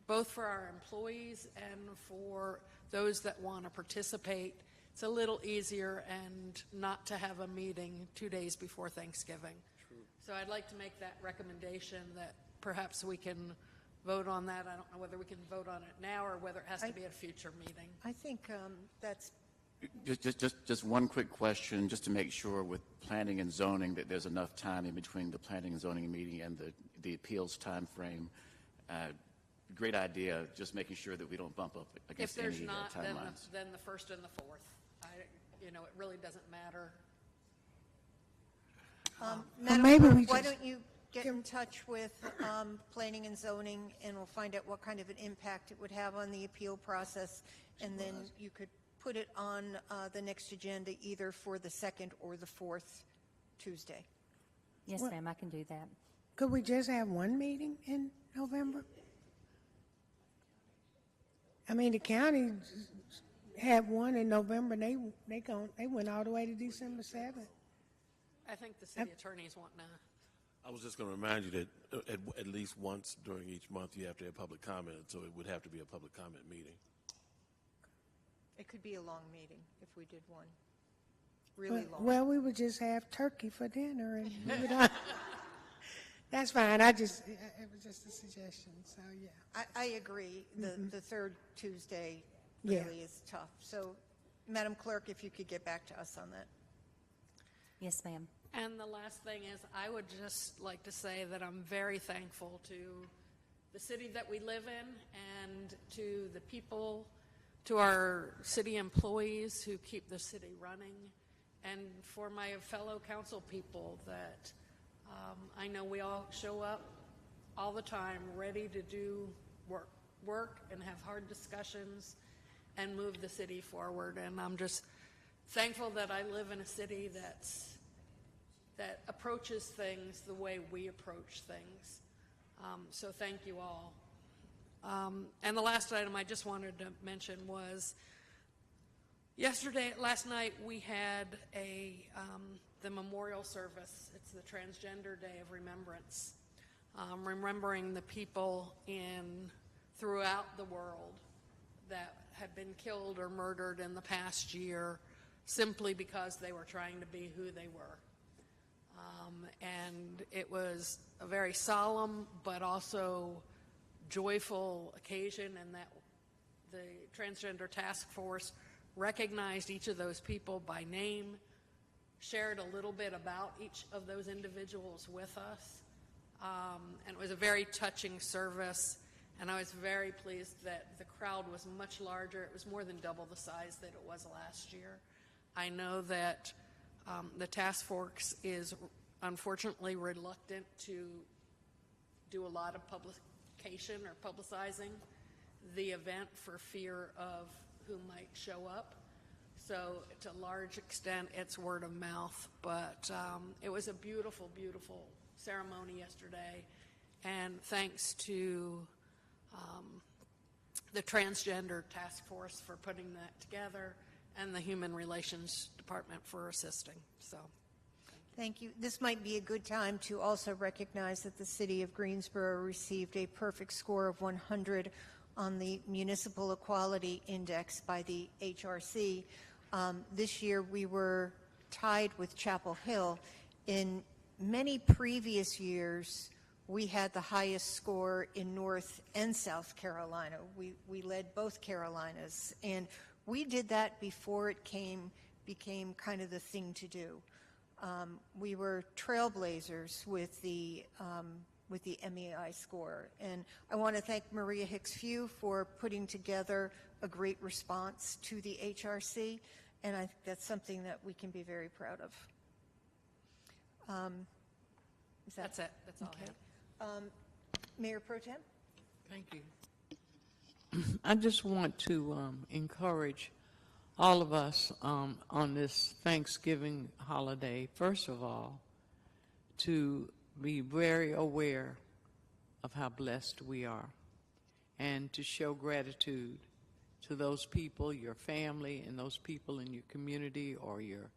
both for our employees and for those that want to participate. It's a little easier and not to have a meeting 2 days before Thanksgiving. True. So I'd like to make that recommendation that perhaps we can vote on that. I don't know whether we can vote on it now or whether it has to be a future meeting. I think that's... Just one quick question, just to make sure with planning and zoning that there's enough time in between the planning and zoning meeting and the appeals time frame. Great idea, just making sure that we don't bump up against any timelines. If there's not, then the first and the fourth. It really doesn't matter. Madam Clerk, why don't you get in touch with planning and zoning, and we'll find out what kind of an impact it would have on the appeal process, and then you could put it on the next agenda either for the second or the fourth Tuesday. Yes, ma'am, I can do that. Could we just have one meeting in November? I mean, the county had one in November, and they went all the way to December 7th. I think the city attorneys want to. I was just going to remind you that at least once during each month you have to have public comment, so it would have to be a public comment meeting. It could be a long meeting if we did one. Really long. Well, we would just have turkey for dinner, and we would that's fine. It was just a suggestion, so yeah. I agree. The third Tuesday really is tough. So, Madam Clerk, if you could get back to us on that. Yes, ma'am. And the last thing is, I would just like to say that I'm very thankful to the city that we live in and to the people, to our city employees who keep the city running, and for my fellow council people that I know we all show up all the time ready to do work and have hard discussions and move the city forward. And I'm just thankful that I live in a city that's that approaches things the way we approach things. So thank you all. And the last item I just wanted to mention was last night we had the memorial service. It's the Transgender Day of Remembrance, remembering the people throughout the world that have been killed or murdered in the past year simply because they were trying to be who they were. And it was a very solemn but also joyful occasion, and that the Transgender Task Force recognized each of those people by name, shared a little bit about each of those individuals with us, and it was a very touching service, and I was very pleased that the crowd was much larger. It was more than double the size that it was last year. I know that the task force is unfortunately reluctant to do a lot of publication or publicizing the event for fear of who might show up. So to a large extent, it's word of mouth. But it was a beautiful, beautiful ceremony yesterday. And thanks to the Transgender Task Force for putting that together, and the Human Relations Department for assisting. So. Thank you. This might be a good time to also recognize that the City of Greensboro received a perfect score of 100 on the Municipal Equality Index by the HRC. This year we were tied with Chapel Hill. In many previous years, we had the highest score in North and South Carolina. We led both Carolinas, and we did that before it became kind of the thing to do. We were trailblazers with the MEI score, and I want to thank Maria Hicks-Few for putting together a great response to the HRC, and I think that's something that we can be very proud of. That's it. That's all okay. I have. Mayor Pro Tem? Thank you. I just want to encourage all of us on this Thanksgiving holiday, first of all, to be very aware of how blessed we are, and to show gratitude to those people, your family, and those people in your community or your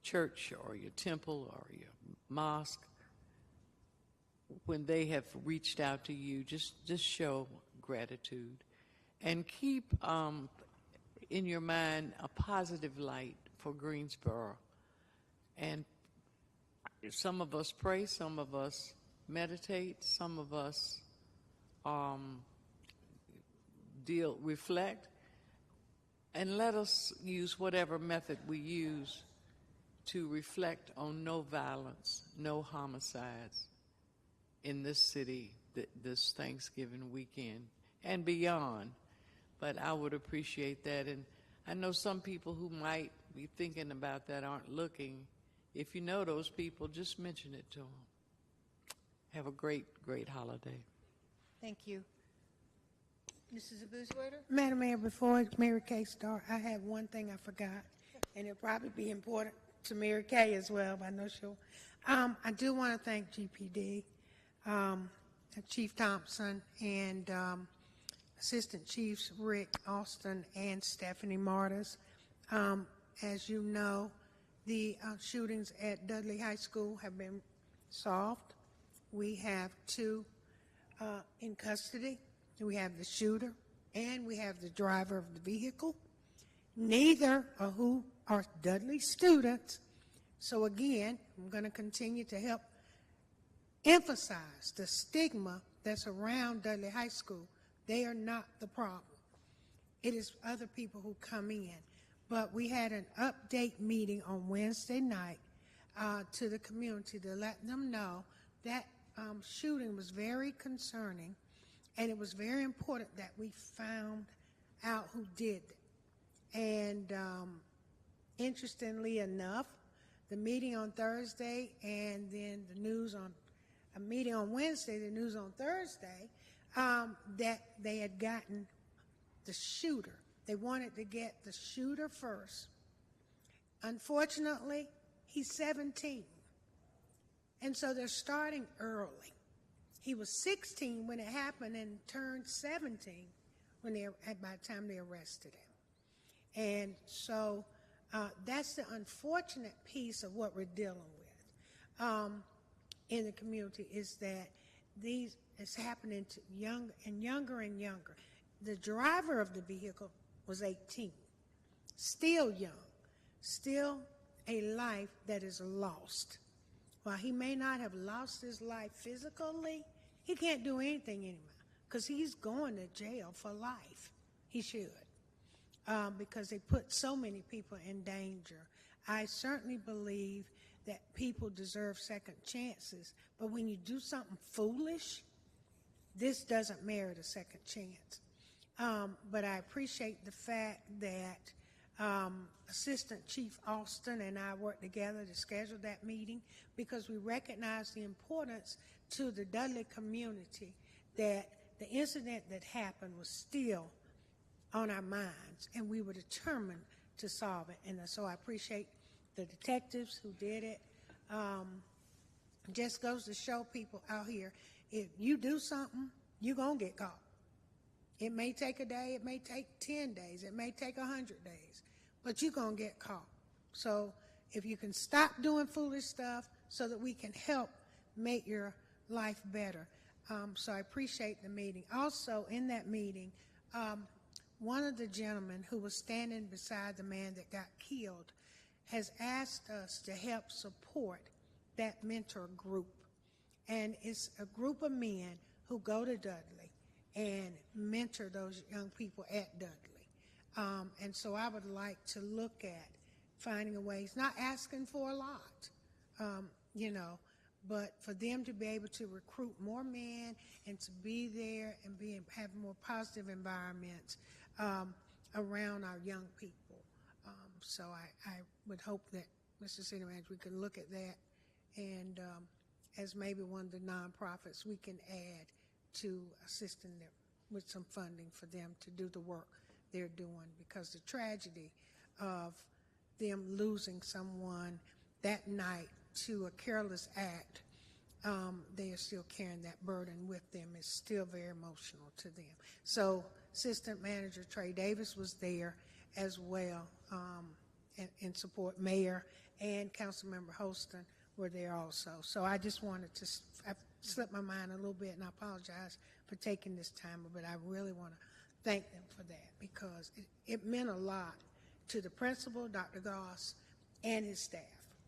church or your temple or your mosque. When they have reached out to you, just show gratitude, and keep in your mind a positive light for Greensboro. And some of us pray, some of us meditate, some of us reflect, and let us use whatever method we use to reflect on no violence, no homicides in this city this Thanksgiving weekend and beyond. But I would appreciate that. And I know some people who might be thinking about that aren't looking. If you know those people, just mention it to them. Have a great, great holiday. Thank you. Mrs. Abuzwaiter? Madam Mayor, before Mary Kay starts, I have one thing I forgot, and it'll probably be important to Mary Kay as well, but I know she'll. I do want to thank GPD, Chief Thompson, and Assistant Chiefs Rick Austin and Stephanie Martis. As you know, the shootings at Dudley High School have been solved. We have 2 in custody. We have the shooter and we have the driver of the vehicle. Neither of who are Dudley students. So again, I'm going to continue to help emphasize the stigma that's around Dudley High School. They are not the problem. It is other people who come in. But we had an update meeting on Wednesday night to the community to let them know that shooting was very concerning, and it was very important that we found out who did it. And interestingly enough, the meeting on Thursday and then the news on a meeting on Wednesday, the news on Thursday, that they had gotten the shooter. They wanted to get the shooter first. Unfortunately, he's 17. And so they're starting early. He was 16 when it happened and turned 17 by the time they arrested him. And so that's the unfortunate piece of what we're dealing with in the community, is that it's happening to younger and younger. The driver of the vehicle was 18, still young, still a life that is lost. While he may not have lost his life physically, he can't do anything anymore because he's going to jail for life. He should, because they put so many people in danger. I certainly believe that people deserve second chances, but when you do something foolish, this doesn't merit a second chance. But I appreciate the fact that Assistant Chief Austin and I worked together to schedule that meeting, because we recognize the importance to the Dudley community that the incident that happened was still on our minds, and we were determined to solve it. And so I appreciate the detectives who did it. Just goes to show people out here, if you do something, you're going to get caught. It may take a day, it may take 10 days, it may take 100 days, but you're going to get caught. So if you can stop doing foolish stuff so that we can help make your life better. So I appreciate the meeting. Also in that meeting, one of the gentlemen who was standing beside the man that got killed has asked us to help support that mentor group. And it's a group of men who go to Dudley and mentor those young people at Dudley. And so I would like to look at finding a way, he's not asking for a lot, but for them to be able to recruit more men and to be there and have more positive environments around our young people. So I would hope that, Mr. City Manager, we can look at that, and as maybe one of the nonprofits, we can add to assisting them with some funding for them to do the work they're doing, because the tragedy of them losing someone that night to a careless act, they are still carrying that burden with them. It's still very emotional to them. So Assistant Manager Trey Davis was there as well, in support. Mayor and Councilmember Holston were there also. So I just wanted to, I slipped my mind a little bit, and I apologize for taking this time, but I really want to thank them for that, because it meant a lot to the principal, Dr. Goss, and his staff.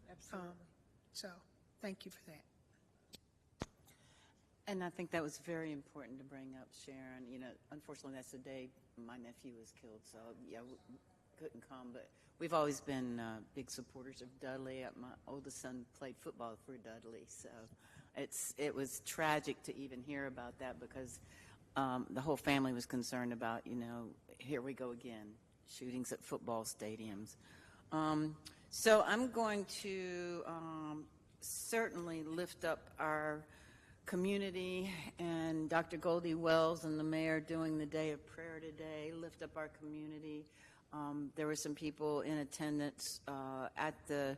Absolutely. So thank you for that. And I think that was very important to bring up, Sharon. Unfortunately, that's the day my nephew was killed, so yeah, we couldn't come, but we've always been big supporters of Dudley. My oldest son played football for Dudley, so it was tragic to even hear about that, because the whole family was concerned about, here we go again, shootings at football stadiums. So I'm going to certainly lift up our community, and Dr. Goldie Wells and the mayor doing the day of prayer today, lift up our community. There were some people in attendance at the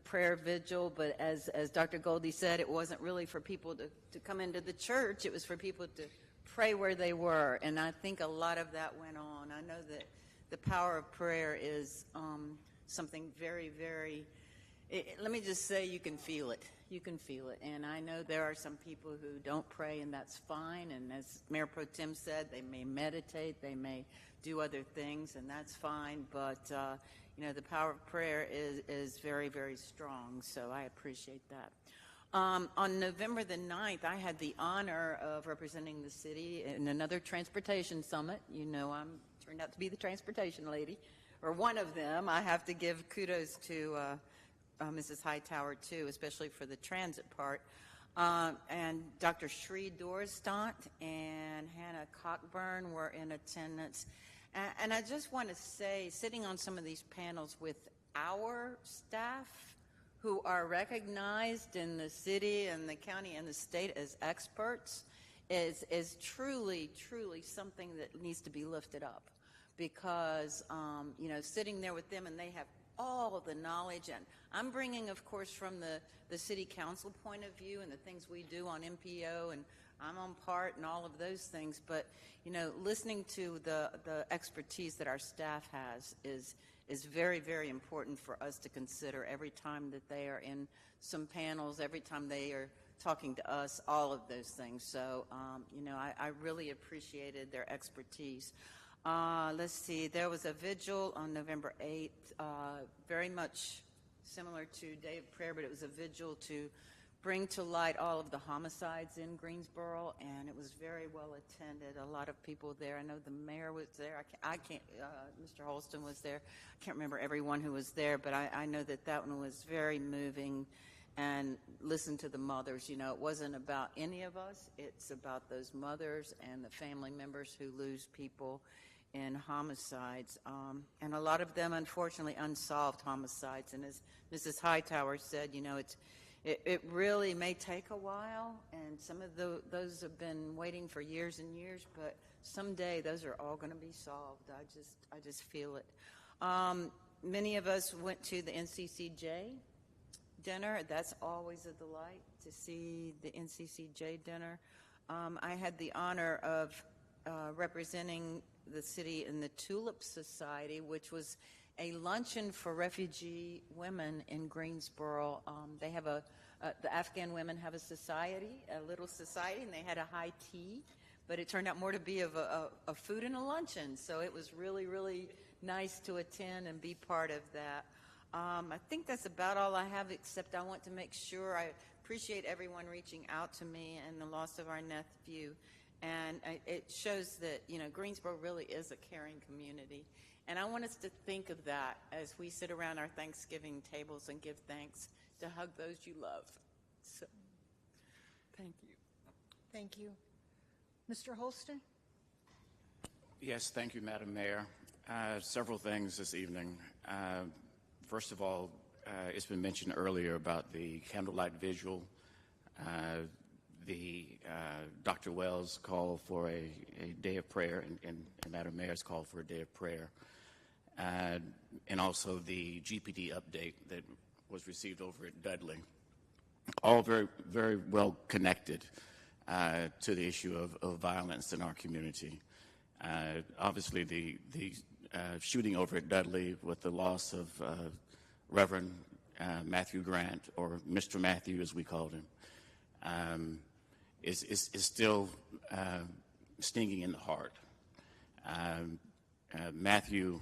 prayer vigil, but as Dr. Goldie said, it wasn't really for people to come into the church. It was for people to pray where they were, and I think a lot of that went on. I know that the power of prayer is something very, very, let me just say, you can feel it. You can feel it. And I know there are some people who don't pray, and that's fine. And as Mayor Pro Tem said, they may meditate, they may do other things, and that's fine. But, the power of prayer is very, very strong. So I appreciate that. On November the 9th, I had the honor of representing the city in another transportation summit. I'm turned out to be the transportation lady, or one of them. I have to give kudos to Mrs. Hightower, too, especially for the transit part. And Dr. Shree Dorstant and Hannah Cockburn were in attendance. And I just want to say, sitting on some of these panels with our staff who are recognized in the city and the county and the state as experts is truly, truly something that needs to be lifted up. Because, sitting there with them, and they have all the knowledge. And I'm bringing, of course, from the city council point of view and the things we do on MPO, and I'm on part and all of those things. But, you know, listening to the expertise that our staff has is very, very important for us to consider every time that they are in some panels, every time they are talking to us, all of those things. So, you know, I really appreciated their expertise. Let's see, there was a vigil on November 8th, very much similar to Day of Prayer, but it was a vigil to bring to light all of the homicides in Greensboro, and it was very well attended. A lot of people there. I know the mayor was there. Mr. Holston was there. I can't remember everyone who was there, but I know that one was very moving. And listen to the mothers. You know, it wasn't about any of us. It's about those mothers and the family members who lose people in homicides. And a lot of them, unfortunately, unsolved homicides. And as Mrs. Hightower said, you know, it really may take a while, and some of those have been waiting for years and years, but someday those are all going to be solved. I just feel it. Many of us went to the NCCJ dinner. That's always a delight to see the NCCJ dinner. I had the honor of representing the city in the Tulip Society, which was a luncheon for refugee women in Greensboro. They have the Afghan women have a society, a little society, and they had a high tea, but it turned out more to be of a food and a luncheon. So it was really, really nice to attend and be part of that. I think that's about all I have, except I want to make sure I appreciate everyone reaching out to me and the loss of our nephew. And it shows that, you know, Greensboro really is a caring community. And I want us to think of that as we sit around our Thanksgiving tables and give thanks, to hug those you love. So, thank you. Thank you. Mr. Holston? Yes, thank you, Madam Mayor. Several things this evening. First of all, it's been mentioned earlier about the candlelight vigil. Dr. Wells called for a day of prayer, and Madam Mayor's called for a day of prayer. And also the GPD update that was received over at Dudley. All very, very well connected to the issue of violence in our community. Obviously, the shooting over at Dudley with the loss of Reverend Matthew Grant, or Mr. Matthew as we called him, is still stinging in the heart. Matthew,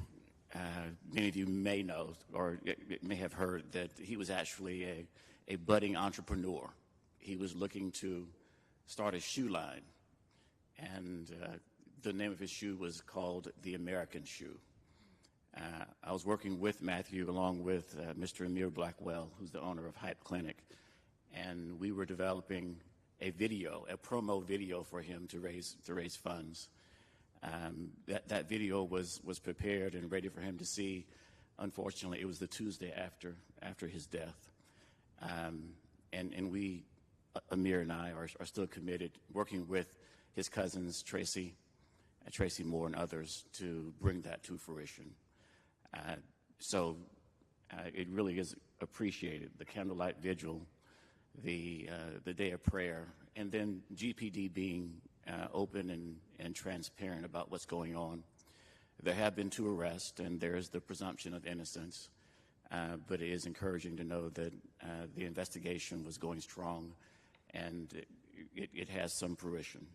many of you may know or may have heard that he was actually a budding entrepreneur. He was looking to start a shoe line, and the name of his shoe was called the American Shoe. I was working with Matthew along with Mr. Amir Blackwell, who's the owner of Hype Clinic, and we were developing a promo video for him to raise funds. That video was prepared and ready for him to see. Unfortunately, it was the Tuesday after his death, and we, Amir and I, are still committed, working with his cousins Tracy Moore and others, to bring that to fruition. So it really is appreciated. The candlelight vigil, the day of prayer, and then GPD being open and transparent about what's going on. There have been 2 arrests, and there is the presumption of innocence, but it is encouraging to know that the investigation was going strong, and it has some fruition.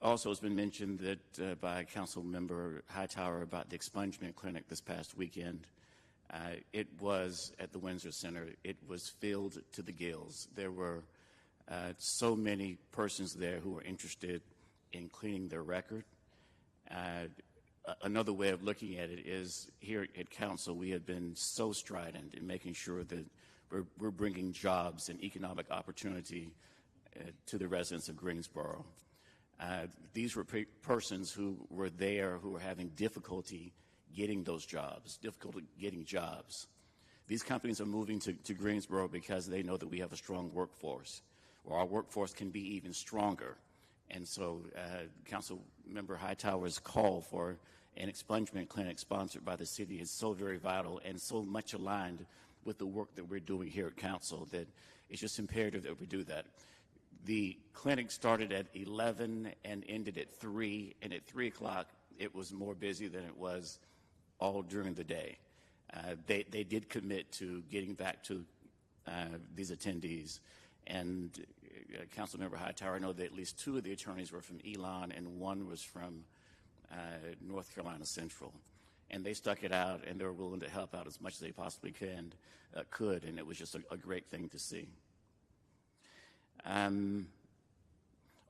Also, it's been mentioned that by Council Member Hightower about the expungement clinic this past weekend. It was at the Windsor Center. It was filled to the gills. There were so many persons there who were interested in cleaning their record. Another way of looking at it is, here at Council, we have been so strident in making sure that we're bringing jobs and economic opportunity to the residents of Greensboro. These were persons who were there who were having difficulty getting those jobs, difficulty getting jobs. These companies are moving to Greensboro because they know that we have a strong workforce, or our workforce can be even stronger. And so Council Member Hightower's call for an expungement clinic sponsored by the city is so very vital and so much aligned with the work that we're doing here at council that it's just imperative that we do that. The clinic started at 11 and ended at 3, and at 3 o'clock it was more busy than it was all during the day. They did commit to getting back to these attendees, and Councilmember Hightower, I know that at least 2 of the attorneys were from Elon and 1 was from North Carolina Central, and they stuck it out and they were willing to help out as much as they possibly could, and it was just a great thing to see.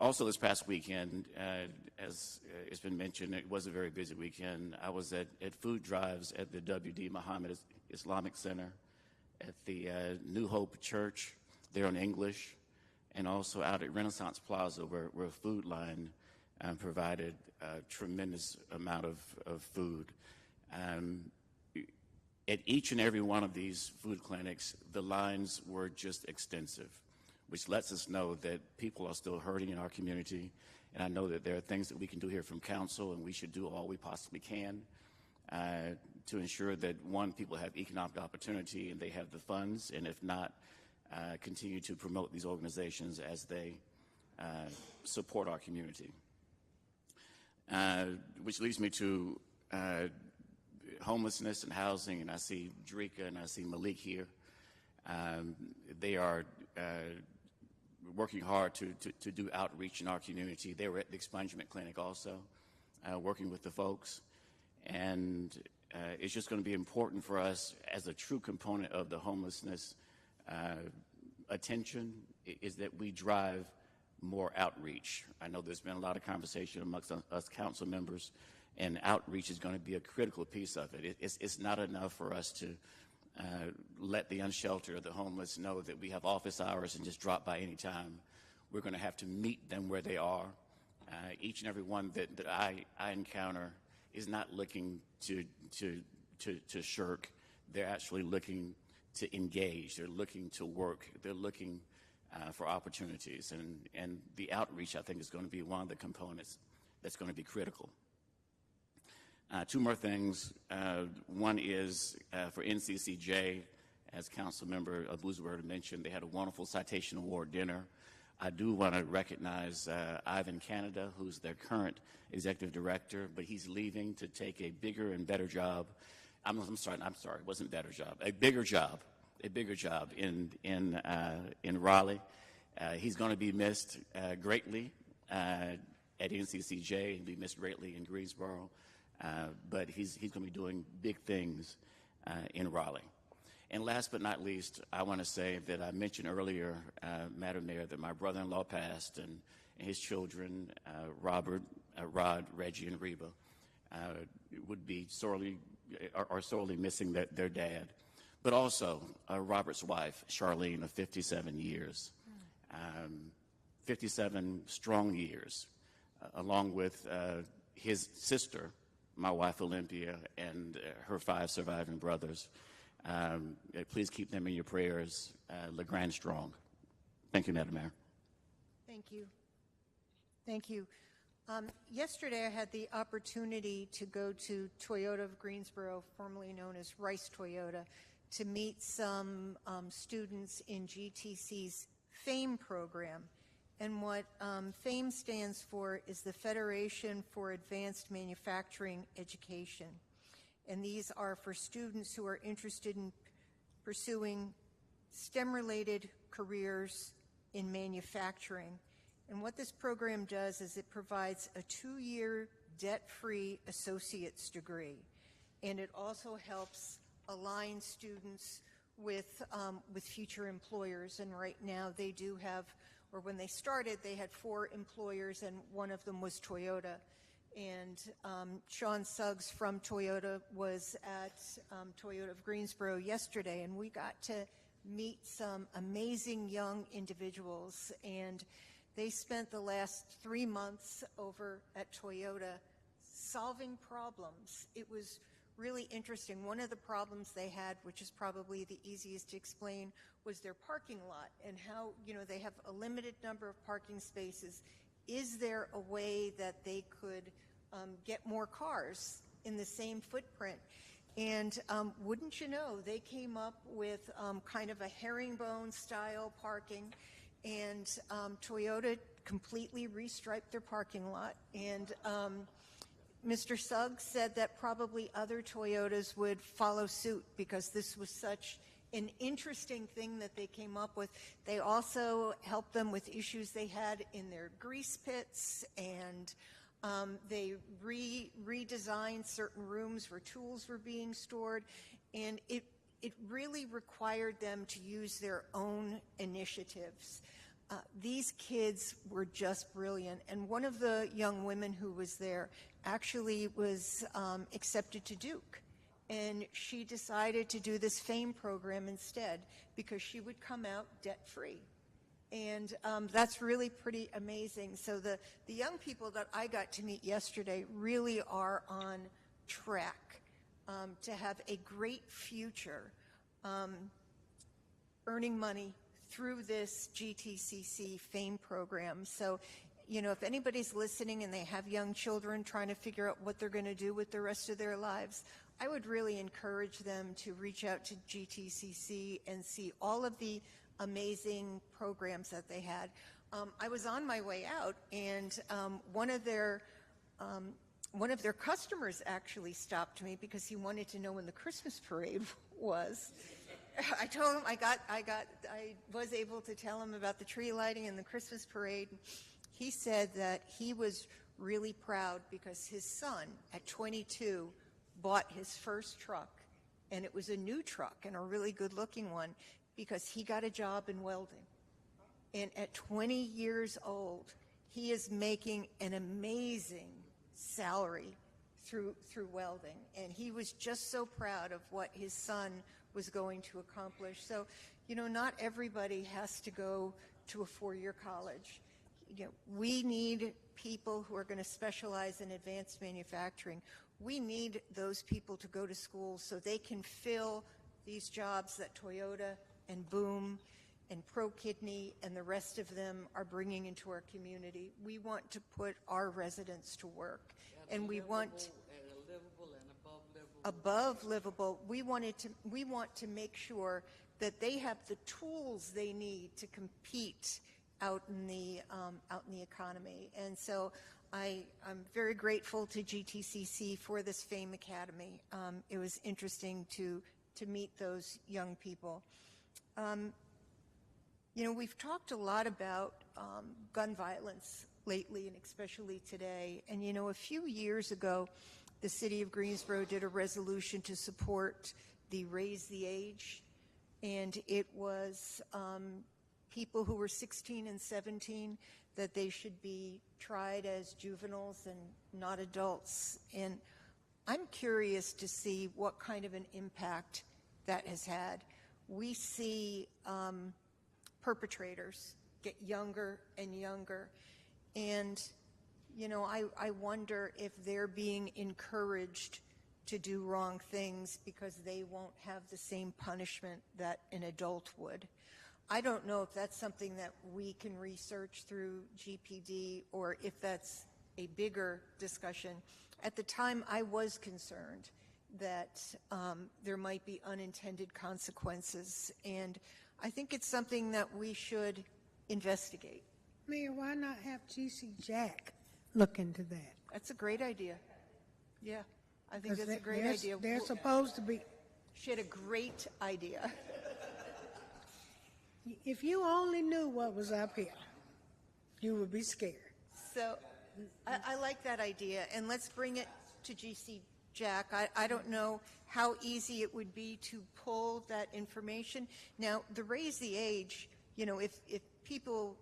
Also this past weekend, as it's been mentioned, it was a very busy weekend. I was at food drives at the W.D. Muhammad Islamic Center, at the New Hope Church there in English, and also out at Renaissance Plaza where Food Line provided a tremendous amount of food. At each and every one of these food clinics, the lines were just extensive, which lets us know that people are still hurting in our community. And I know that there are things that we can do here from council, and we should do all we possibly can to ensure that, one, people have economic opportunity and they have the funds, and if not, continue to promote these organizations as they support our community. Which leads me to homelessness and housing, and I see Drika and I see Malik here. They are working hard to do outreach in our community. They were at the expungement clinic also, working with the folks. And it's just going to be important for us as a true component of the homelessness attention is that we drive more outreach. I know there's been a lot of conversation amongst us council members, and outreach is going to be a critical piece of it. It's not enough for us to let the unsheltered or the homeless know that we have office hours and just drop by any time. We're going to have to meet them where they are. Each and every one that I encounter is not looking to shirk. They're actually looking to engage. They're looking to work. They're looking for opportunities. And the outreach, I think, is going to be one of the components that's going to be critical. 2 more things. One is for NCCJ, as Councilmember Boozwer mentioned, they had a wonderful Citation Award dinner. I do want to recognize Ivan Canada, who's their current executive director, but he's leaving to take a bigger and better job. I'm sorry, it wasn't better job. A bigger job in Raleigh. He's going to be missed greatly at NCCJ. He'll be missed greatly in Greensboro. But he's going to be doing big things in Raleigh. And last but not least, I want to say that I mentioned earlier, Madam Mayor, that my brother-in-law passed, and his children, Robert, Rod, Reggie, and Reba, are sorely missing their dad. But also Robert's wife, Charlene, of 57 years, 57 strong years, along with his sister, my wife Olympia, and her 5 surviving brothers. Please keep them in your prayers. LeGrand strong. Thank you, Madam Mayor. Thank you. Thank you. Yesterday I had the opportunity to go to Toyota of Greensboro, formerly known as Rice Toyota, to meet some students in GTC's FAME program. And what FAME stands for is the Federation for Advanced Manufacturing Education. And these are for students who are interested in pursuing STEM-related careers in manufacturing. And what this program does is it provides a 2-year debt-free associate's degree. And it also helps align students with future employers. And right now they do have, or when they started, they had 4 employers, and one of them was Toyota. And Sean Suggs from Toyota was at Toyota of Greensboro yesterday, and we got to meet some amazing young individuals. And they spent the last 3 months over at Toyota solving problems. It was really interesting. One of the problems they had, which is probably the easiest to explain, was their parking lot and how, they have a limited number of parking spaces. Is there a way that they could get more cars in the same footprint. And wouldn't you know, they came up with kind of a herringbone style parking, and Toyota completely restriped their parking lot. And Mr. Suggs said that probably other Toyotas would follow suit because this was such an interesting thing that they came up with. They also helped them with issues they had in their grease pits, and they redesigned certain rooms where tools were being stored, and it really required them to use their own initiatives. These kids were just brilliant, and one of the young women who was there actually was accepted to Duke. And she decided to do this FAME program instead because she would come out debt-free. And that's really pretty amazing. So the young people that I got to meet yesterday really are on track to have a great future earning money through this GTCC FAME program. So, you know, if anybody's listening and they have young children trying to figure out what they're going to do with the rest of their lives, I would really encourage them to reach out to GTCC and see all of the amazing programs that they had. I was on my way out, and one of their customers actually stopped me because he wanted to know when the Christmas parade was. I told him I was able to tell him about the tree lighting and the Christmas parade. He said that he was really proud because his son at 22 bought his first truck, and it was a new truck and a really good looking one because he got a job in welding. And at 20 years old, he is making an amazing salary through welding. And he was just so proud of what his son was going to accomplish. So, you know, not everybody has to go to a four-year college. You know, we need people who are going to specialize in advanced manufacturing. We need those people to go to school so they can fill these jobs that Toyota and Boom and ProKidney and the rest of them are bringing into our community. We want to put our residents to work, and we want above livable. We want to make sure that they have the tools they need to compete out in the economy. And so I'm very grateful to GTCC for this FAME Academy. It was interesting to meet those young people. You know, we've talked a lot about gun violence lately, and especially today. And, you know, a few years ago, the City of Greensboro did a resolution to support the Raise the Age, and it was people who were 16 and 17 that they should be tried as juveniles and not adults. And I'm curious to see what kind of an impact that has had. We see perpetrators get younger and younger, and you know, I wonder if they're being encouraged to do wrong things because they won't have the same punishment that an adult would. I don't know if that's something that we can research through GPD or if that's a bigger discussion. At the time, I was concerned that there might be unintended consequences, and I think it's something that we should investigate. Mayor, why not have GC Jack look into that? That's a great idea. Yeah, I think that's a great idea. They're supposed to be. She had a great idea. If you only knew what was up here, you would be scared. So I like that idea, and let's bring it to GC Jack. I don't know how easy it would be to pull that information. Now, the Raise the Age, you know, if people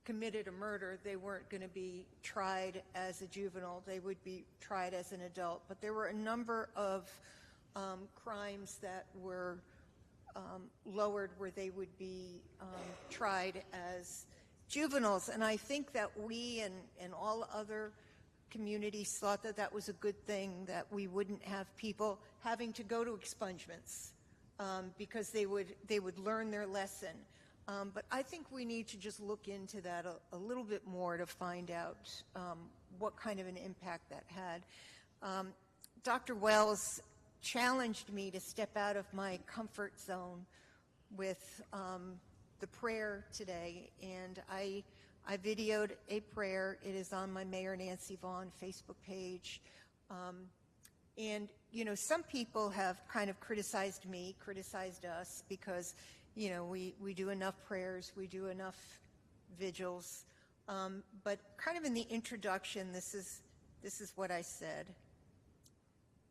committed a murder, they weren't going to be tried as a juvenile. They would be tried as an adult. But there were a number of crimes that were lowered where they would be tried as juveniles. And I think that we and all other communities thought that that was a good thing, that we wouldn't have people having to go to expungements because they would learn their lesson. But I think we need to just look into that a little bit more to find out what kind of an impact that had. Dr. Wells challenged me to step out of my comfort zone with the prayer today, and I videoed a prayer. It is on my Mayor Nancy Vaughn Facebook page. And, you know, some people have kind of criticized me, criticized us, because, you know, we do enough prayers, we do enough vigils. But kind of in the introduction, this is what I said.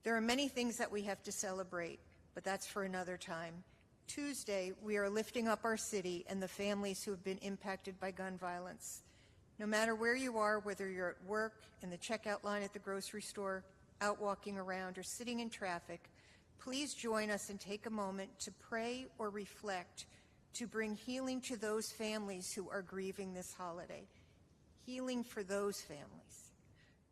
There are many things that we have to celebrate, but that's for another time. Tuesday, we are lifting up our city and the families who have been impacted by gun violence. No matter where you are, whether you're at work, in the checkout line at the grocery store, out walking around, or sitting in traffic, please join us and take a moment to pray or reflect to bring healing to those families who are grieving this holiday. Healing for those families.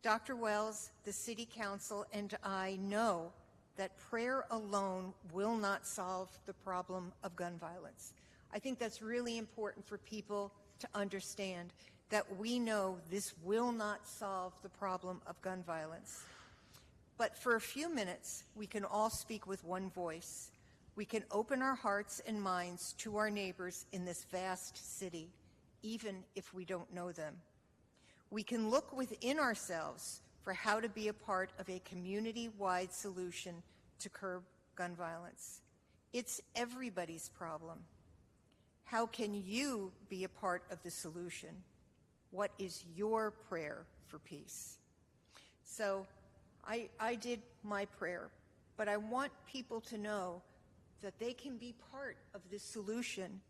Dr. Wells, the City Council, and I know that prayer alone will not solve the problem of gun violence. I think that's really important for people to understand, that we know this will not solve the problem of gun violence. But for a few minutes, we can all speak with one voice. We can open our hearts and minds to our neighbors in this vast city, even if we don't know them. We can look within ourselves for how to be a part of a community-wide solution to curb gun violence. It's everybody's problem. How can you be a part of the solution? What is your prayer for peace? So I did my prayer, but I want people to know that they can be part of this solution.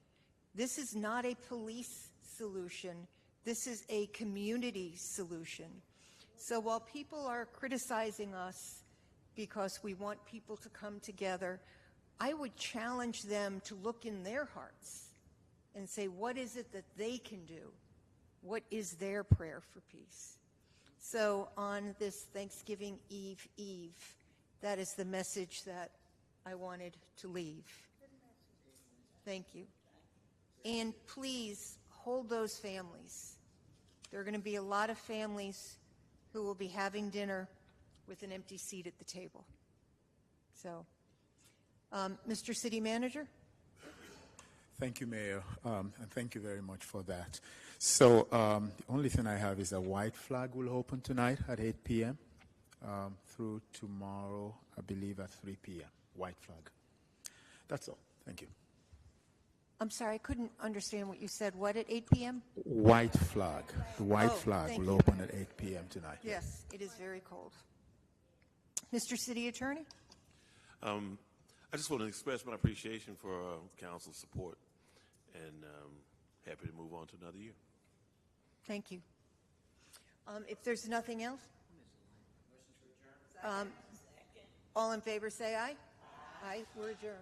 This is not a police solution. This is a community solution. So while people are criticizing us because we want people to come together, I would challenge them to look in their hearts and say, what is it that they can do? What is their prayer for peace? So on this Thanksgiving Eve, that is the message that I wanted to leave. Thank you. And please hold those families. There are going to be a lot of families who will be having dinner with an empty seat at the table. So, Mr. City Manager? Thank you, Mayor, and thank you very much for that. So the only thing I have is a white flag will open tonight at 8 p.m. Through tomorrow, I believe, at 3 p.m. White flag. That's all. Thank you. I'm sorry, I couldn't understand what you said. What, at 8 p.m.? White flag. The white flag will open at 8 p.m. tonight. Yes, it is very cold. Mr. City Attorney? I just want to express my appreciation for council's support, and happy to move on to another year. Thank you. If there's nothing else, all in favor say aye. Aye, we're adjourned.